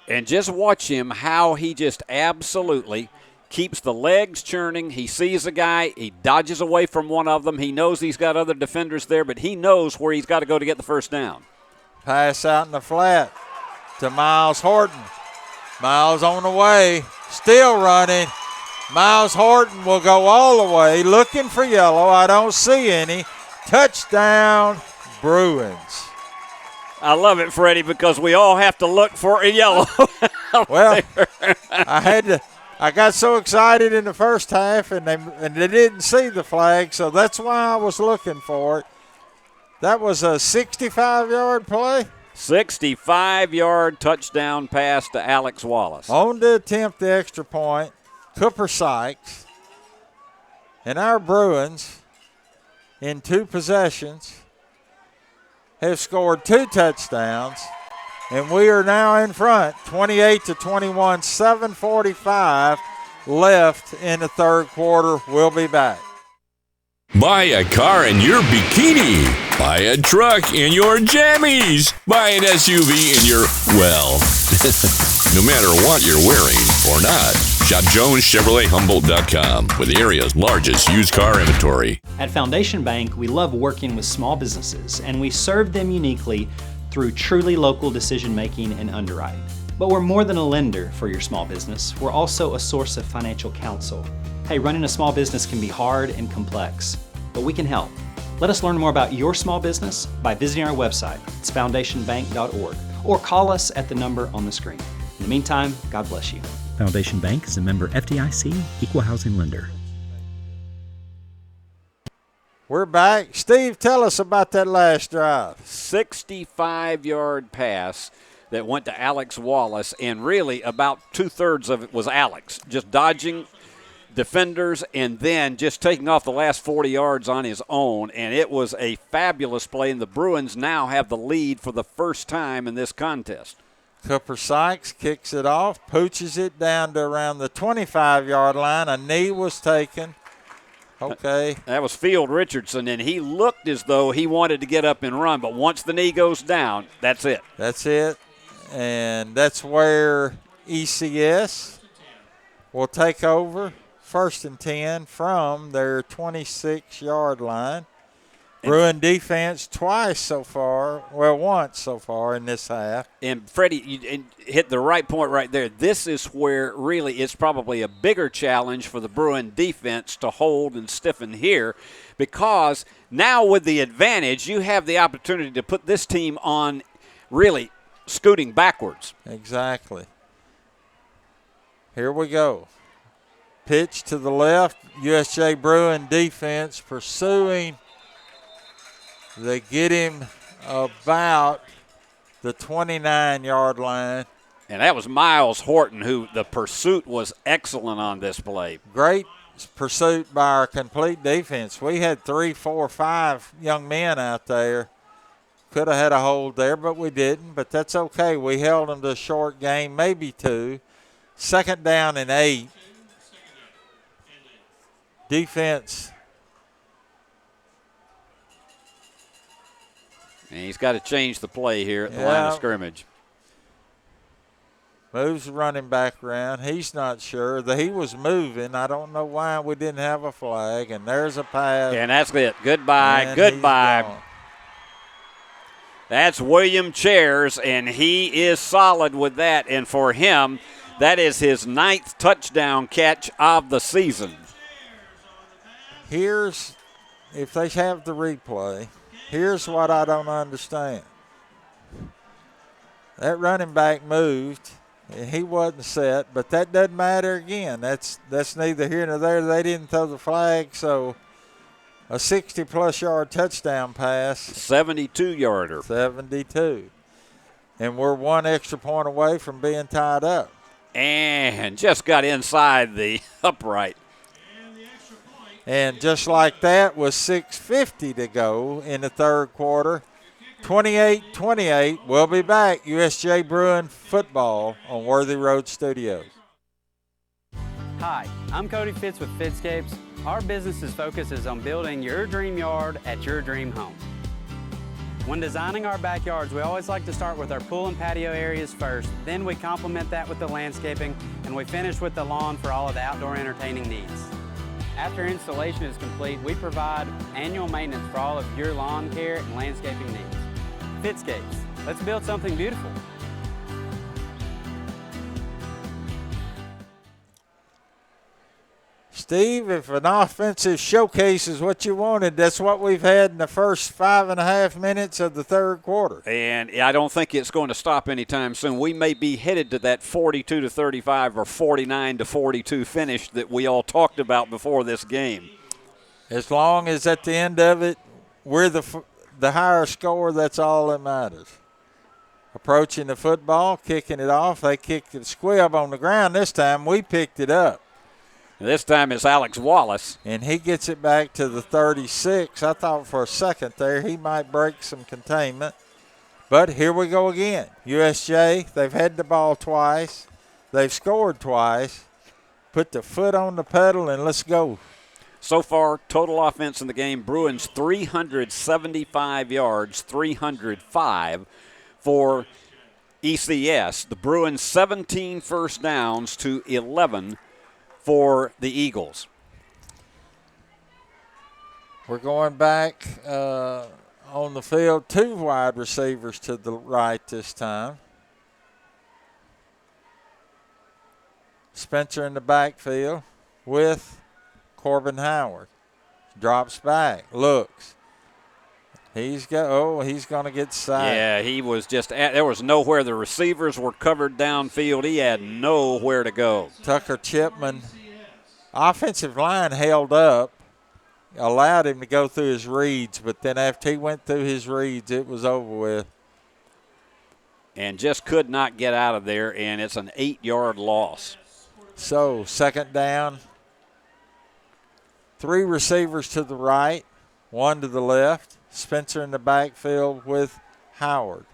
[SPEAKER 2] And just watch him, how he just absolutely keeps the legs churning. He sees a guy. He dodges away from one of them. He knows he's got other defenders there, but he knows where he's got to go to get the 1st down.
[SPEAKER 3] Pass out in the flat to Miles Horton. Miles on the way, still running. Miles Horton will go all the way, looking for yellow. I don't see any. Touchdown, Bruins.
[SPEAKER 2] I love it, Freddie, because we all have to look for a yellow.
[SPEAKER 3] Well, I got so excited in the first half, and they didn't see the flag, so that's why I was looking for it. That was a 65-yard play.
[SPEAKER 2] 65-yard touchdown pass to Alex Wallace.
[SPEAKER 3] On to attempt the extra point, Cooper Sykes. And our Bruins, in 2 possessions, have scored 2 touchdowns, and we are now in front, 28-21, 7:45 left in the third quarter. We'll be back.
[SPEAKER 4] Buy a car in your bikini. Buy a truck in your jammies. Buy an SUV in your, well, no matter what you're wearing or not. Shop JonesChevroletHumboldt.com with the area's largest used car inventory.
[SPEAKER 22] At Foundation Bank, we love working with small businesses, and we serve them uniquely through truly local decision making and underwriting. But we're more than a lender for your small business. We're also a source of financial counsel. Hey, running a small business can be hard and complex, but we can help. Let us learn more about your small business by visiting our website. It's foundationbank.org, or call us at the number on the screen. In the meantime, God bless you.
[SPEAKER 23] Foundation Bank is a member FDIC, equal housing lender.
[SPEAKER 3] We're back. Steve, tell us about that last drive.
[SPEAKER 2] 65-yard pass that went to Alex Wallace, and really about 2/3 of it was Alex, just dodging defenders and then just taking off the last 40 yards on his own, and it was a fabulous play, and the Bruins now have the lead for the first time in this contest.
[SPEAKER 3] Cooper Sykes kicks it off, pooches it down to around the 25-yard line. A knee was taken. Okay.
[SPEAKER 2] That was Field Richardson, and he looked as though he wanted to get up and run, but once the knee goes down, that's it.
[SPEAKER 3] That's it, and that's where ECS will take over. 1st and 10 from their 26-yard line. Bruin defense once so far in this half.
[SPEAKER 2] And Freddie, you hit the right point right there. This is where really it's probably a bigger challenge for the Bruin defense to hold and stiffen here, because now with the advantage, you have the opportunity to put this team on really scooting backwards.
[SPEAKER 3] Exactly. Here we go. Pitch to the left. USJ Bruin defense pursuing. They get him about the 29-yard line.
[SPEAKER 2] And that was Miles Horton, who the pursuit was excellent on this play.
[SPEAKER 3] Great pursuit by our complete defense. We had 3, 4, 5 young men out there. Could have had a hold there, but we didn't. But that's okay. We held them to a short game, maybe 2. 2nd down and 8. Defense.
[SPEAKER 2] And he's got to change the play here at the line of scrimmage.
[SPEAKER 3] Moves the running back around. He's not sure. He was moving. I don't know why we didn't have a flag. And there's a pass.
[SPEAKER 2] And that's it. Goodbye. Goodbye. That's William Chairs, and he is solid with that. And for him, that is his 9th touchdown catch of the season.
[SPEAKER 3] Here's, if they have the replay, here's what I don't understand. That running back moved, and he wasn't set, but that doesn't matter again. That's neither here nor there. They didn't throw the flag, so a 60-plus yard touchdown pass.
[SPEAKER 2] 72-yarder.
[SPEAKER 3] 72. And we're 1 extra point away from being tied up.
[SPEAKER 2] And just got inside the upright.
[SPEAKER 3] And just like that, with 6:50 to go in the third quarter, 28-28. We'll be back. USJ Bruin football on Worthy Road Studios.
[SPEAKER 5] Hi, I'm Cody Fitz with Fitscapes. Our business's focus is on building your dream yard at your dream home. When designing our backyards, we always like to start with our pool and patio areas first. Then we complement that with the landscaping, and we finish with the lawn for all of the outdoor entertaining needs. After installation is complete, we provide annual maintenance for all of your lawn care and landscaping needs. Fitscapes, let's build something beautiful.
[SPEAKER 3] Steve, if an offensive showcase is what you wanted, that's what we've had in the first 5.5 minutes of the third quarter.
[SPEAKER 2] And I don't think it's going to stop anytime soon. We may be headed to that 42-35 or 49-42 finish that we all talked about before this game.
[SPEAKER 3] As long as at the end of it, we're the higher score, that's all that matters. Approaching the football, kicking it off. They kicked it squib on the ground this time. We picked it up.
[SPEAKER 2] This time it's Alex Wallace.
[SPEAKER 3] And he gets it back to the 36. I thought for a second there he might break some containment. But here we go again. USJ, they've had the ball twice. They've scored twice. Put the foot on the pedal and let's go.
[SPEAKER 2] So far, total offense in the game, Bruins 375 yards, 305 for ECS. The Bruins 17 first downs to 11 for the Eagles.
[SPEAKER 3] We're going back on the field, 2 wide receivers to the right this time. Spencer in the backfield with Corbin Howard. Drops back, looks. He's going to get sacked.
[SPEAKER 2] Yeah, he was just there was nowhere. The receivers were covered downfield. He had nowhere to go.
[SPEAKER 3] Tucker Chipman, offensive line held up, allowed him to go through his reads, but then after he went through his reads, it was over with.
[SPEAKER 2] And just could not get out of there, and it's an 8-yard loss.
[SPEAKER 3] So, second down. 3 receivers to the right, 1 to the left. Spencer in the backfield with Howard.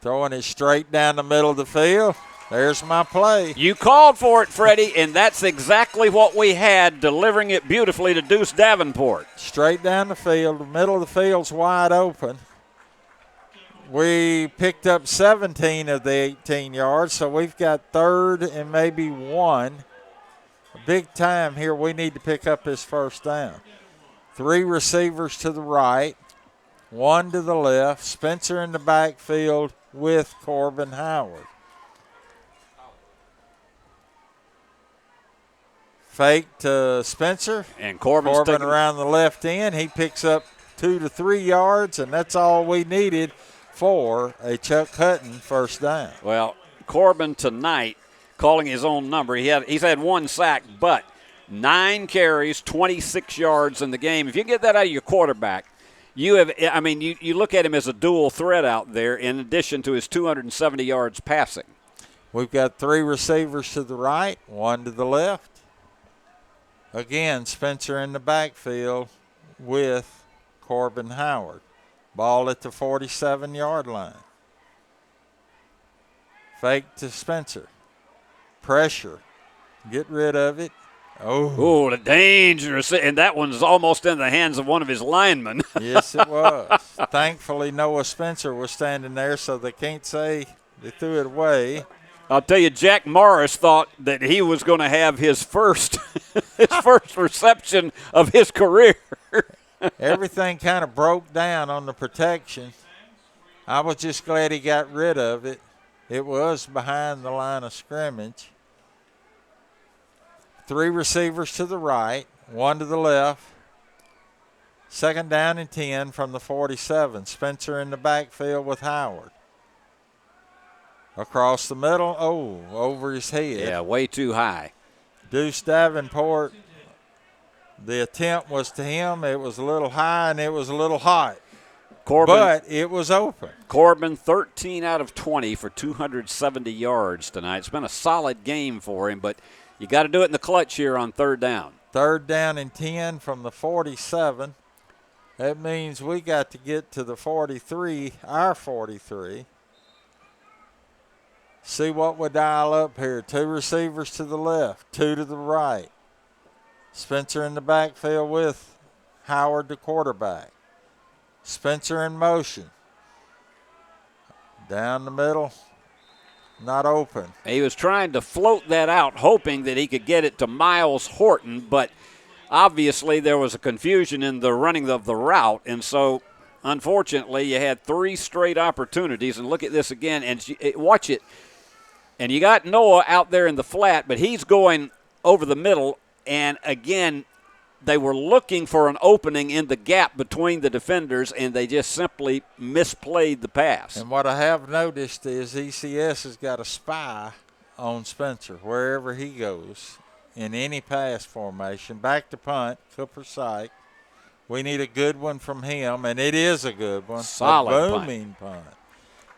[SPEAKER 3] Throwing it straight down the middle of the field. There's my play.
[SPEAKER 2] You called for it, Freddie, and that's exactly what we had, delivering it beautifully to Deuce Davenport.
[SPEAKER 3] Straight down the field. The middle of the field's wide open. We picked up 17 of the 18 yards, so we've got 3rd and maybe 1. Big time here. We need to pick up this first down. 3 receivers to the right, 1 to the left. Spencer in the backfield with Corbin Howard. Fake to Spencer.
[SPEAKER 2] And Corbin
[SPEAKER 3] around the left end. He picks up 2 to 3 yards, and that's all we needed for a Chuck Hutton first down.
[SPEAKER 2] Well, Corbin tonight calling his own number. He's had 1 sack, but 9 carries, 26 yards in the game. If you get that out of your quarterback, you look at him as a dual threat out there in addition to his 270 yards passing.
[SPEAKER 3] We've got 3 receivers to the right, 1 to the left. Again, Spencer in the backfield with Corbin Howard. Ball at the 47-yard line. Fake to Spencer. Pressure. Get rid of it.
[SPEAKER 2] Oh, the dangerous. And that one's almost in the hands of one of his linemen.
[SPEAKER 3] Yes, it was. Thankfully, Noah Spencer was standing there, so they can't say they threw it away.
[SPEAKER 2] I'll tell you, Jack Morris thought that he was going to have his first reception of his career.
[SPEAKER 3] Everything kind of broke down on the protection. I was just glad he got rid of it. It was behind the line of scrimmage. 3 receivers to the right, 1 to the left. Second down and 10 from the 47. Spencer in the backfield with Howard. Across the middle, over his head.
[SPEAKER 2] Yeah, way too high.
[SPEAKER 3] Deuce Davenport, the attempt was to him. It was a little high and it was a little hot. But it was open.
[SPEAKER 2] Corbin, 13 out of 20 for 270 yards tonight. It's been a solid game for him, but you got to do it in the clutch here on 3rd down.
[SPEAKER 3] 3rd down and 10 from the 47. That means we got to get to the 43, our 43. See what we dial up here. 2 receivers to the left, 2 to the right. Spencer in the backfield with Howard, the quarterback. Spencer in motion. Down the middle, not open.
[SPEAKER 2] He was trying to float that out, hoping that he could get it to Miles Horton, but obviously there was a confusion in the running of the route, and so unfortunately you had 3 straight opportunities. And look at this again, and watch it. And you got Noah out there in the flat, but he's going over the middle, and again, they were looking for an opening in the gap between the defenders, and they just simply misplayed the pass.
[SPEAKER 3] And what I have noticed is ECS has got a spy on Spencer wherever he goes in any pass formation. Back to punt, Cooper Syke. We need a good one from him, and it is a good one.
[SPEAKER 2] Solid
[SPEAKER 3] a booming punt.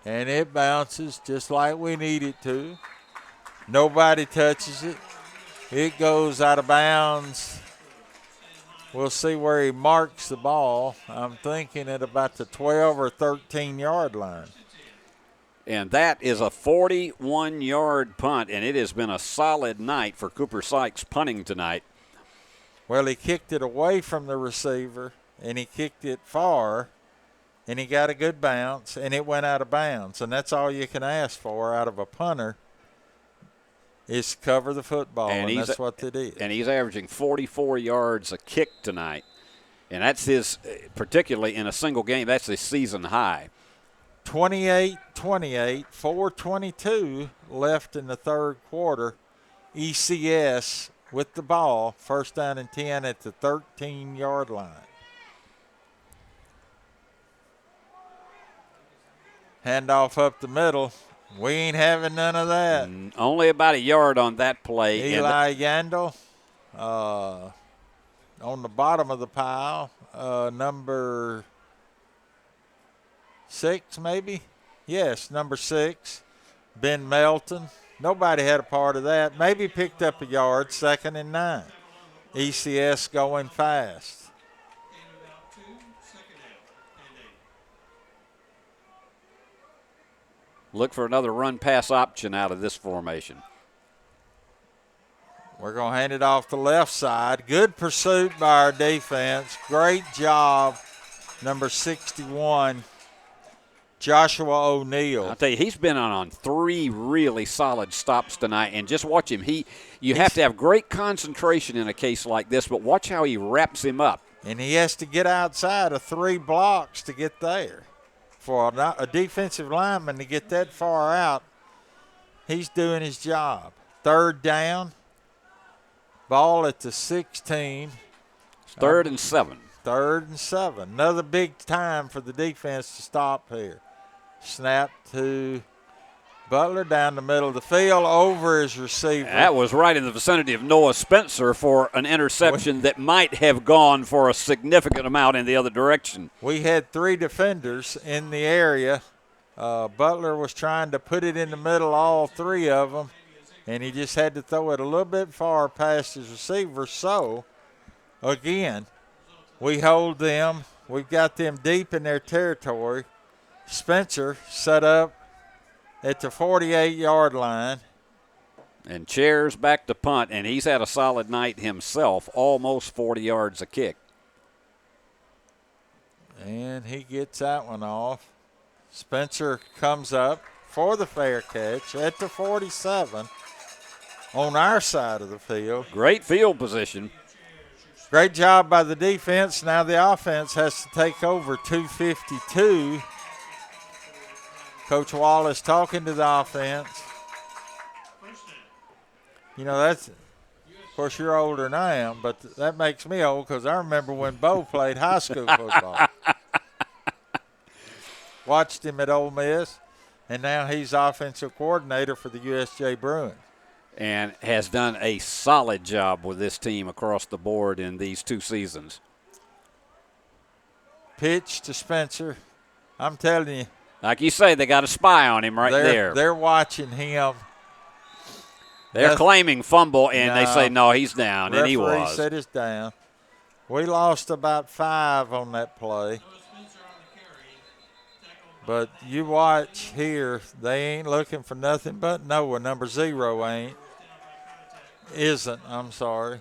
[SPEAKER 3] And it bounces just like we need it to. Nobody touches it. It goes out of bounds. We'll see where he marks the ball. I'm thinking at about the 12 or 13-yard line.
[SPEAKER 2] And that is a 41-yard punt, and it has been a solid night for Cooper Sykes punting tonight.
[SPEAKER 3] Well, he kicked it away from the receiver, and he kicked it far, and he got a good bounce, and it went out of bounds. And that's all you can ask for out of a punter is cover the football, and that's what they did.
[SPEAKER 2] And he's averaging 44 yards a kick tonight. And that's his, particularly in a single game, that's his season high.
[SPEAKER 3] 28-28, 4:22 left in the third quarter. ECS with the ball, first down and 10 at the 13-yard line. Handoff up the middle. We ain't having none of that.
[SPEAKER 2] Only about a yard on that play.
[SPEAKER 3] Eli Yandel on the bottom of the pile, number 6 maybe? Yes, number 6, Ben Melton. Nobody had a part of that. Maybe picked up a yard, 2nd and 9. ECS going fast.
[SPEAKER 2] Look for another run-pass option out of this formation.
[SPEAKER 3] We're going to hand it off the left side. Good pursuit by our defense. Great job, number 61, Joshua O'Neal.
[SPEAKER 2] I'll tell you, he's been on 3 really solid stops tonight, and just watch him. You have to have great concentration in a case like this, but watch how he wraps him up.
[SPEAKER 3] And he has to get outside of 3 blocks to get there. For a defensive lineman to get that far out, he's doing his job. 3rd down, ball at the 16.
[SPEAKER 2] It's 3rd and 7.
[SPEAKER 3] 3rd and 7. Another big time for the defense to stop here. Snap to Butler down the middle of the field over his receiver.
[SPEAKER 2] That was right in the vicinity of Noah Spencer for an interception that might have gone for a significant amount in the other direction.
[SPEAKER 3] We had 3 defenders in the area. Butler was trying to put it in the middle, all 3 of them, and he just had to throw it a little bit far past his receiver. So, again, we hold them. We've got them deep in their territory. Spencer set up at the 48-yard line.
[SPEAKER 2] And Chairs back to punt, and he's had a solid night himself, almost 40 yards a kick.
[SPEAKER 3] And he gets that one off. Spencer comes up for the fair catch at the 47 on our side of the field.
[SPEAKER 2] Great field position.
[SPEAKER 3] Great job by the defense. Now the offense has to take over 2:52. Coach Wallace talking to the offense. You know, that's, of course, you're older than I am, but that makes me old because I remember when Bo played high school football. Watched him at Ole Miss, and now he's offensive coordinator for the USJ Bruins.
[SPEAKER 2] And has done a solid job with this team across the board in these 2 seasons.
[SPEAKER 3] Pitch to Spencer. I'm telling you.
[SPEAKER 2] Like you say, they got a spy on him right there.
[SPEAKER 3] They're watching him.
[SPEAKER 2] They're claiming fumble, and they say, no, he's down, and he was.
[SPEAKER 3] Referee said it's down. We lost about 5 on that play. But you watch here, they ain't looking for nothing but Noah. Number 0 isn't, I'm sorry,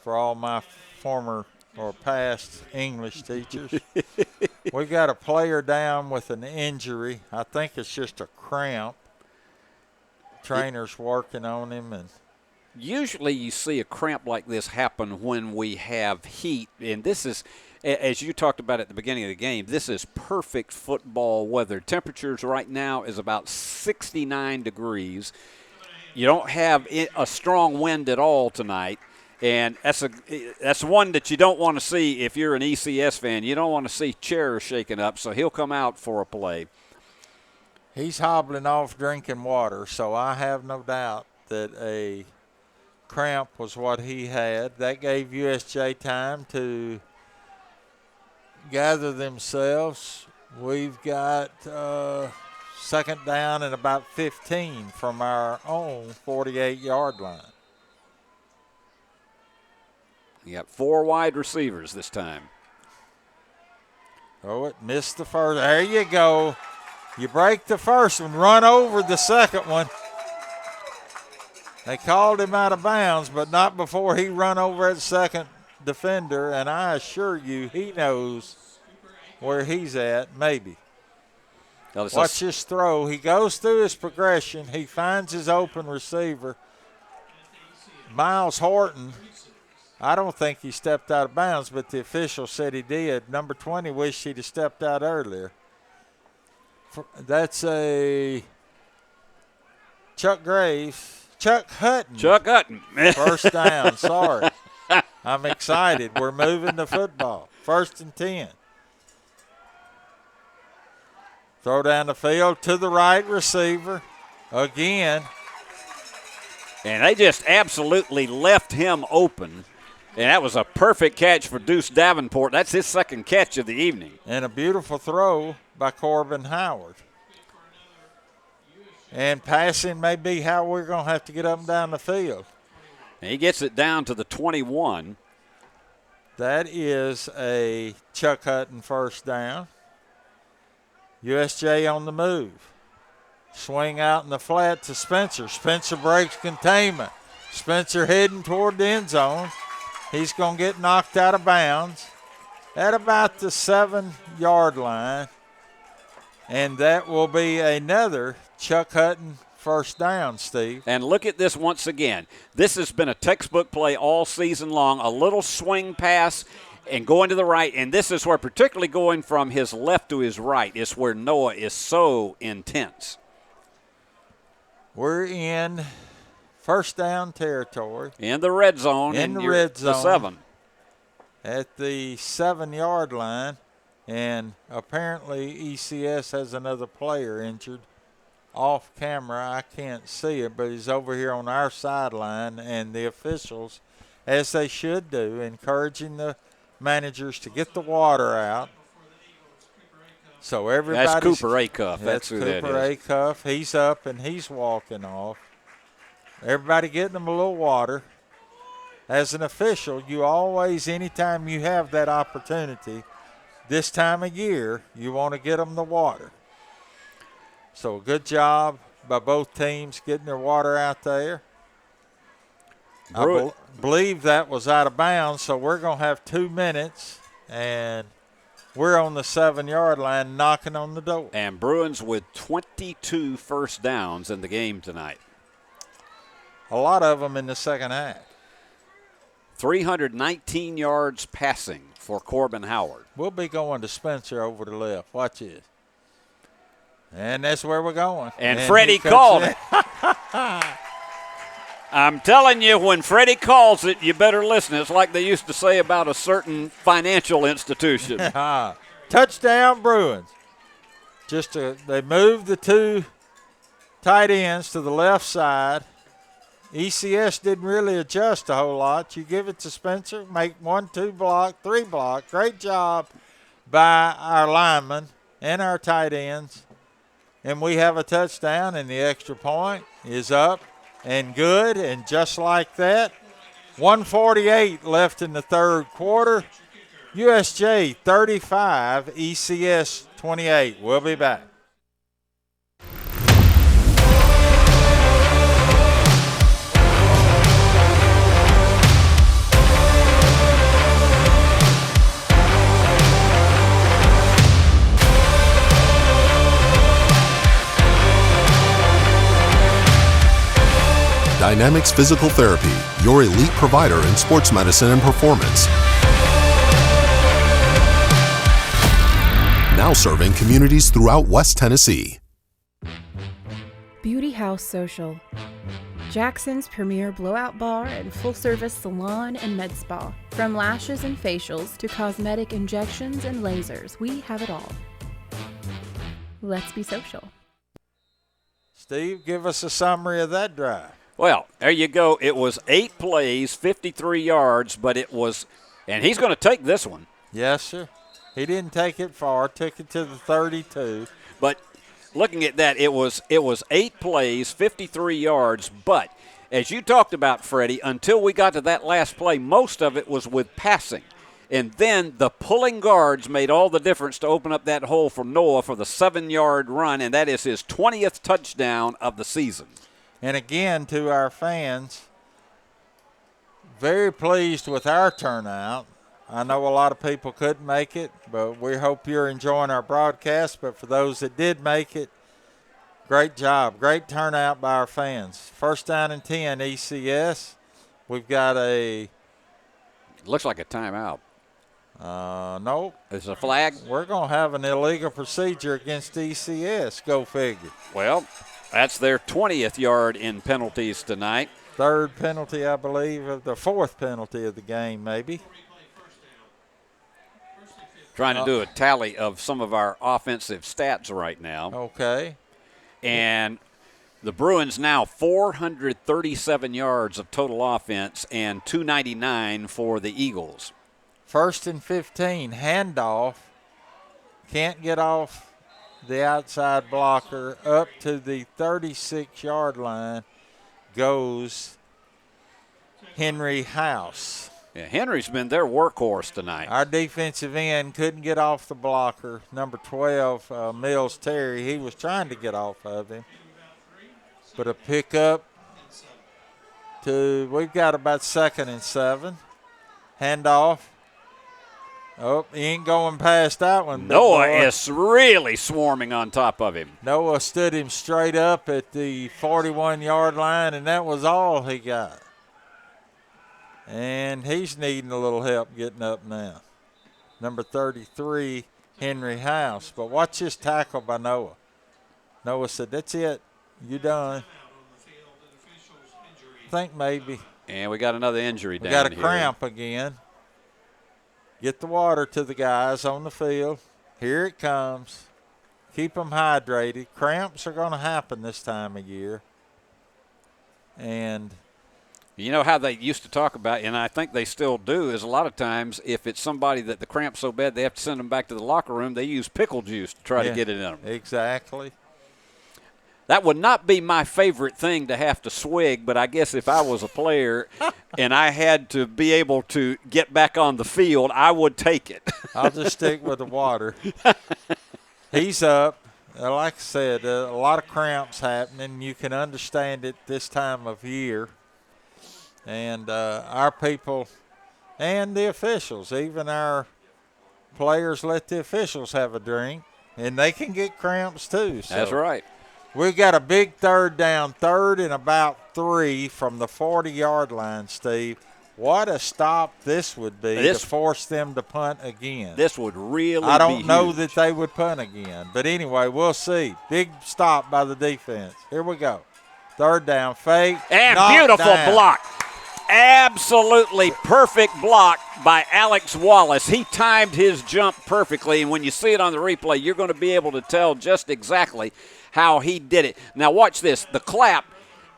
[SPEAKER 3] for all my former or past English teachers. We got a player down with an injury. I think it's just a cramp. Trainer's working on him. And
[SPEAKER 2] usually you see a cramp like this happen when we have heat, and this is, as you talked about at the beginning of the game, this is perfect football weather. Temperatures right now is about 69 degrees. You don't have a strong wind at all tonight, and that's one that you don't want to see if you're an ECS fan. You don't want to see chairs shaking up, so he'll come out for a play.
[SPEAKER 3] He's hobbling off drinking water, so I have no doubt that a cramp was what he had. That gave USJ time to gather themselves, We've got second down and about 15 from our own 48-yard line.
[SPEAKER 2] You got 4 wide receivers this time.
[SPEAKER 3] Oh, it missed the first. There you go. You break the first one, run over the second one. They called him out of bounds, but not before he run over that second defender, and I assure you he knows where he's at, maybe. Watch this throw. He goes through his progression. He finds his open receiver. Miles Horton, I don't think he stepped out of bounds, but the official said he did. Number 20 wished he'd have stepped out earlier. That's a Chuck Hutton.
[SPEAKER 2] Chuck Hutton.
[SPEAKER 3] First down, sorry. I'm excited. We're moving the football. 1st and 10. Throw down the field to the right receiver again.
[SPEAKER 2] And they just absolutely left him open. And that was a perfect catch for Deuce Davenport. That's his second catch of the evening.
[SPEAKER 3] And a beautiful throw by Corbin Howard. And passing may be how we're going to have to get up and down the field.
[SPEAKER 2] And he gets it down to the 21.
[SPEAKER 3] That is a Chuck Hutton first down. USJ on the move. Swing out in the flat to Spencer. Spencer breaks containment. Spencer heading toward the end zone. He's going to get knocked out of bounds at about the 7-yard line. And that will be another Chuck Hutton first down, Steve.
[SPEAKER 2] And look at this once again. This has been a textbook play all season long. A little swing pass and going to the right. And this is where, particularly going from his left to his right, is where Noah is so intense.
[SPEAKER 3] We're in first down territory.
[SPEAKER 2] In the red zone.
[SPEAKER 3] In the red zone.
[SPEAKER 2] The 7.
[SPEAKER 3] At the 7-yard line. And apparently ECS has another player injured. Off camera, I can't see it, but he's over here on our sideline. And the officials, as they should do, encouraging the managers to get the water out. So everybody's.
[SPEAKER 2] That's Cooper Acuff. That's who that is.
[SPEAKER 3] Cooper Acuff. He's up and he's walking off. Everybody getting them a little water. As an official, you always, anytime you have that opportunity, this time of year, you want to get them the water. So good job by both teams getting their water out there. I believe that was out of bounds, so we're going to have 2 minutes, and we're on the 7-yard line knocking on the door.
[SPEAKER 2] And Bruins with 22 first downs in the game tonight.
[SPEAKER 3] A lot of them in the second half.
[SPEAKER 2] 319 yards passing for Corbin Howard.
[SPEAKER 3] We'll be going to Spencer over the left. Watch this. And that's where we're going.
[SPEAKER 2] And Freddie called it. I'm telling you, when Freddie calls it, you better listen. It's like they used to say about a certain financial institution.
[SPEAKER 3] Touchdown, Bruins. They moved the 2 tight ends to the left side. ECS didn't really adjust a whole lot. You give it to Spencer, make 1, 2 block, 3 block. Great job by our linemen and our tight ends. And we have a touchdown, and the extra point is up and good. And just like that, 1:48 left in the third quarter. USJ 35, ECS 28. We'll be back.
[SPEAKER 6] Dynamics Physical Therapy, your elite provider in sports medicine and performance. Now serving communities throughout West Tennessee.
[SPEAKER 8] Beauty House Social, Jackson's premier blowout bar and full-service salon and med spa. From lashes and facials to cosmetic injections and lasers, we have it all. Let's be social.
[SPEAKER 3] Steve, give us a summary of that drive.
[SPEAKER 2] Well, there you go. It was 8 plays, 53 yards, but it was, and he's going to take this one.
[SPEAKER 3] Yes, sir. He didn't take it far, took it to the 32.
[SPEAKER 2] But looking at that, it was 8 plays, 53 yards. But as you talked about, Freddie, until we got to that last play, most of it was with passing. And then the pulling guards made all the difference to open up that hole for Noah for the 7-yard run, and that is his 20th touchdown of the season.
[SPEAKER 3] And again, to our fans, very pleased with our turnout. I know a lot of people couldn't make it, but we hope you're enjoying our broadcast. But for those that did make it, great job. Great turnout by our fans. First down and 10, ECS. We've got
[SPEAKER 2] It looks like a timeout.
[SPEAKER 3] Nope.
[SPEAKER 2] It's a flag?
[SPEAKER 3] We're going to have an illegal procedure against ECS. Go figure.
[SPEAKER 2] Well, that's their 20th yard in penalties tonight.
[SPEAKER 3] Third penalty, I believe, of the fourth penalty of the game, maybe.
[SPEAKER 2] Trying to do a tally of some of our offensive stats right now.
[SPEAKER 3] Okay.
[SPEAKER 2] And the Bruins now 437 yards of total offense and 299 for the Eagles.
[SPEAKER 3] First and 15, handoff. Can't get off the outside blocker. Up to the 36-yard line goes Henry House.
[SPEAKER 2] Yeah, Henry's been their workhorse tonight.
[SPEAKER 3] Our defensive end couldn't get off the blocker. Number 12, Mills Terry, he was trying to get off of him. But a pickup we've got about 2nd and 7. Handoff. Oh, he ain't going past that one.
[SPEAKER 2] Noah is really swarming on top of him.
[SPEAKER 3] Noah stood him straight up at the 41-yard line, and that was all he got. And he's needing a little help getting up now. Number 33, Henry House. But watch this tackle by Noah. Noah said, that's it. You done. I think maybe.
[SPEAKER 2] And we got another injury down
[SPEAKER 3] here. We
[SPEAKER 2] got
[SPEAKER 3] a cramp again. Get the water to the guys on the field. Here it comes. Keep them hydrated. Cramps are going to happen this time of year. And
[SPEAKER 2] you know how they used to talk about, and I think they still do, is a lot of times if it's somebody that the cramp's so bad they have to send them back to the locker room, they use pickle juice to try to get it in them.
[SPEAKER 3] Exactly.
[SPEAKER 2] That would not be my favorite thing to have to swig, but I guess if I was a player and I had to be able to get back on the field, I would take it.
[SPEAKER 3] I'll just stick with the water. He's up. Like I said, a lot of cramps happening. You can understand it this time of year. And our people and the officials, even our players let the officials have a drink, and they can get cramps too. So.
[SPEAKER 2] That's right.
[SPEAKER 3] We've got a big third down, 3rd and about 3 from the 40-yard line, Steve. What a stop this would be to force them to punt again.
[SPEAKER 2] This would really be
[SPEAKER 3] I don't know
[SPEAKER 2] huge.
[SPEAKER 3] that they would punt again. But anyway, we'll see. Big stop by the defense. Here we go. 3rd down, fake.
[SPEAKER 2] And beautiful block. Absolutely perfect block by Alex Wallace. He timed his jump perfectly, and when you see it on the replay, you're going to be able to tell just exactly how he did it. Now watch this, the clap,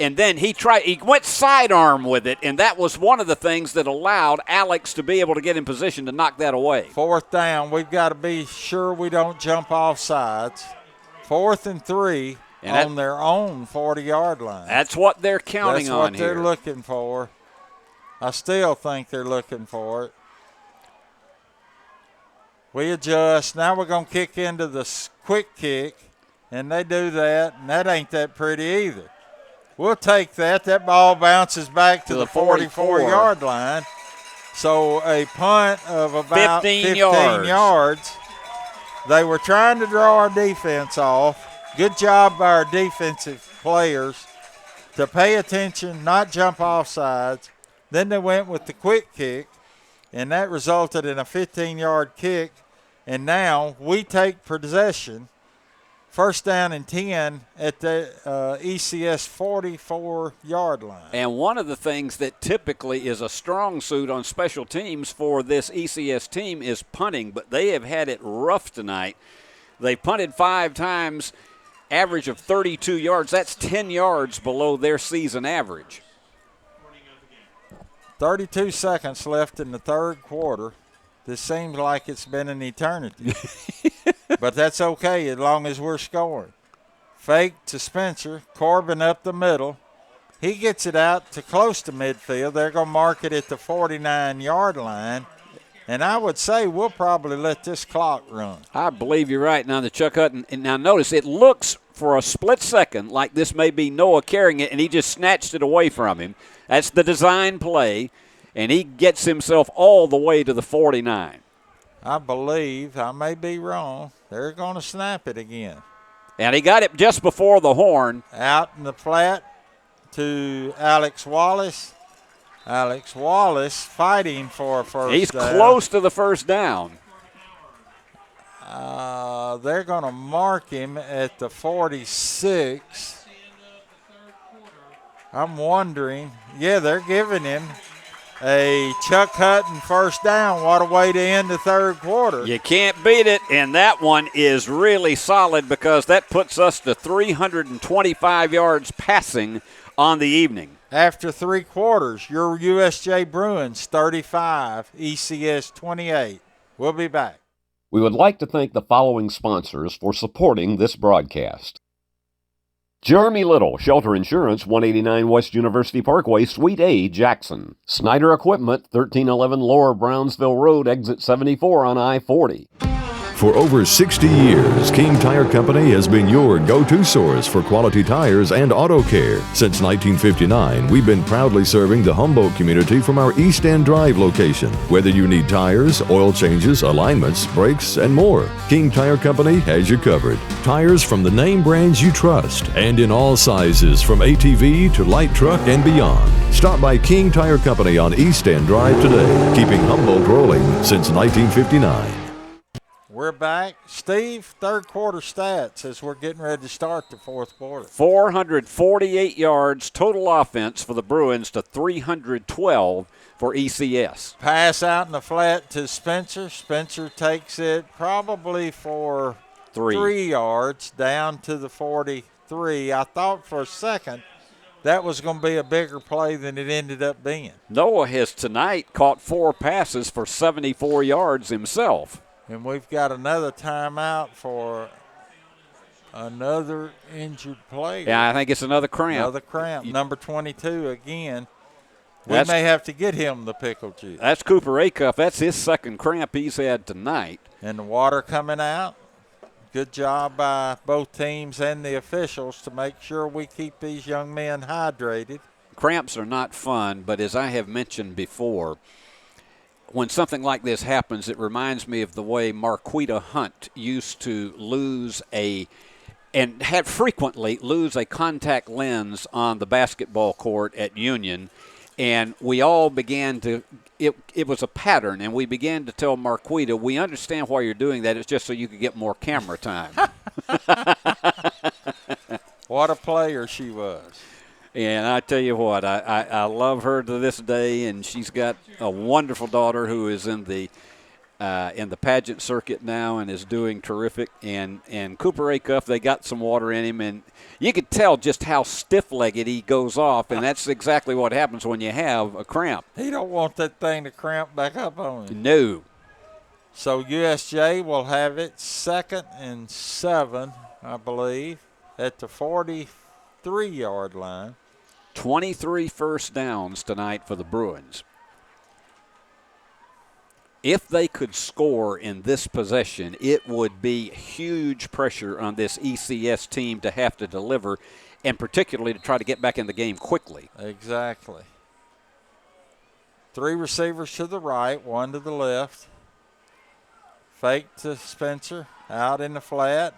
[SPEAKER 2] and then he went sidearm with it, and that was one of the things that allowed Alex to be able to get in position to knock that away.
[SPEAKER 3] 4th down, we've got to be sure we don't jump off sides. 4th and 3 on their own 40-yard line.
[SPEAKER 2] That's what they're counting on here.
[SPEAKER 3] That's what they're looking for. I still think they're looking for it. We adjust. Now we're going to kick into the quick kick. And they do that, and that ain't that pretty either. We'll take that. That ball bounces back to the 44-yard line. So a punt of about 15 yards. They were trying to draw our defense off. Good job by our defensive players to pay attention, not jump off sides. Then they went with the quick kick, and that resulted in a 15-yard kick. And now we take possession. 1st down and 10 at the ECS 44-yard line.
[SPEAKER 2] And one of the things that typically is a strong suit on special teams for this ECS team is punting, but they have had it rough tonight. They punted 5 times, average of 32 yards. That's 10 yards below their season average.
[SPEAKER 3] 32 seconds left in the 3rd quarter. This seems like it's been an eternity. But that's okay as long as we're scoring. Fake to Spencer. Corbin up the middle. He gets it out to close to midfield. They're going to mark it at the 49-yard line. And I would say we'll probably let this clock run.
[SPEAKER 2] I believe you're right. Now, the Chuck Hutton, and now notice it looks for a split second like this may be Noah carrying it, and he just snatched it away from him. That's the design play, and he gets himself all the way to the 49.
[SPEAKER 3] I believe, I may be wrong, they're going to snap it again.
[SPEAKER 2] And he got it just before the horn.
[SPEAKER 3] Out in the flat to Alex Wallace. Alex Wallace fighting for a first
[SPEAKER 2] He's
[SPEAKER 3] down.
[SPEAKER 2] close to the first down.
[SPEAKER 3] They're going to mark him at the 46. I'm wondering. Yeah, they're giving him a Chuck Hutton first down. What a way to end the third quarter.
[SPEAKER 2] You can't beat it, and that one is really solid because that puts us to 325 yards passing on the evening.
[SPEAKER 3] After three quarters, your USJ Bruins 35, ECS 28. We'll be back.
[SPEAKER 10] We would like to thank the following sponsors for supporting this broadcast. Jeremy Little, Shelter Insurance, 189 West University Parkway, Suite A, Jackson. Snyder Equipment, 1311 Lower Brownsville Road, Exit 74 on I-40.
[SPEAKER 1] For over 60 years, King Tire Company has been your go-to source for quality tires and auto care. Since 1959, we've been proudly serving the Humboldt community from our East End Drive location. Whether you need tires, oil changes, alignments, brakes, and more, King Tire Company has you covered. Tires from the name brands you trust, and in all sizes from ATV to light truck and beyond. Stop by King Tire Company on East End Drive today, keeping Humboldt rolling since 1959.
[SPEAKER 3] We're back. Steve, third quarter stats as we're getting ready to start the fourth quarter.
[SPEAKER 2] 448 yards total offense for the Bruins to 312 for ECS.
[SPEAKER 3] Pass out in the flat to Spencer. Spencer takes it probably for 3 yards down to the 43. I thought for a second that was going to be a bigger play than it ended up being.
[SPEAKER 2] Noah has tonight caught 4 passes for 74 yards himself.
[SPEAKER 3] And we've got another timeout for another injured player.
[SPEAKER 2] Yeah, I think it's another cramp.
[SPEAKER 3] Another cramp. Number 22 again. We may have to get him the pickle juice.
[SPEAKER 2] That's Cooper Acuff. That's his second cramp he's had tonight.
[SPEAKER 3] And the water coming out. Good job by both teams and the officials to make sure we keep these young men hydrated.
[SPEAKER 2] Cramps are not fun, but as I have mentioned before, when something like this happens, it reminds me of the way Marquita Hunt used to frequently lose a contact lens on the basketball court at Union. And we all began to, it was a pattern, and we began to tell Marquita, we understand why you're doing that. It's just so you could get more camera time.
[SPEAKER 3] What a player she was.
[SPEAKER 2] And I tell you what, I love her to this day, and she's got a wonderful daughter who is in the pageant circuit now and is doing terrific. And Cooper Acuff, they got some water in him, and you could tell just how stiff-legged he goes off, and that's exactly what happens when you have a cramp.
[SPEAKER 3] He don't want that thing to cramp back up on him.
[SPEAKER 2] No.
[SPEAKER 3] So USJ will have it 2nd and 7, I believe, at the 43-yard line.
[SPEAKER 2] 23 first downs tonight for the Bruins. If they could score in this possession, it would be huge pressure on this ECS team to have to deliver, and particularly to try to get back in the game quickly.
[SPEAKER 3] Exactly. 3 receivers to the right, 1 to the left. Fake to Spencer, out in the flat.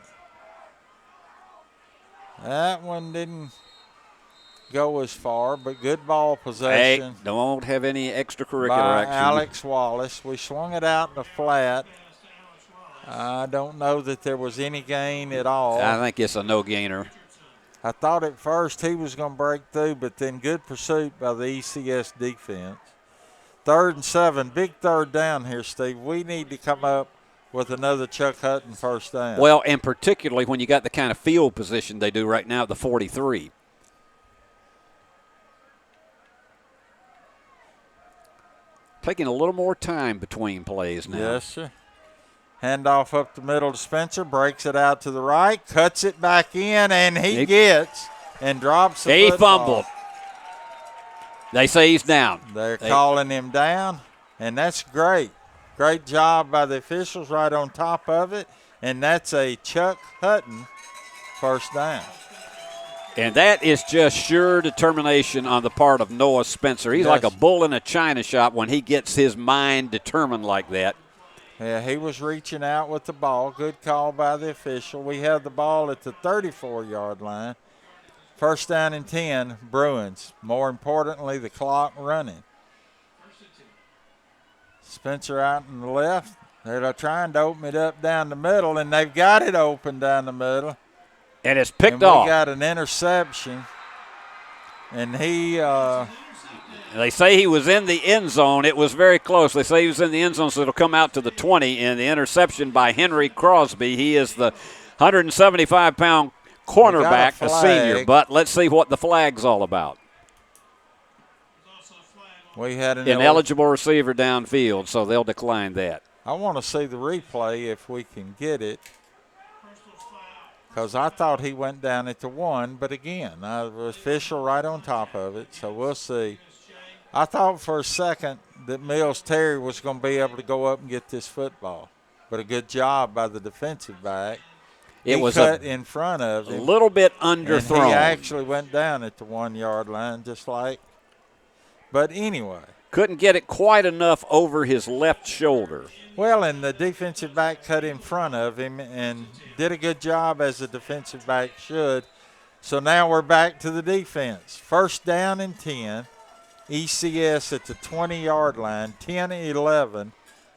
[SPEAKER 3] That one didn't go as far, but good ball possession.
[SPEAKER 2] Hey, don't have any extracurricular
[SPEAKER 3] by
[SPEAKER 2] action.
[SPEAKER 3] Alex Wallace. We swung it out in the flat. I don't know that there was any gain at all.
[SPEAKER 2] I think it's a no-gainer.
[SPEAKER 3] I thought at first he was going to break through, but then good pursuit by the ECS defense. 3rd and 7, big third down here, Steve. We need to come up with another Chuck Hutton first down.
[SPEAKER 2] Well, and particularly when you got the kind of field position they do right now at the 43. Taking a little more time between plays now.
[SPEAKER 3] Yes, sir. Handoff up the middle to Spencer, breaks it out to the right, cuts it back in, and he gets and drops the football.
[SPEAKER 2] He fumbled. They say he's down.
[SPEAKER 3] They're calling him down, and that's great. Great job by the officials right on top of it, and that's a Chuck Hutton first down.
[SPEAKER 2] And that is just sure determination on the part of Noah Spencer. He's like a bull in a china shop when he gets his mind determined like that.
[SPEAKER 3] Yeah, he was reaching out with the ball. Good call by the official. We have the ball at the 34-yard line. First down and 10, Bruins. More importantly, the clock running. Spencer out on the left. They're trying to open it up down the middle, and they've got it open down the middle.
[SPEAKER 2] And it's picked off.
[SPEAKER 3] We got an interception, and he
[SPEAKER 2] they say he was in the end zone. It was very close. They say he was in the end zone, so it'll come out to the 20, and the interception by Henry Crosby. He is the 175-pound cornerback, a senior. But let's see what the flag's all about.
[SPEAKER 3] We had an
[SPEAKER 2] ineligible receiver downfield, so they'll decline that.
[SPEAKER 3] I want to see the replay if we can get it, because I thought he went down at the 1, but again, the official right on top of it, so we'll see. I thought for a second that Mills Terry was going to be able to go up and get this football, but a good job by the defensive back.
[SPEAKER 2] It was
[SPEAKER 3] cut in front of him.
[SPEAKER 2] A little bit underthrown.
[SPEAKER 3] And he actually went down at the 1-yard line, just like. But anyway.
[SPEAKER 2] Couldn't get it quite enough over his left shoulder.
[SPEAKER 3] Well, and the defensive back cut in front of him and did a good job as a defensive back should. So now we're back to the defense. First down and 10. ECS at the 20-yard line, 10-11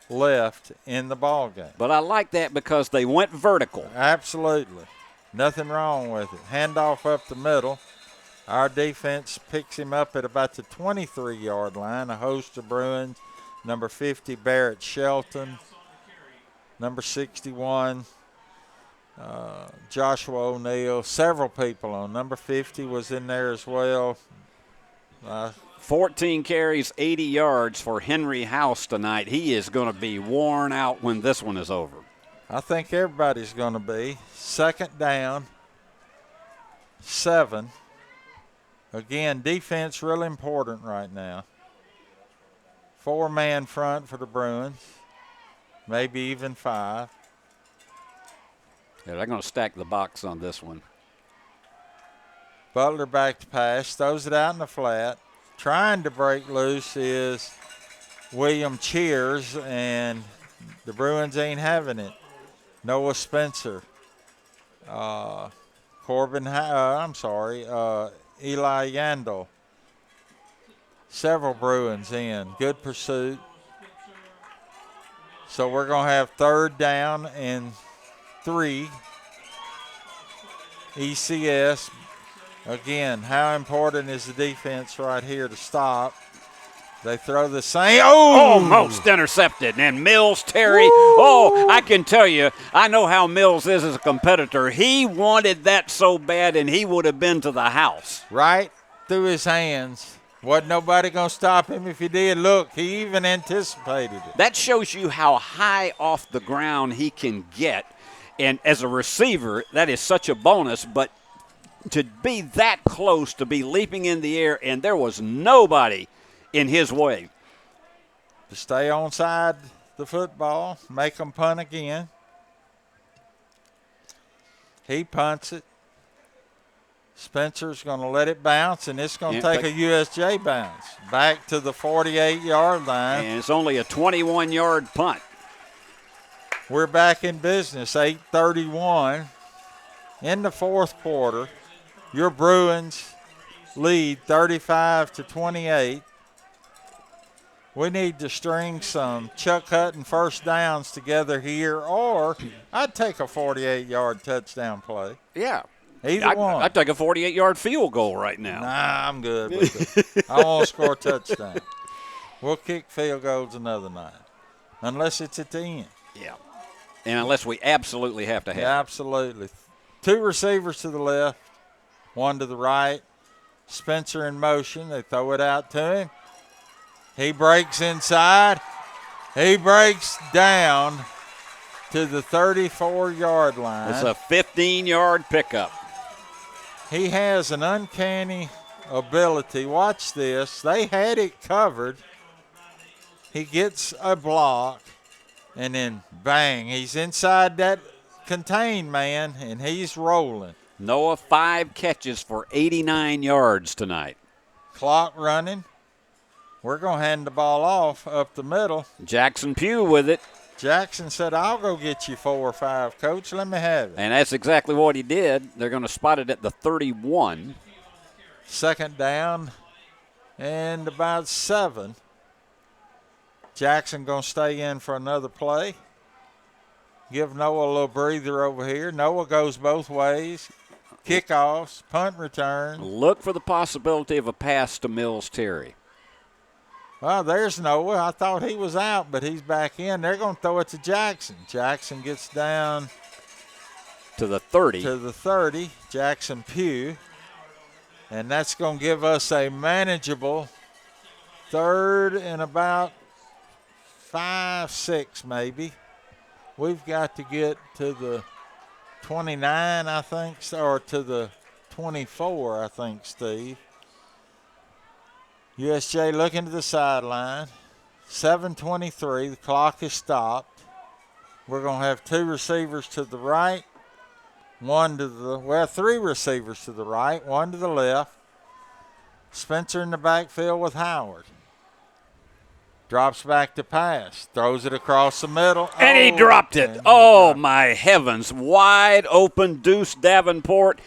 [SPEAKER 3] left in the ball game.
[SPEAKER 2] But I like that because they went vertical.
[SPEAKER 3] Absolutely. Nothing wrong with it. Handoff up the middle. Our defense picks him up at about the 23-yard line. A host of Bruins. Number 50, Barrett Shelton. Number 61, Joshua O'Neal. Several people on. Number 50 was in there as well.
[SPEAKER 2] 14 carries, 80 yards for Henry House tonight. He is going to be worn out when this one is over.
[SPEAKER 3] I think everybody's going to be. Second down, 7. Again, defense real important right now. 4-man front for the Bruins, maybe even 5.
[SPEAKER 2] Yeah, they're going to stack the box on this one.
[SPEAKER 3] Butler back to pass, throws it out in the flat. Trying to break loose is William Cheers, and the Bruins ain't having it. Noah Spencer. Eli Yandel. Several Bruins in. Good pursuit. So we're going to have third down and 3. ECS. Again, how important is the defense right here to stop? They throw the same.
[SPEAKER 2] Almost intercepted. And Mills Terry. Woo! Oh, I can tell you, I know how Mills is as a competitor. He wanted that so bad, and he would have been to the house.
[SPEAKER 3] Right through his hands. Wasn't nobody going to stop him if he did. Look, he even anticipated it.
[SPEAKER 2] That shows you how high off the ground he can get. And as a receiver, that is such a bonus. But to be that close, to be leaping in the air, and there was nobody in his way.
[SPEAKER 3] To stay onside the football, make them punt again. He punts it. Spencer's going to let it bounce, and it's going to take a USJ bounce back to the 48-yard line.
[SPEAKER 2] And it's only a 21-yard punt.
[SPEAKER 3] We're back in business, 8:31 in the fourth quarter. Your Bruins lead 35-28. We need to string some Chuck Hutton first downs together here, or I'd take a 48-yard touchdown play.
[SPEAKER 2] Yeah.
[SPEAKER 3] Either one.
[SPEAKER 2] I'd take a 48-yard field goal right now.
[SPEAKER 3] Nah, I'm good with it. I want to score a touchdown. We'll kick field goals another night, unless it's at the end.
[SPEAKER 2] Yeah. And unless we absolutely have to have it.
[SPEAKER 3] Absolutely. 2 receivers to the left, 1 to the right. Spencer in motion. They throw it out to him. He breaks inside. He breaks down to the 34-yard line.
[SPEAKER 2] It's a 15-yard pickup.
[SPEAKER 3] He has an uncanny ability. Watch this. They had it covered. He gets a block, and then bang, he's inside that contained man, and he's rolling.
[SPEAKER 2] Noah, 5 catches for 89 yards tonight.
[SPEAKER 3] Clock running. We're going to hand the ball off up the middle.
[SPEAKER 2] Jackson Pugh with it.
[SPEAKER 3] Jackson said, I'll go get you 4 or 5, Coach. Let me have it.
[SPEAKER 2] And that's exactly what he did. They're going to spot it at the 31.
[SPEAKER 3] Second down and about 7. Jackson going to stay in for another play. Give Noah a little breather over here. Noah goes both ways. Kickoffs, punt return.
[SPEAKER 2] Look for the possibility of a pass to Mills Terry.
[SPEAKER 3] Well, there's Noah. I thought he was out, but he's back in. They're going to throw it to Jackson. Jackson gets down
[SPEAKER 2] to the 30.
[SPEAKER 3] To the 30, Jackson Pugh. And that's going to give us a manageable 3rd and about 5, 6 maybe. We've got to get to the 29, I think, or to the 24, I think, Steve. USJ looking to the sideline. 7:23, the clock is stopped. We're going to have 2 receivers to the right, 3 receivers to the right, 1 to the left. Spencer in the backfield with Howard. Drops back to pass, throws it across the middle.
[SPEAKER 2] And he dropped it. Oh, my heavens. Wide open Deuce Davenport.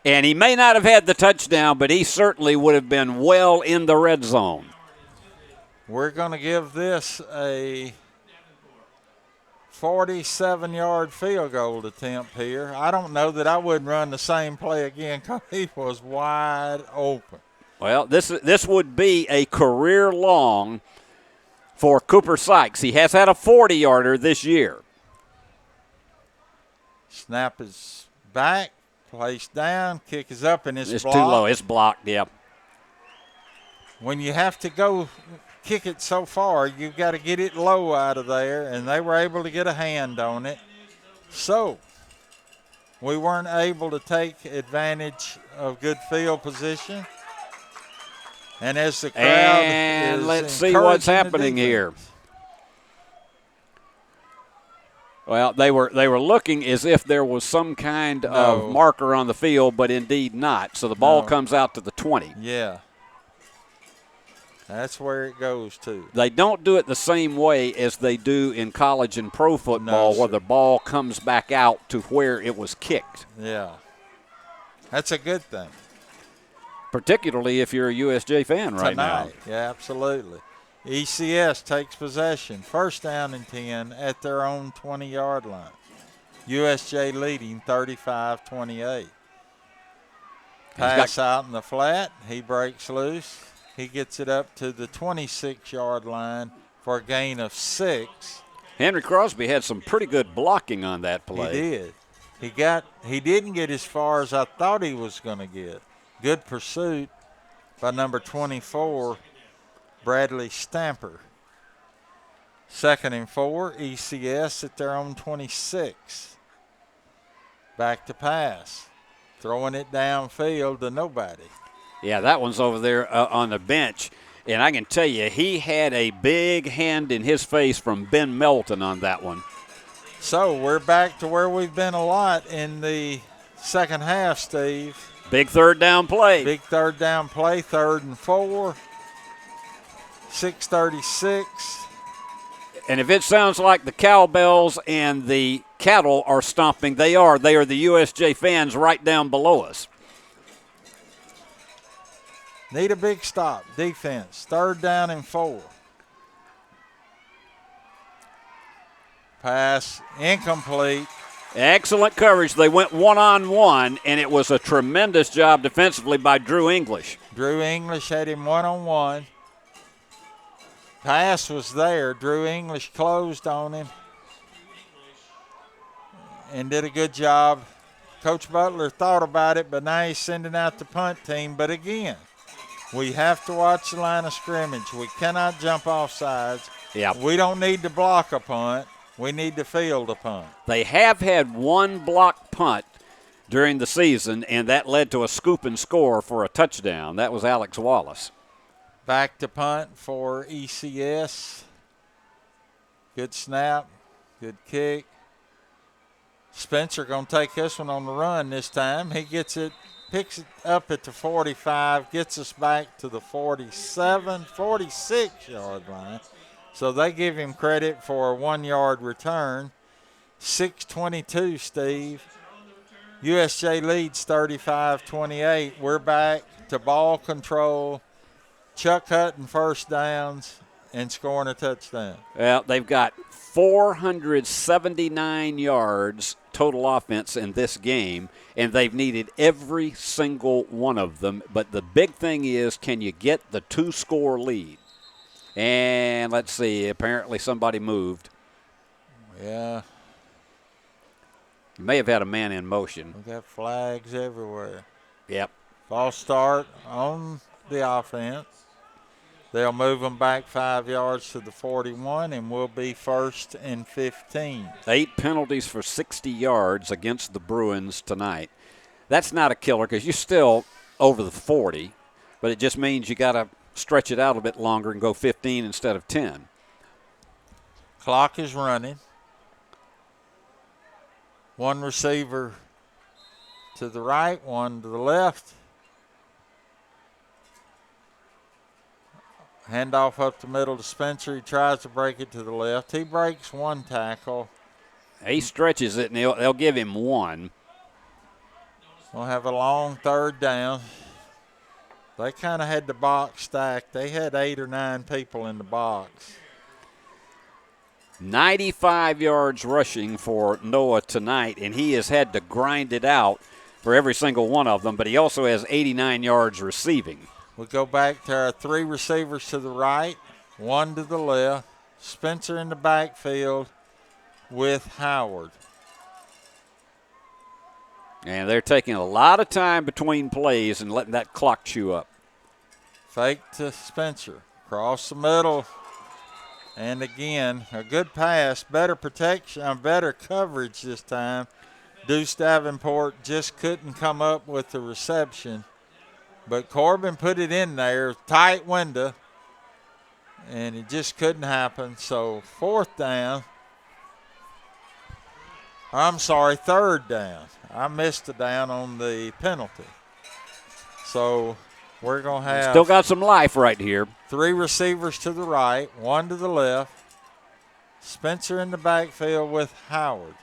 [SPEAKER 2] And he may not have had the touchdown, but he certainly would have been well in the red zone.
[SPEAKER 3] We're going to give this a 47-yard field goal attempt here. I don't know that I wouldn't run the same play again because he was wide open.
[SPEAKER 2] Well, this would be a career long for Cooper Sykes. He has had a 40-yarder this year.
[SPEAKER 3] Snap is back, placed down, kick is up, and it's blocked.
[SPEAKER 2] It's too low. It's blocked, yep.
[SPEAKER 3] When you have to go kick it so far, you've got to get it low out of there, and they were able to get a hand on it. So we weren't able to take advantage of good field position. And as the crowd
[SPEAKER 2] and
[SPEAKER 3] is
[SPEAKER 2] let's see what's happening here. Well, they were looking as if there was some kind of marker on the field, but indeed not. So the ball comes out to the 20.
[SPEAKER 3] Yeah. That's where it goes to.
[SPEAKER 2] They don't do it the same way as they do in college and pro football, where the ball comes back out to where it was kicked.
[SPEAKER 3] Yeah. That's a good thing.
[SPEAKER 2] Particularly if you're a USJ fan right now.
[SPEAKER 3] Yeah, absolutely. ECS takes possession. 1st down and 10 at their own 20-yard line. USJ leading 35-28. Pass out in the flat. He breaks loose. He gets it up to the 26-yard line for a gain of 6.
[SPEAKER 2] Henry Crosby had some pretty good blocking on that play.
[SPEAKER 3] He did. He didn't get as far as I thought he was going to get. Good pursuit by number 24, Bradley Stamper. 2nd and 4, ECS at their own 26. Back to pass. Throwing it downfield to nobody.
[SPEAKER 2] Yeah, that one's over there on the bench. And I can tell you, he had a big hand in his face from Ben Melton on that one.
[SPEAKER 3] So we're back to where we've been a lot in the second half, Steve.
[SPEAKER 2] Big 3rd down play.
[SPEAKER 3] 3rd and 4. 6:36.
[SPEAKER 2] And if it sounds like the cowbells and the cattle are stomping, they are. They are the USJ fans right down below us.
[SPEAKER 3] Need a big stop. Defense. 3rd down and 4. Pass incomplete.
[SPEAKER 2] Excellent coverage. They went one-on-one, and it was a tremendous job defensively by Drew English.
[SPEAKER 3] Drew English had him one-on-one. Pass was there. Drew English closed on him and did a good job. Coach Butler thought about it, but now he's sending out the punt team. But again, We have to watch the line of scrimmage. We cannot jump off sides.
[SPEAKER 2] Yeah.
[SPEAKER 3] We don't need to block a punt. We need to field a punt.
[SPEAKER 2] They have had one block punt during the season, and that led to a scoop and score for a touchdown. That was Alex Wallace.
[SPEAKER 3] Back to punt for ECS. Good snap. Good kick. Spencer going to take this one on the run this time. He gets it, picks it up at the 45, gets us back to the 47, 46-yard line. So they give him credit for a 1-yard return. 6:22, Steve. USJ leads 35-28. We're back to ball control. Chuck Hutton first downs and scoring a touchdown.
[SPEAKER 2] Well, they've got 479 yards total offense in this game, and they've needed every single one of them. But the big thing is, can you get the 2-score lead? And let's see, apparently somebody moved.
[SPEAKER 3] Yeah.
[SPEAKER 2] You may have had a man in motion.
[SPEAKER 3] We got flags everywhere.
[SPEAKER 2] Yep.
[SPEAKER 3] False start on the offense. They'll move them back 5 yards to the 41, and we'll be 1st and 15.
[SPEAKER 2] 8 penalties for 60 yards against the Bruins tonight. That's not a killer because you're still over the 40, but it just means you got to stretch it out a bit longer and go 15 instead of 10.
[SPEAKER 3] Clock is running. One receiver to the right, one to the left. Handoff up the middle to Spencer. He tries to break it to the left. He breaks one tackle.
[SPEAKER 2] He stretches it, and they'll give him one.
[SPEAKER 3] We'll have a long third down. They kind of had the box stacked. They had 8 or 9 people in the box.
[SPEAKER 2] 95 yards rushing for Noah tonight, and he has had to grind it out for every single one of them, but he also has 89 yards receiving.
[SPEAKER 3] We go back to our 3 receivers to the right, 1 to the left. Spencer in the backfield with Howard.
[SPEAKER 2] And they're taking a lot of time between plays and letting that clock chew up.
[SPEAKER 3] Fake to Spencer. Across the middle. And again, a good pass. Better protection, better coverage this time. Deuce Davenport just couldn't come up with the reception. But Corbin put it in there, tight window, and it just couldn't happen. So 4th down. I'm sorry, 3rd down. I missed a down on the penalty. So we're going to have.
[SPEAKER 2] Still got some life right here.
[SPEAKER 3] 3 receivers to the right, 1 to the left. Spencer in the backfield with Howard.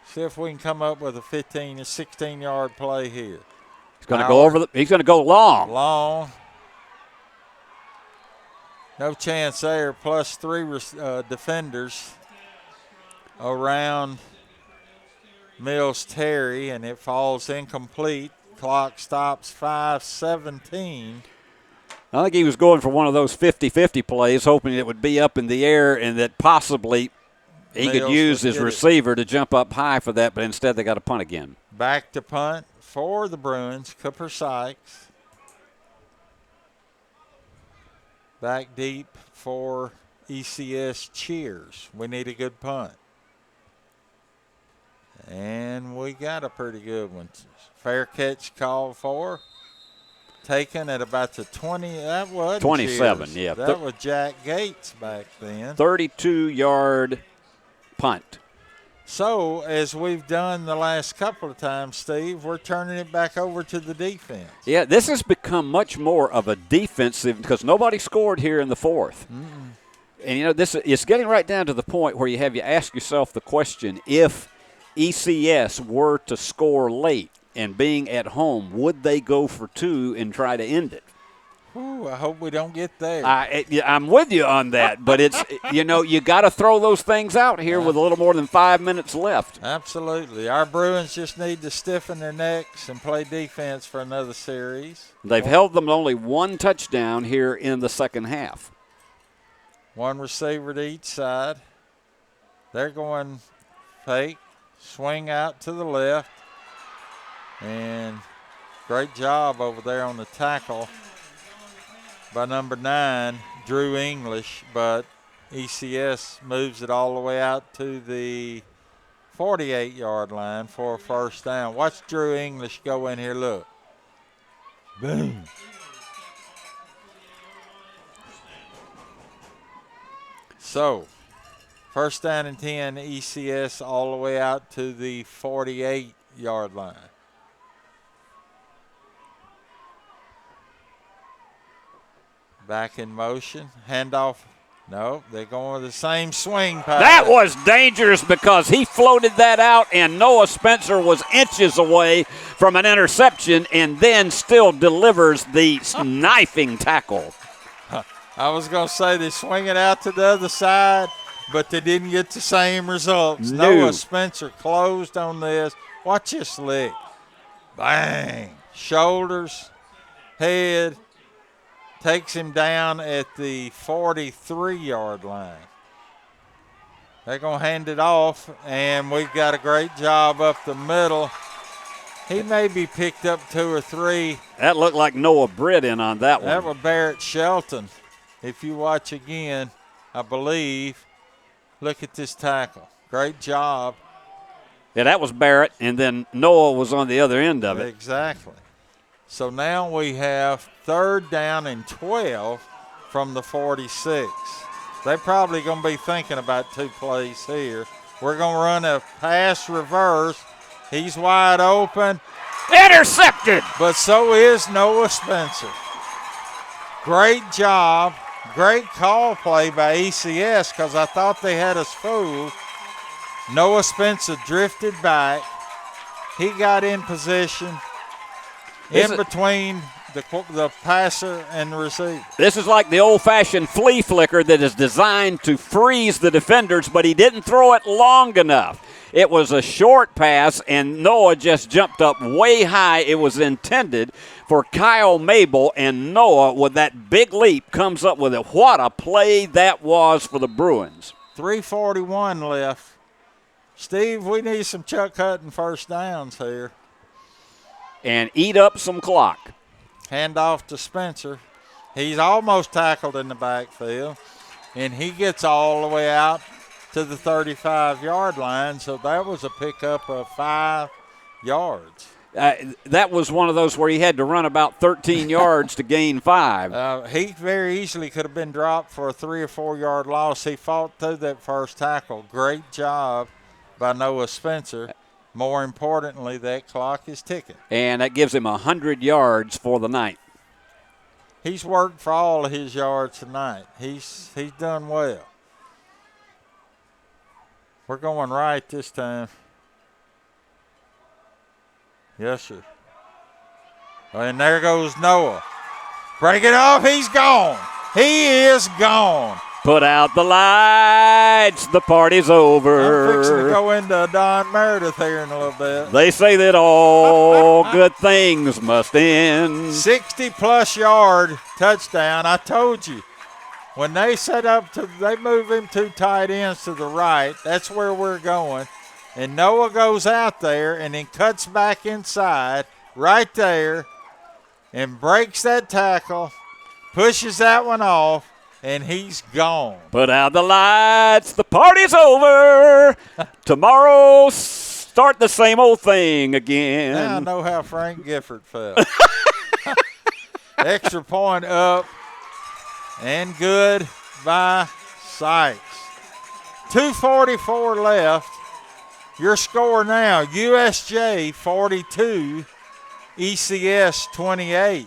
[SPEAKER 3] See if we can come up with a 15 or 16-yard play here.
[SPEAKER 2] He's going to go over he's going to go long.
[SPEAKER 3] Long. No chance there. Plus 3 defenders around Mills Terry, and it falls incomplete. Clock stops 5:17.
[SPEAKER 2] I think he was going for one of those 50-50 plays, hoping it would be up in the air and that possibly he could use his receiver to jump up high for that, but instead they got to punt again.
[SPEAKER 3] Back to punt for the Bruins, Cooper Sykes. Back deep for ECS Cheers. We need a good punt. And we got a pretty good one. Fair catch called for. Taken at about the 20. That was
[SPEAKER 2] 27,
[SPEAKER 3] Cheers.
[SPEAKER 2] yeah.
[SPEAKER 3] That was Jack Gates back then.
[SPEAKER 2] 32-yard punt.
[SPEAKER 3] So, as we've done the last couple of times, Steve, we're turning it back over to the defense.
[SPEAKER 2] Yeah, this has become much more of a defensive because nobody scored here in the 4th.
[SPEAKER 3] Mm-mm.
[SPEAKER 2] And, you know, this it's getting right down to the point where you ask yourself the question, if ECS were to score late and being at home, would they go for 2 and try to end it?
[SPEAKER 3] Ooh, I hope we don't get there.
[SPEAKER 2] I'm with you on that, but it's, you know, you got to throw those things out here with a little more than 5 minutes left.
[SPEAKER 3] Absolutely. Our Bruins just need to stiffen their necks and play defense for another series.
[SPEAKER 2] They've held them to only 1 touchdown here in the second half.
[SPEAKER 3] 1 receiver to each side. They're going fake, swing out to the left, and Great job over there on the tackle by number 9, Drew English, but ECS moves it all the way out to the 48-yard line for a first down. Watch Drew English go in here. Look. Boom. So, first down and 10, ECS all the way out to the 48-yard line. Back in motion. Handoff. No, they're going with the same swing pattern.
[SPEAKER 2] That was dangerous because he floated that out, and Noah Spencer was inches away from an interception and then still delivers the knifing tackle.
[SPEAKER 3] I was going to say they swing it out to the other side, but they didn't get the same results.
[SPEAKER 2] No.
[SPEAKER 3] Noah Spencer closed on this. Watch this lick. Bang. Shoulders, head. Takes him down at the 43-yard line. They're going to hand it off, and we've got a great job up the middle. He maybe picked up 2 or 3.
[SPEAKER 2] That looked like Noah Britt in on that one.
[SPEAKER 3] That was Barrett Shelton. If you watch again, I believe, look at this tackle. Great job.
[SPEAKER 2] Yeah, that was Barrett, and then Noah was on the other end of it.
[SPEAKER 3] Exactly. So now we have 3rd down and 12 from the 46. They're probably going to be thinking about 2 plays here. We're going to run a pass reverse. He's wide open.
[SPEAKER 2] Intercepted!
[SPEAKER 3] But so is Noah Spencer. Great job. Great call play by ECS because I thought they had us fooled. Noah Spencer drifted back. He got in position. In between the passer and the receiver.
[SPEAKER 2] This is like the old-fashioned flea flicker that is designed to freeze the defenders, but he didn't throw it long enough. It was a short pass, and Noah just jumped up way high. It was intended for Kyle Mabel, and Noah, with that big leap, comes up with it. What a play that was for the Bruins.
[SPEAKER 3] 3:41 left. Steve, we need some Chuck Hutton first downs here.
[SPEAKER 2] And eat up some clock.
[SPEAKER 3] Hand off to Spencer. He's almost tackled in the backfield, and he gets all the way out to the 35-yard line, so that was a pickup of 5 yards.
[SPEAKER 2] That was one of those where he had to run about 13 yards to gain 5.
[SPEAKER 3] He very easily could have been dropped for a 3 or 4 yard loss. He fought through that first tackle. Great job by Noah Spencer. More importantly, that clock is ticking.
[SPEAKER 2] And that gives him 100 yards for the night.
[SPEAKER 3] He's worked for all of his yards tonight. He's done well. We're going right this time. Yes, sir. And there goes Noah. Break it off. He's gone. He is gone.
[SPEAKER 2] Put out the lights. The party's over.
[SPEAKER 3] I'm fixing to go into Don Meredith here in a little bit.
[SPEAKER 2] They say that all good things must end.
[SPEAKER 3] 60-plus yard touchdown. I told you. When they they move him 2 tight ends to the right, that's where we're going. And Noah goes out there and then cuts back inside right there and breaks that tackle, pushes that one off, and he's gone.
[SPEAKER 2] Put out the lights. The party's over. Tomorrow, start the same old thing again.
[SPEAKER 3] Now I know how Frank Gifford felt. Extra point up and good by Sykes. 2:44 left. Your score now, USJ 42, ECS 28.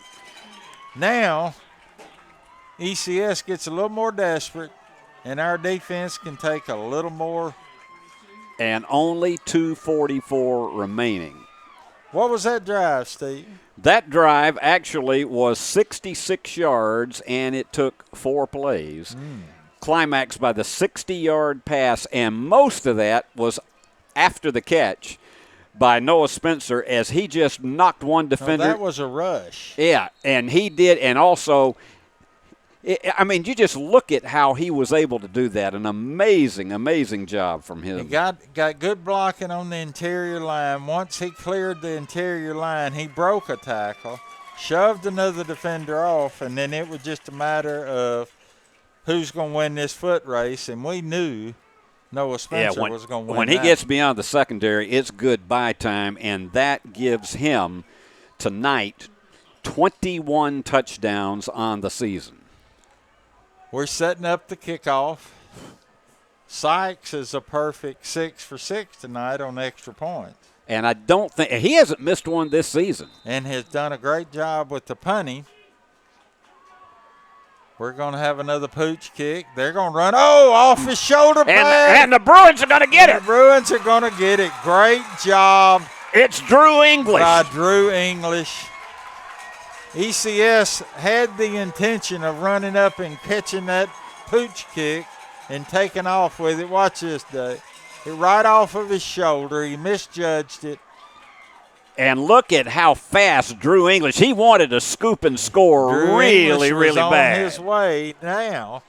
[SPEAKER 3] Now, ECS gets a little more desperate, and our defense can take a little more.
[SPEAKER 2] And only 2:44 remaining.
[SPEAKER 3] What was that drive, Steve?
[SPEAKER 2] That drive actually was 66 yards, and it took 4 plays. Climaxed by the 60-yard pass, and most of that was after the catch by Noah Spencer as he just knocked one defender.
[SPEAKER 3] That was a rush.
[SPEAKER 2] Yeah, and he did, and also I mean, you just look at how he was able to do that. An amazing, amazing job from him.
[SPEAKER 3] He got good blocking on the interior line. Once he cleared the interior line, he broke a tackle, shoved another defender off, and then it was just a matter of who's going to win this foot race, and we knew Noah Spencer was going to win.
[SPEAKER 2] When he gets beyond the secondary, it's goodbye time, and that gives him tonight 21 touchdowns on the season.
[SPEAKER 3] We're setting up the kickoff. Sykes is a perfect 6 for 6 tonight on extra points.
[SPEAKER 2] And I don't think – he hasn't missed one this season.
[SPEAKER 3] And has done a great job with the punting. We're going to have another pooch kick. They're going to run. Oh, off his shoulder pad.
[SPEAKER 2] And the Bruins are going to get it.
[SPEAKER 3] The Bruins are going to get it. Great job.
[SPEAKER 2] It's Drew English.
[SPEAKER 3] By Drew English. ECS had the intention of running up and catching that pooch kick and taking off with it. Watch this, Dave. It right off of his shoulder. He misjudged it.
[SPEAKER 2] And look at how fast Drew English. He wanted to scoop and score really bad.
[SPEAKER 3] On his way now.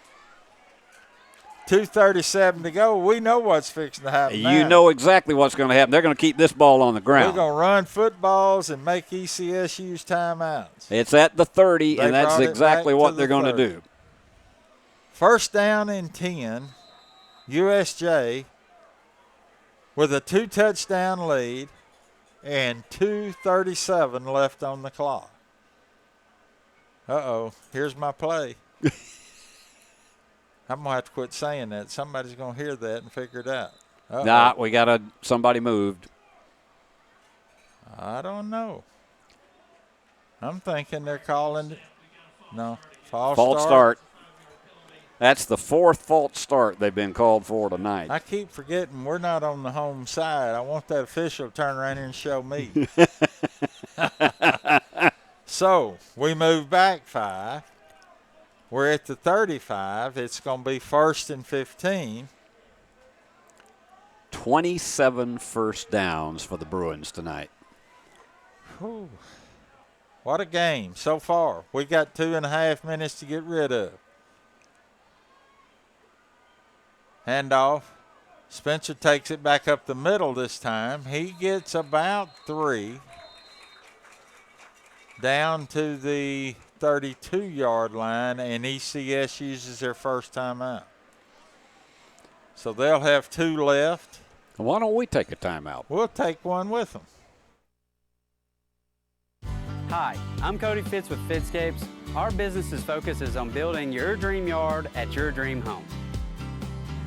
[SPEAKER 3] 2:37 to go. We know what's fixing to happen now.
[SPEAKER 2] You know exactly what's going to happen. They're going to keep this ball on the ground.
[SPEAKER 3] We're going to run footballs and make ECS use timeouts.
[SPEAKER 2] It's at the 30, and that's exactly what they're going to do.
[SPEAKER 3] First down and 10. USJ with a 2-touchdown lead and 2:37 left on the clock. Uh-oh, here's my play. I'm going to have to quit saying that. Somebody's going to hear that and figure it out. Uh-oh.
[SPEAKER 2] Nah, we got somebody moved.
[SPEAKER 3] I don't know. I'm thinking they're calling false
[SPEAKER 2] start. That's the fourth false start they've been called for tonight.
[SPEAKER 3] I keep forgetting we're not on the home side. I want that official to turn around here and show me. So we move back 5. We're at the 35. It's going to be 1st and 15.
[SPEAKER 2] 27 first downs for the Bruins tonight.
[SPEAKER 3] Whew. What a game so far. We got 2.5 minutes to get rid of. Handoff. Spencer takes it back up the middle this time. He gets about 3. Down to the 32-yard line, and ECS uses their first timeout. So they'll have 2 left.
[SPEAKER 2] Why don't we take a timeout?
[SPEAKER 3] We'll take one with them.
[SPEAKER 5] Hi, I'm Cody Fitz with Fitscapes. Our business's focus is on building your dream yard at your dream home.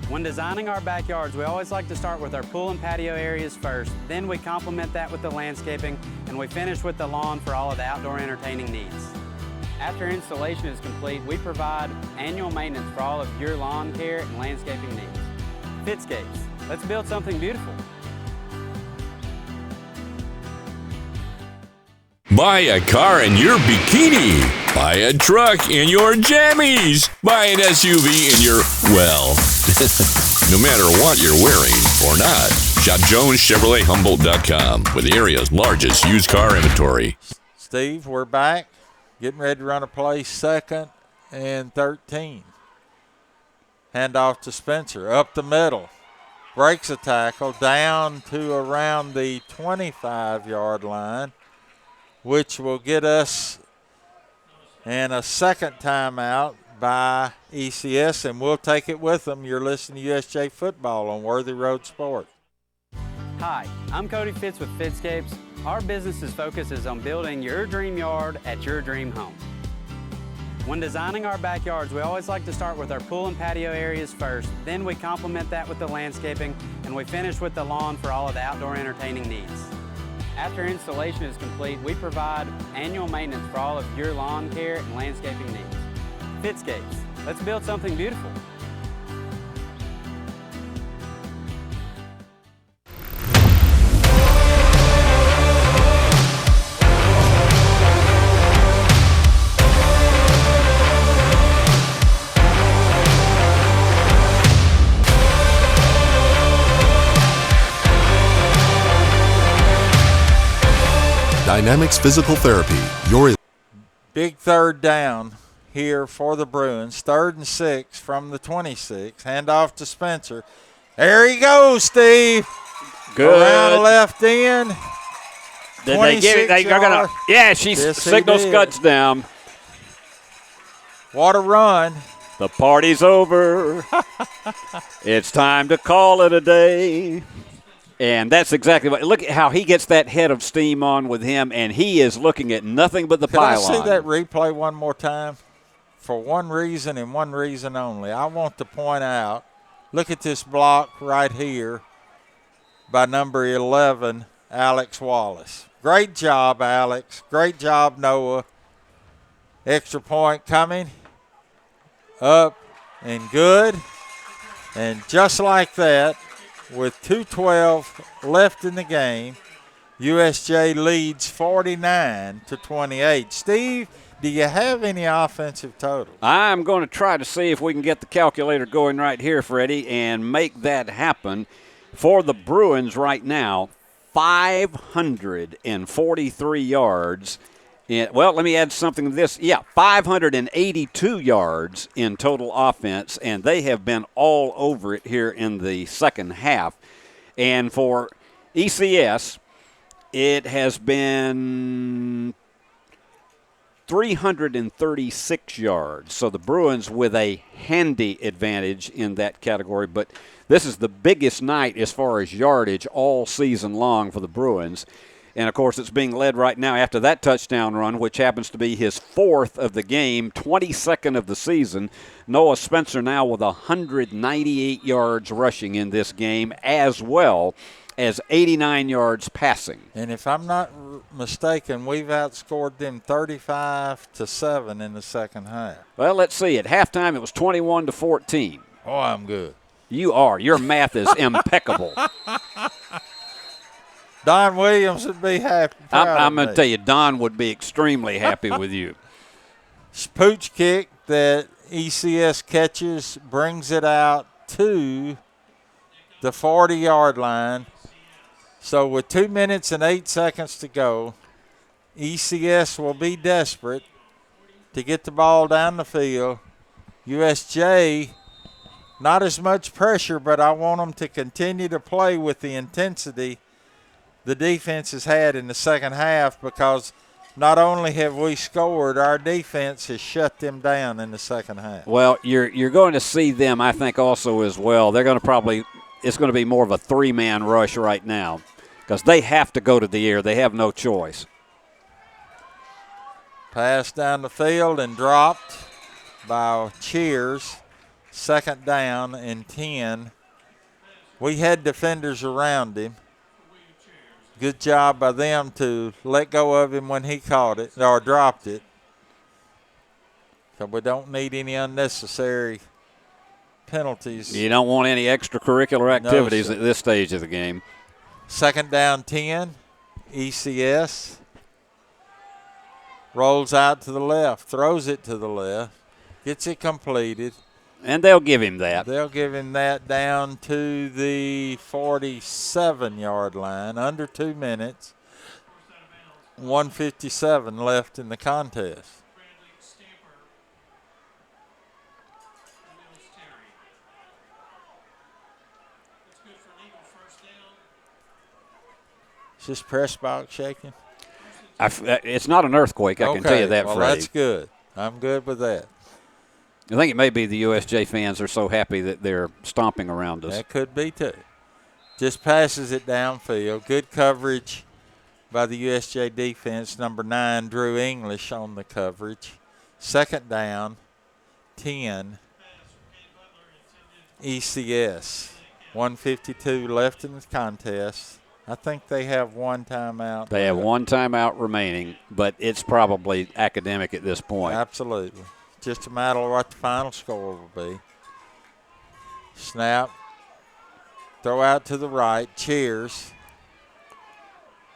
[SPEAKER 5] When designing our backyards, we always like to start with our pool and patio areas first. Then we complement that with the landscaping, and we finish with the lawn for all of the outdoor entertaining needs. After installation is complete, we provide annual maintenance for all of your lawn care and landscaping needs. Fitscapes, let's build something beautiful.
[SPEAKER 4] Buy a car in your bikini. Buy a truck in your jammies. Buy an SUV in your, well, no matter what you're wearing or not. Shop JonesChevroletHumboldt.com with the area's largest used car inventory.
[SPEAKER 3] Steve, we're back. Getting ready to run a play 2nd and 13. Handoff to Spencer. Up the middle. Breaks a tackle down to around the 25-yard line, which will get us in a second timeout by ECS, and we'll take it with them. You're listening to USJ Football on Worthy Road Sports.
[SPEAKER 5] Hi, I'm Cody Fitz with Fitscapes. Our business's focus is on building your dream yard at your dream home. When designing our backyards, we always like to start with our pool and patio areas first. Then we complement that with the landscaping, and we finish with the lawn for all of the outdoor entertaining needs. After installation is complete, we provide annual maintenance for all of your lawn care and landscaping needs. Fitscapes, let's build something beautiful.
[SPEAKER 6] Dynamics Physical Therapy, your
[SPEAKER 3] big third down here for the Bruins. 3rd and 6 from the 26. Hand off to Spencer. There he goes, Steve.
[SPEAKER 2] Good.
[SPEAKER 3] Around left end.
[SPEAKER 2] Did they give it? They're gonna. Yeah, she signals Scuds down.
[SPEAKER 3] What a run.
[SPEAKER 2] The party's over. It's time to call it a day. And that's exactly what. Look at how he gets that head of steam on with him, and he is looking at nothing but the pylon.
[SPEAKER 3] Can I see that replay one more time? For one reason and one reason only. I want to point out, look at this block right here by number 11, Alex Wallace. Great job, Alex. Great job, Noah. Extra point coming. Up and good. And just like that, with 2:12 left in the game, USJ leads 49-28. Steve, do you have any offensive total?
[SPEAKER 2] I'm going to try to see if we can get the calculator going right here, Freddie, and make that happen. For the Bruins right now, 543 yards. Well, let me add something to this. Yeah, 582 yards in total offense, and they have been all over it here in the second half. And for ECS, it has been 336 yards. So the Bruins with a handy advantage in that category. But this is the biggest night as far as yardage all season long for the Bruins. And, of course, it's being led right now after that touchdown run, which happens to be his 4th of the game, 22nd of the season. Noah Spencer now with 198 yards rushing in this game, as well as 89 yards passing.
[SPEAKER 3] And if I'm not mistaken, we've outscored them 35-7 in the second half.
[SPEAKER 2] Well, let's see. At halftime, it was 21-14.
[SPEAKER 3] Oh, I'm good.
[SPEAKER 2] You are. Your math is impeccable.
[SPEAKER 3] Don Williams would be happy.
[SPEAKER 2] I'm going to tell you, Don would be extremely happy with you.
[SPEAKER 3] Pooch kick that ECS catches, brings it out to the 40-yard line. So with 2 minutes and 8 seconds to go, ECS will be desperate to get the ball down the field. USJ, not as much pressure, but I want them to continue to play with the intensity the defense has had in the second half, because not only have we scored, our defense has shut them down in the second half.
[SPEAKER 2] Well, you're going to see them, I think, also as well. They're going to it's going to be more of a 3-man rush right now, because they have to go to the air. They have no choice.
[SPEAKER 3] Pass down the field and dropped by Cheers. 2nd down and 10. We had defenders around him. Good job by them to let go of him when he caught it or dropped it. So we don't need any unnecessary penalties.
[SPEAKER 2] You don't want any extracurricular activities at this stage of the game.
[SPEAKER 3] 2nd down 10, ECS. Rolls out to the left, throws it to the left, gets it completed.
[SPEAKER 2] And they'll give him that.
[SPEAKER 3] They'll give him that down to the 47-yard line, under 2 minutes. 1:57 left in the contest. Is this press box shaking?
[SPEAKER 2] It's not an earthquake, I can tell you that,
[SPEAKER 3] well,
[SPEAKER 2] Freddie.
[SPEAKER 3] That's good. I'm good with that.
[SPEAKER 2] I think it may be the USJ fans are so happy that they're stomping around us.
[SPEAKER 3] That could be too. Just passes it downfield. Good coverage by the USJ defense. Number 9, Drew English on the coverage. 2nd down, 10, ECS. 1:52 left in the contest. I think they have one timeout.
[SPEAKER 2] They have one timeout remaining, but it's probably academic at this point.
[SPEAKER 3] Absolutely. Just a matter of what the final score will be. Snap. Throw out to the right. Cheers.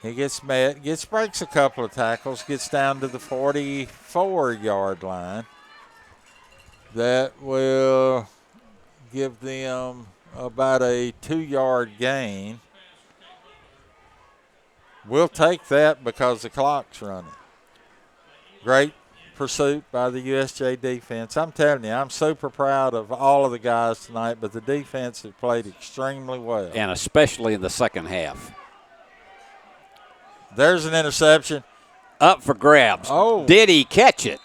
[SPEAKER 3] He gets met. Breaks a couple of tackles. Gets down to the 44-yard line. That will give them about a 2-yard gain. We'll take that because the clock's running. Great pursuit by the USJ defense. I'm telling you, I'm super proud of all of the guys tonight, but the defense has played extremely well.
[SPEAKER 2] And especially in the second half.
[SPEAKER 3] There's an interception.
[SPEAKER 2] Up for grabs.
[SPEAKER 3] Oh.
[SPEAKER 2] Did he catch it?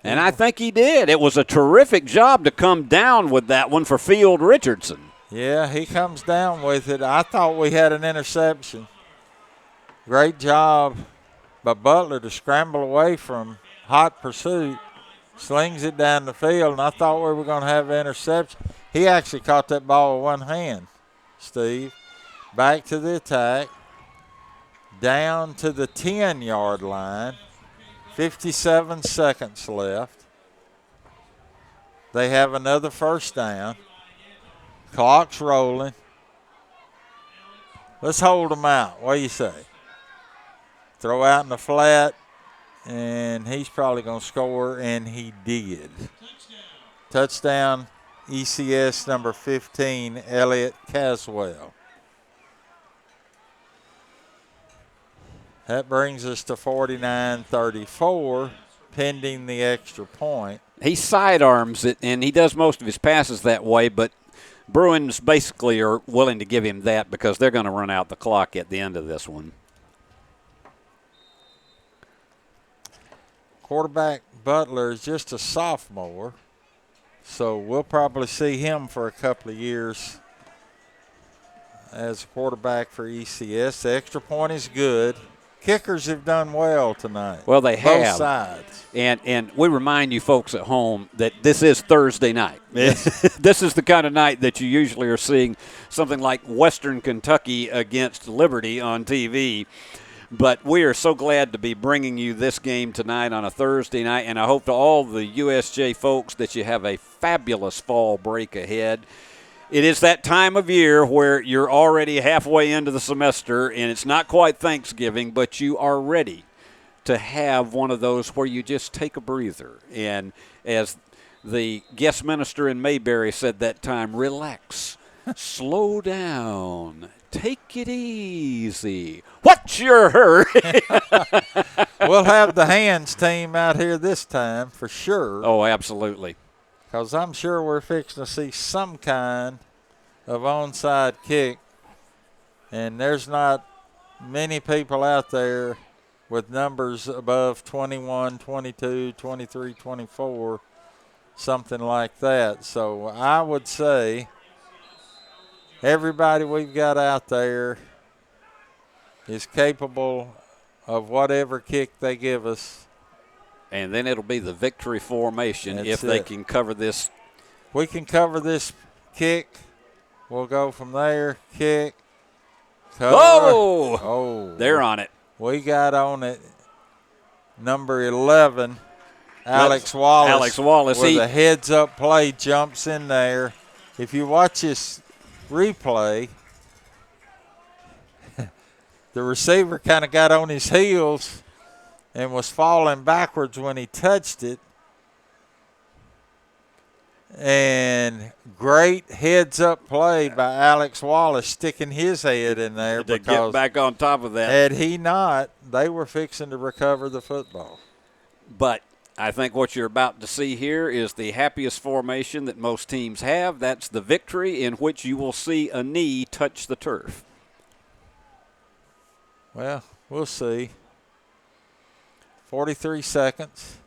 [SPEAKER 2] And I think he did. It was a terrific job to come down with that one for Field Richardson.
[SPEAKER 3] Yeah, he comes down with it. I thought we had an interception. Great job by Butler to scramble away from hot pursuit. Slings it down the field, and I thought we were going to have an interception. He actually caught that ball with one hand, Steve. Back to the attack. Down to the 10-yard line. 57 seconds left. They have another first down. Clock's rolling. Let's hold them out. What do you say? Throw out in the flat, and he's probably going to score, and he did. Touchdown, ECS number 15, Elliott Caswell. That brings us to 49-34, pending the extra point.
[SPEAKER 2] He sidearms it, and he does most of his passes that way, but Bruins basically are willing to give him that because they're going to run out the clock at the end of this one.
[SPEAKER 3] Quarterback Butler is just a sophomore, so we'll probably see him for a couple of years as a quarterback for ECS. The extra point is good. Kickers have done well tonight.
[SPEAKER 2] Well, they have.
[SPEAKER 3] Both sides.
[SPEAKER 2] And we remind you folks at home that this is Thursday night. This is the kind of night that you usually are seeing something like Western Kentucky against Liberty on TV. But we are so glad to be bringing you this game tonight on a Thursday night, and I hope to all the USJ folks that you have a fabulous fall break ahead. It is that time of year where you're already halfway into the semester, and it's not quite Thanksgiving, but you are ready to have one of those where you just take a breather. And as the guest minister in Mayberry said that time, relax, slow down, take it easy. What's your hurry?
[SPEAKER 3] We'll have the hands team out here this time for sure.
[SPEAKER 2] Oh, absolutely.
[SPEAKER 3] Because I'm sure we're fixing to see some kind of onside kick. And there's not many people out there with numbers above 21, 22, 23, 24, something like that. So I would say everybody we've got out there is capable of whatever kick they give us.
[SPEAKER 2] And then it'll be the victory formation if they can cover this.
[SPEAKER 3] We can cover this kick. We'll go from there. Kick. Cover.
[SPEAKER 2] Oh! They're on it.
[SPEAKER 3] We got on it number 11, Alex Wallace.
[SPEAKER 2] Alex Wallace.
[SPEAKER 3] With a heads-up play, jumps in there. If you watch this replay, the receiver kind of got on his heels and was falling backwards when he touched it. And great heads-up play by Alex Wallace, sticking his head in there.
[SPEAKER 2] To get back on top of that.
[SPEAKER 3] Had he not, they were fixing to recover the football.
[SPEAKER 2] But I think what you're about to see here is the happiest formation that most teams have. That's the victory in which you will see a knee touch the turf.
[SPEAKER 3] Well, we'll see. 43 seconds.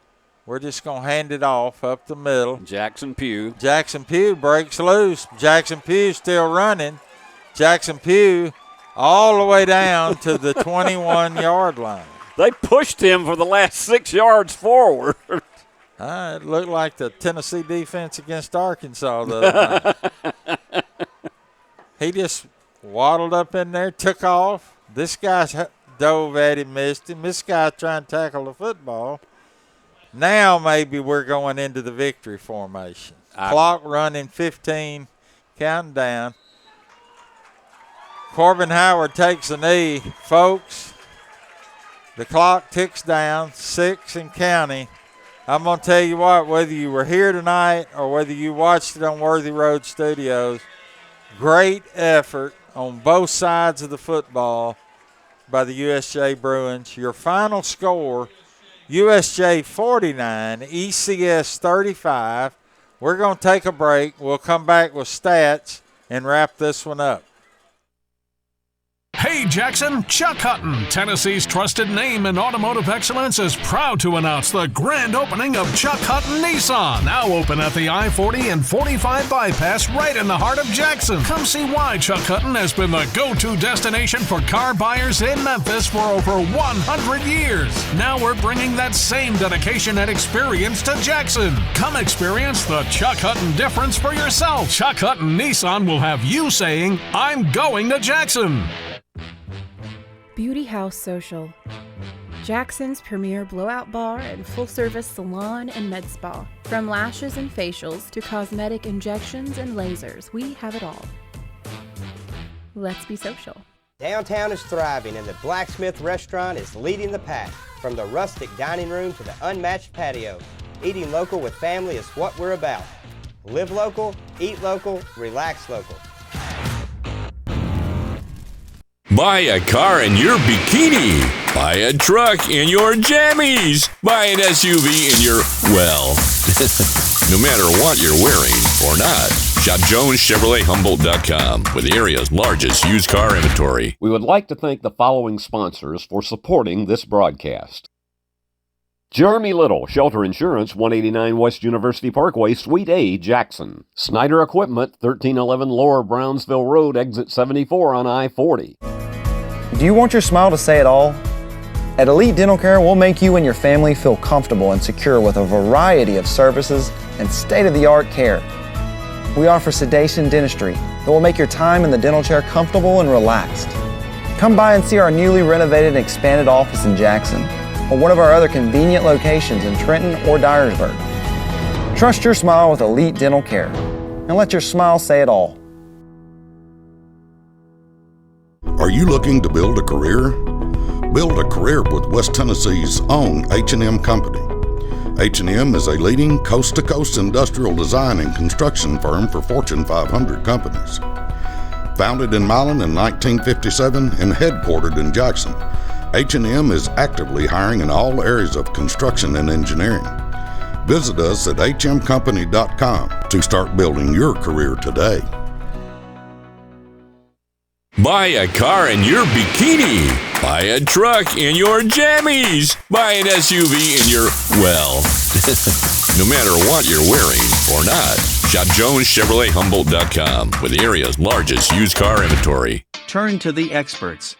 [SPEAKER 3] We're just going to hand it off up the middle.
[SPEAKER 2] Jackson Pugh.
[SPEAKER 3] Jackson Pugh breaks loose. Jackson Pugh still running. Jackson Pugh all the way down to the 21-yard line.
[SPEAKER 2] They pushed him for the last 6 yards forward.
[SPEAKER 3] It looked like the Tennessee defense against Arkansas the other night. He just waddled up in there, took off. This guy dove at him, missed him. This guy trying to tackle the football. Now maybe we're going into the victory formation. Clock running 15, counting down. Corbin Howard takes a knee. Folks, the clock ticks down, 6 and counting. I'm going to tell you what, whether you were here tonight or whether you watched it on Worthy Road Studios, great effort on both sides of the football. by the USJ Bruins. Your final score, USJ 49, ECS 35. We're going to take a break. We'll come back with stats and wrap this one up.
[SPEAKER 7] Hey Jackson, Chuck Hutton, Tennessee's trusted name in automotive excellence, is proud to announce the grand opening of Chuck Hutton Nissan, now open at the I-40 and 45 bypass right in the heart of Jackson. Come see why Chuck Hutton has been the go-to destination for car buyers in Memphis for over 100 years. Now we're bringing that same dedication and experience to Jackson. Come experience the Chuck Hutton difference for yourself. Chuck Hutton Nissan will have you saying, I'm going to Jackson.
[SPEAKER 8] Beauty House Social, Jackson's premier blowout bar and full-service salon and med spa. From lashes and facials to cosmetic injections and lasers, we have it all. Let's be social.
[SPEAKER 9] Downtown is thriving and the Blacksmith Restaurant is leading the pack. From the rustic dining room to the unmatched patio, eating local with family is what we're about. Live local, eat local, relax local.
[SPEAKER 4] Buy a car in your bikini. Buy a truck in your jammies. Buy an SUV in your, well, no matter what you're wearing or not. Shop JonesChevroletHumboldt.com with the area's largest used car inventory.
[SPEAKER 10] We would like to thank the following sponsors for supporting this broadcast. Jeremy Little, Shelter Insurance, 189 West University Parkway, Suite A, Jackson. Snyder Equipment, 1311 Lower Brownsville Road, Exit 74 on I-40.
[SPEAKER 11] Do you want your smile to say it all? At Elite Dental Care, we'll make you and your family feel comfortable and secure with a variety of services and state-of-the-art care. We offer sedation dentistry that will make your time in the dental chair comfortable and relaxed. Come by and see our newly renovated and expanded office in Jackson, or one of our other convenient locations in Trenton or Dyersburg. Trust your smile with Elite Dental Care, and let your smile say it all.
[SPEAKER 17] Are you looking to build a career? Build a career with West Tennessee's own H&M Company. H&M is a leading coast-to-coast industrial design and construction firm for Fortune 500 companies. Founded in Milan in 1957 and headquartered in Jackson, H&M is actively hiring in all areas of construction and engineering. Visit us at hmcompany.com to start building your career today.
[SPEAKER 4] Buy a car in your bikini. Buy a truck in your jammies. Buy an SUV in your, well, no matter what you're wearing or not. Shop JonesChevroletHumboldt.com with the area's largest used car inventory.
[SPEAKER 13] Turn to the experts.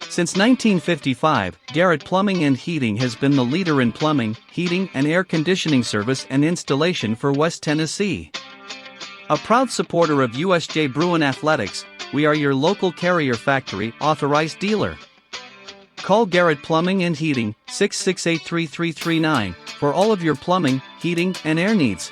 [SPEAKER 13] Since 1955, Garrett Plumbing and Heating has been the leader in plumbing, heating, and air conditioning service and installation for West Tennessee. A proud supporter of USJ Bruin Athletics, we are your local Carrier Factory authorized dealer. Call Garrett Plumbing and Heating 668-3339 for all of your plumbing, heating, and air needs.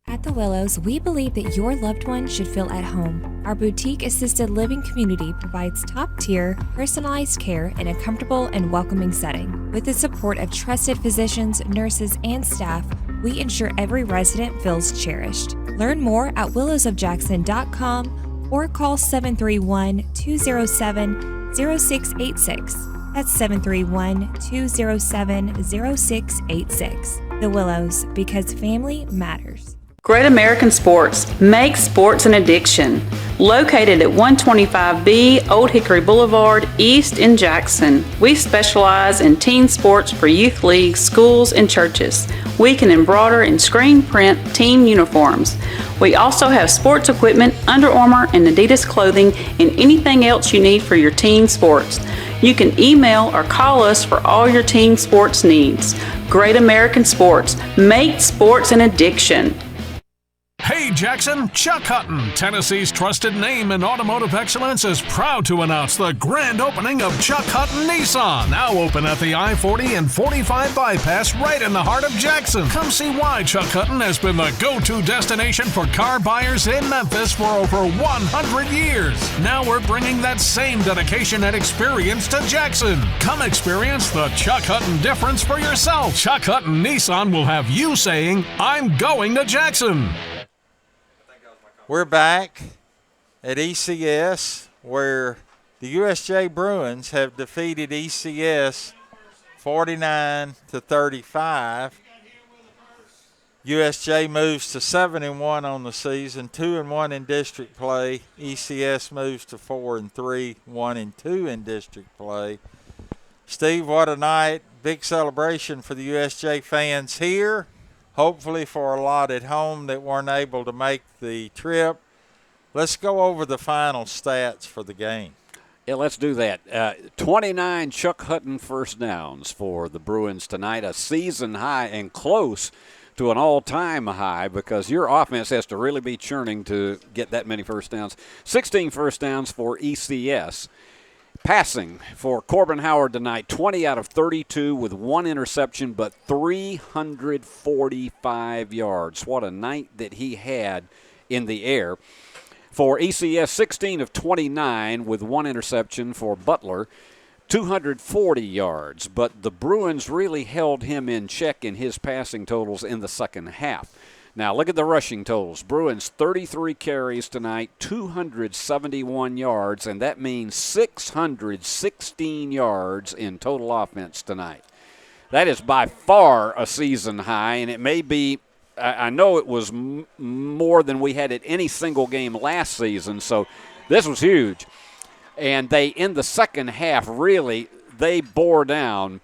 [SPEAKER 14] At the Willows, we believe that your loved one should feel at home. Our boutique assisted living community provides top-tier, personalized care in a comfortable and welcoming setting. With the support of trusted physicians, nurses, and staff, we ensure every resident feels cherished. Learn more at willowsofjackson.com or call 731-207-0686. That's 731-207-0686. The Willows, because family matters.
[SPEAKER 12] Great American Sports makes sports an addiction. Located at 125B Old Hickory Boulevard, East in Jackson, we specialize in teen sports for youth leagues, schools, and churches. We can embroider and screen print team uniforms. We also have sports equipment, Under Armour, and Adidas clothing, and anything else you need for your teen sports. You can email or call us for all your teen sports needs. Great American Sports, make sports an addiction.
[SPEAKER 7] Hey Jackson, Chuck Hutton, Tennessee's trusted name in automotive excellence, is proud to announce the grand opening of Chuck Hutton Nissan, now open at the I-40 and 45 bypass right in the heart of Jackson. Come see why Chuck Hutton has been the go-to destination for car buyers in Memphis for over 100 years. Now we're bringing that same dedication and experience to Jackson. Come experience the Chuck Hutton difference for yourself. Chuck Hutton Nissan will have you saying, I'm going to Jackson.
[SPEAKER 3] We're back at ECS where the USJ Bruins have defeated ECS 49-35. USJ moves to 7-1 on the season, 2-1 in district play. ECS moves to 4-3, 1-2 in district play. Steve, what a night. Big celebration for the USJ fans here. Hopefully for a lot at home that weren't able to make the trip. Let's go over the final stats for the game.
[SPEAKER 2] Yeah, let's do that. 29 Chuck Hutton first downs for the Bruins tonight, a season high and close to an all-time high because your offense has to really be churning to get that many first downs. 16 first downs for ECS. Passing for Corbin Howard tonight, 20 out of 32 with 1 interception, but 345 yards. What a night that he had in the air. For ECS, 16 of 29 with 1 interception for Butler, 240 yards. But the Bruins really held him in check in his passing totals in the second half. Now, look at the rushing totals. Bruins, 33 carries tonight, 271 yards, and that means 616 yards in total offense tonight. That is by far a season high, and it may be, I know it was more than we had at any single game last season, so this was huge. And they, in the second half, really, they bore down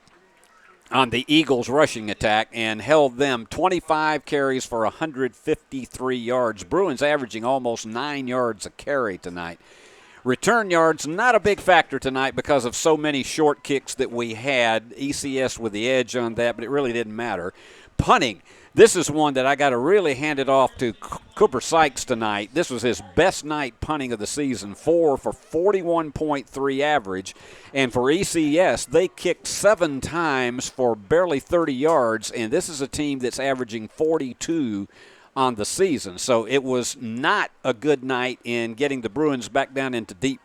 [SPEAKER 2] on the Eagles' rushing attack and held them 25 carries for 153 yards. Bruins averaging almost 9 yards a carry tonight. Return yards, not a big factor tonight because of so many short kicks that we had. ECS with the edge on that, but it really didn't matter. Punting. This is one that I got to really hand it off to Cooper Sykes tonight. This was his best night punting of the season, 4 for 41.3 average. And for ECS, they kicked 7 times for barely 30 yards, and this is a team that's averaging 42 on the season. So it was not a good night in getting the Bruins back down into deep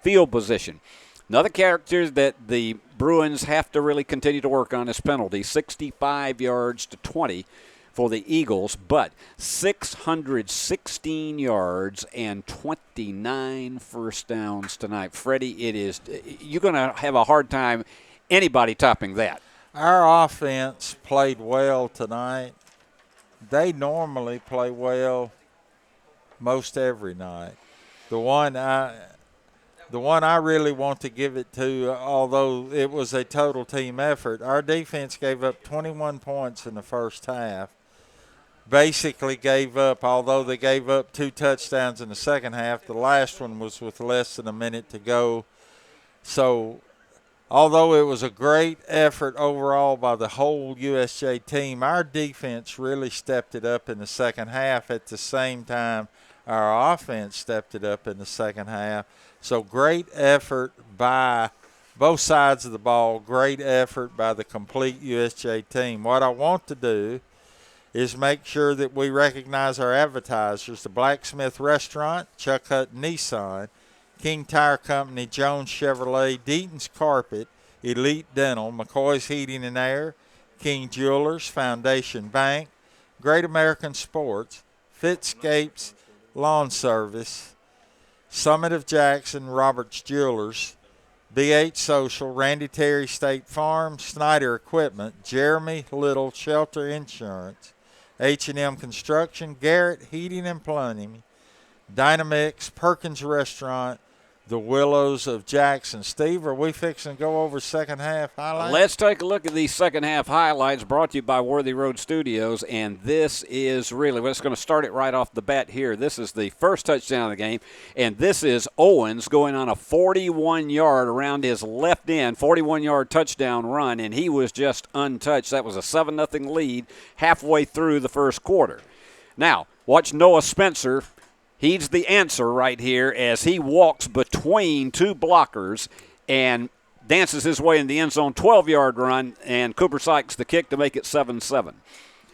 [SPEAKER 2] field position. Another character that the Bruins have to really continue to work on is penalty, 65 yards to 20 for the Eagles, but 616 yards and 29 first downs tonight. Freddie, you're going to have a hard time anybody topping that.
[SPEAKER 3] Our offense played well tonight. They normally play well most every night. The one I really want to give it to, although it was a total team effort, our defense gave up 21 points in the first half. Basically gave up, although they gave up 2 touchdowns in the second half, the last one was with less than a minute to go. So although it was a great effort overall by the whole USJ team, our defense really stepped it up in the second half. At the same time, our offense stepped it up in the second half. So great effort by both sides of the ball, great effort by the complete USJ team. What I want to do is make sure that we recognize our advertisers, the Blacksmith Restaurant, Chuck Hutton Nissan, King Tire Company, Jones Chevrolet, Deaton's Carpet, Elite Dental, McCoy's Heating and Air, King Jewelers, Foundation Bank, Great American Sports, Fitscapes Lawn Service, Summit of Jackson, Roberts Jewelers, BH Social, Randy Terry State Farm, Snyder Equipment, Jeremy Little Shelter Insurance, H&M Construction, Garrett Heating and Plumbing, Dynamix, Perkins Restaurant, the Willows of Jackson. Steve, are we fixing to go over second half highlights?
[SPEAKER 2] Let's take a look at these second half highlights brought to you by Worthy Road Studios, and this is really, we're just going to start it right off the bat here. This is the first touchdown of the game, and this is Owens going on a 41-yard around his left end, 41-yard touchdown run, and he was just untouched. That was a 7-0 lead halfway through the first quarter. Now, watch Noah Spencer. He's the answer right here as he walks between 2 blockers and dances his way in the end zone, 12-yard run, and Cooper Sykes the kick to make it 7-7.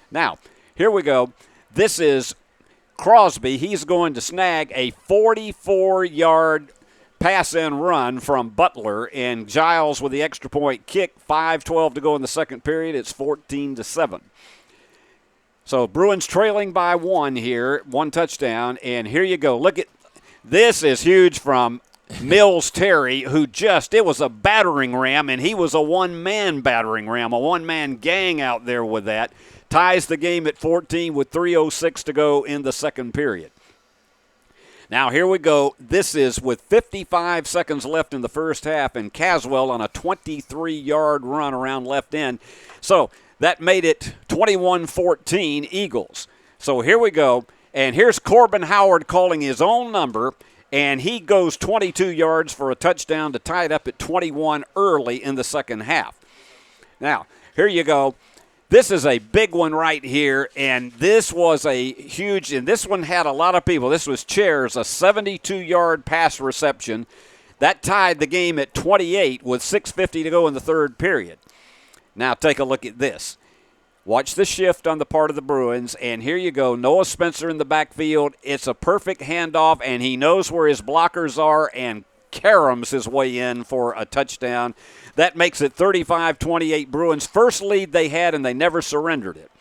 [SPEAKER 2] Now, here we go. This is Crosby. He's going to snag a 44-yard pass and run from Butler, and Giles with the extra point kick, 5:12 to go in the second period. It's 14-7. So Bruins trailing by 1 here, 1 touchdown, and here you go. Look at this is huge from Mills Terry, who it was a battering ram, and he was a one-man battering ram, a one-man gang out there with that. Ties the game at 14 with 3:06 to go in the second period. Now, here we go. This is with 55 seconds left in the first half, and Caswell on a 23-yard run around left end. So that made it 21-14 Eagles. So here we go, and here's Corbin Howard calling his own number, and he goes 22 yards for a touchdown to tie it up at 21 early in the second half. Now, here you go. This is a big one right here, and this was a huge, and this one had a lot of people. This was Chairs, a 72-yard pass reception. That tied the game at 28 with 6:50 to go in the third period. Now take a look at this. Watch the shift on the part of the Bruins, and here you go. Noah Spencer in the backfield. It's a perfect handoff, and he knows where his blockers are and caroms his way in for a touchdown. That makes it 35-28 Bruins. First lead they had, and they never surrendered it.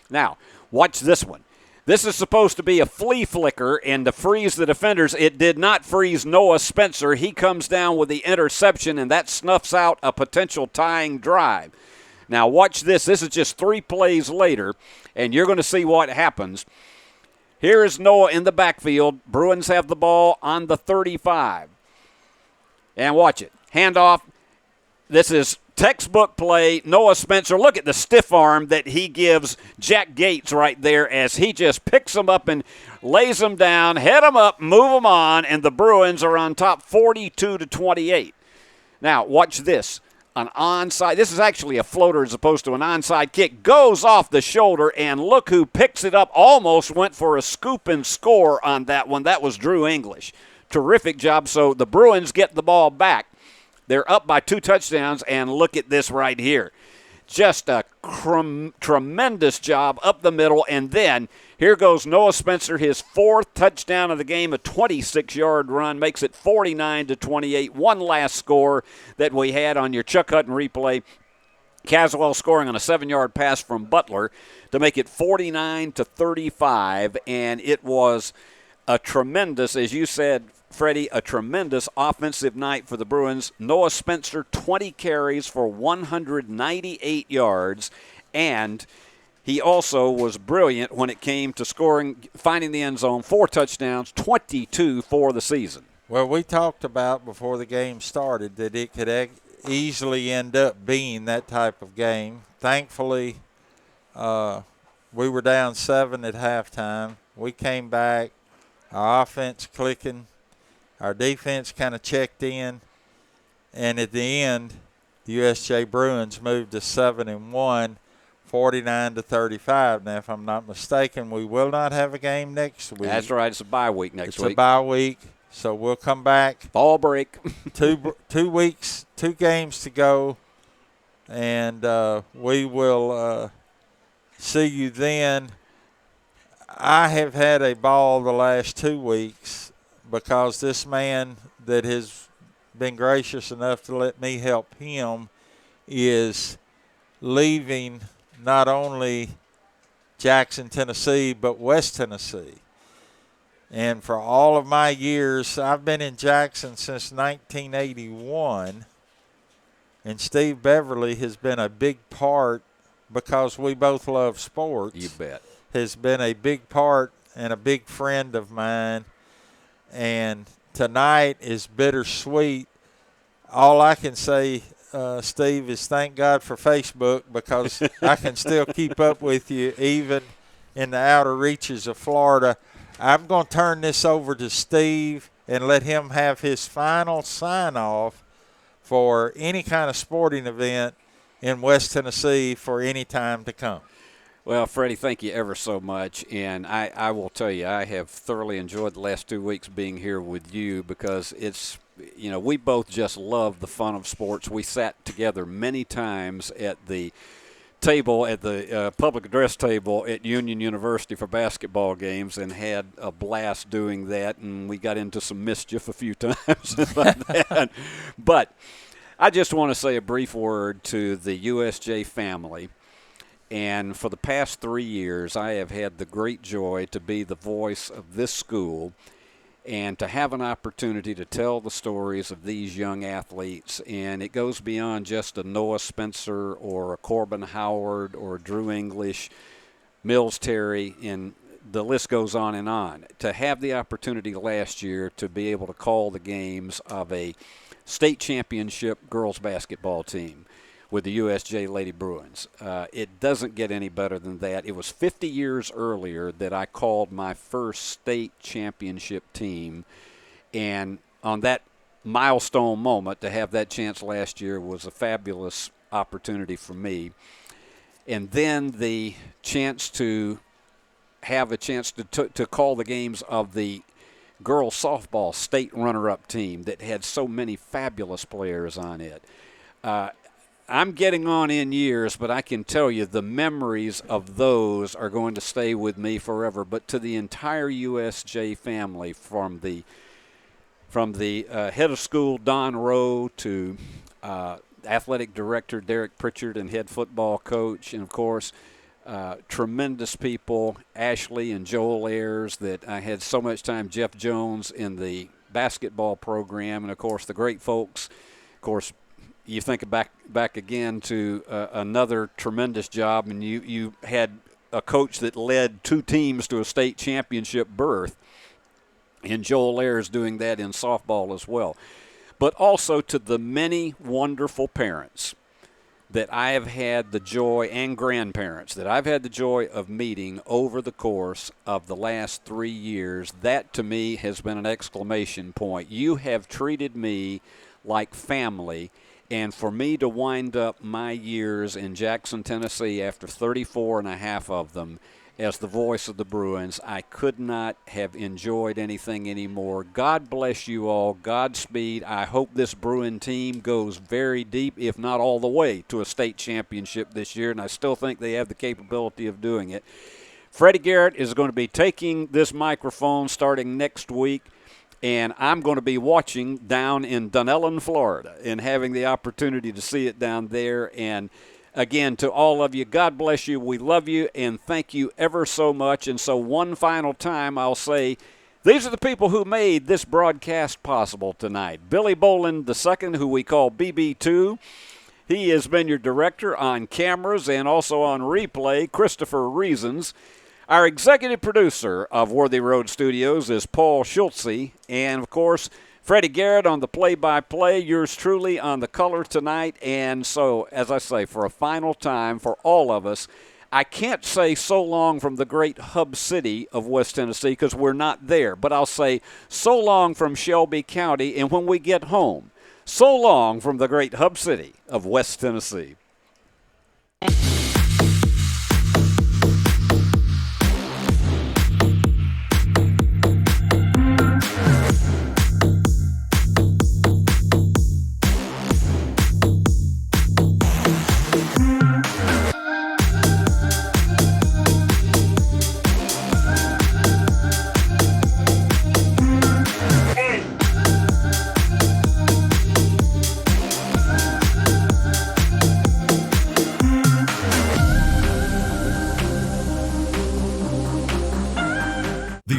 [SPEAKER 2] Now, watch this one. This is supposed to be a flea flicker and to freeze the defenders. It did not freeze Noah Spencer. He comes down with the interception, and that snuffs out a potential tying drive. Now, watch this. This is just 3 plays later, and you're going to see what happens. Here is Noah in the backfield. Bruins have the ball on the 35. And watch it. Handoff. This is textbook play. Noah Spencer, look at the stiff arm that he gives Jack Gates right there as he just picks him up and lays him down, head him up, move him on, and the Bruins are on top 42-28. Now, watch this. An onside. This is actually a floater as opposed to an onside kick. Goes off the shoulder, and look who picks it up. Almost went for a scoop and score on that one. That was Drew English. Terrific job. So the Bruins get the ball back. They're up by 2 touchdowns, and look at this right here. Just a tremendous job up the middle, and then here goes Noah Spencer, his 4th touchdown of the game, a 26-yard run, makes it 49-28. One last score that we had on your Chuck Hutton replay. Caswell scoring on a 7-yard pass from Butler to make it 49-35, and it was a tremendous, as you said, Freddie, a tremendous offensive night for the Bruins. Noah Spencer, 20 carries for 198 yards, and he also was brilliant when it came to scoring, finding the end zone, 4 touchdowns, 22 for the season.
[SPEAKER 3] Well, we talked about before the game started that it could easily end up being that type of game. Thankfully, we were down 7 at halftime. We came back, our offense clicking. Our defense kind of checked in, and at the end, the USJ Bruins moved to 7-1, 49-35. Now, if I'm not mistaken, we will not have a game next week.
[SPEAKER 2] That's right. It's a bye week next week.
[SPEAKER 3] It's a bye week, so we'll come back.
[SPEAKER 2] Fall break.
[SPEAKER 3] 2 weeks, 2 games to go, and we will see you then. I have had a ball the last 2 weeks, because this man that has been gracious enough to let me help him is leaving not only Jackson, Tennessee, but West Tennessee. And for all of my years, I've been in Jackson since 1981, and Steve Beverly has been a big part, because we both love sports.
[SPEAKER 2] You bet.
[SPEAKER 3] Has been a big part and a big friend of mine. And tonight is bittersweet. All I can say, Steve, is thank God for Facebook, because I can still keep up with you even in the outer reaches of Florida. I'm going to turn this over to Steve and let him have his final sign-off for any kind of sporting event in West Tennessee for any time to come.
[SPEAKER 2] Well, Freddie, thank you ever so much, and I will tell you, I have thoroughly enjoyed the last 2 weeks being here with you, because it's, we both just love the fun of sports. We sat together many times at the table, at the public address table at Union University for basketball games, and had a blast doing that, and we got into some mischief a few times like that. But I just want to say a brief word to the USJ family. And for the past 3 years, I have had the great joy to be the voice of this school and to have an opportunity to tell the stories of these young athletes. And it goes beyond just a Noah Spencer or a Corbin Howard or a Drew English, Mills Terry, and the list goes on and on. To have the opportunity last year to be able to call the games of a state championship girls basketball team with the USJ Lady Bruins. It doesn't get any better than that. It was 50 years earlier that I called my first state championship team, and on that milestone moment, to have that chance last year was a fabulous opportunity for me. And then the chance to have a chance to call the games of the girls softball state runner-up team that had so many fabulous players on it. I'm getting on in years, but I can tell you the memories of those are going to stay with me forever. But to the entire USJ family, from the head of school, Don Rowe, to athletic director Derek Pritchard and head football coach, and, of course, tremendous people, Ashley and Joel Ayers, that I had so much time, Jeff Jones in the basketball program, and, of course, the great folks, of course, you think back again to another tremendous job, and you had a coach that led 2 teams to a state championship berth, and Joel Ayers doing that in softball as well. But also to the many wonderful parents that I have had the joy, and grandparents that I've had the joy of meeting over the course of the last 3 years. That to me has been an exclamation point. You have treated me like family. And for me to wind up my years in Jackson, Tennessee, after 34 and a half of them as the voice of the Bruins, I could not have enjoyed anything anymore. God bless you all. Godspeed. I hope this Bruin team goes very deep, if not all the way, to a state championship this year, and I still think they have the capability of doing it. Freddie Garrett is going to be taking this microphone starting next week, and I'm going to be watching down in Dunellen, Florida, and having the opportunity to see it down there. And, again, to all of you, God bless you. We love you, and thank you ever so much. And so one final time I'll say, these are the people who made this broadcast possible tonight. Billy Boland II, who we call BB2. He has been your director on cameras and also on replay, Christopher Reasons. Our executive producer of Worthy Road Studios is Paul Schultze. And, of course, Freddie Garrett on the play-by-play, yours truly on the color tonight. And so, as I say, for a final time for all of us, I can't say so long from the great hub city of West Tennessee because we're not there. But I'll say so long from Shelby County. And when we get home, so long from the great hub city of West Tennessee.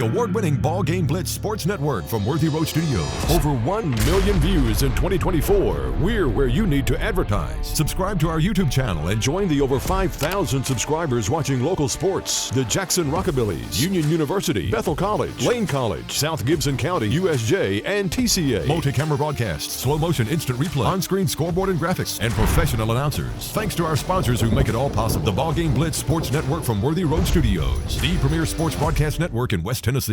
[SPEAKER 1] Award-winning BallGame Blitz Sports Network from Worthy Road Studios. Over 1 million views in 2024. We're where you need to advertise. Subscribe to our YouTube channel and join the over 5,000 subscribers watching local sports. The Jackson Rockabillys, Union University, Bethel College, Lane College, South Gibson County, USJ, and TCA. Multi-camera broadcasts, slow-motion instant replay, on-screen scoreboard and graphics, and professional announcers. Thanks to our sponsors who make it all possible. The BallGame Blitz Sports Network from Worthy Road Studios. The premier sports broadcast network in West Tennessee.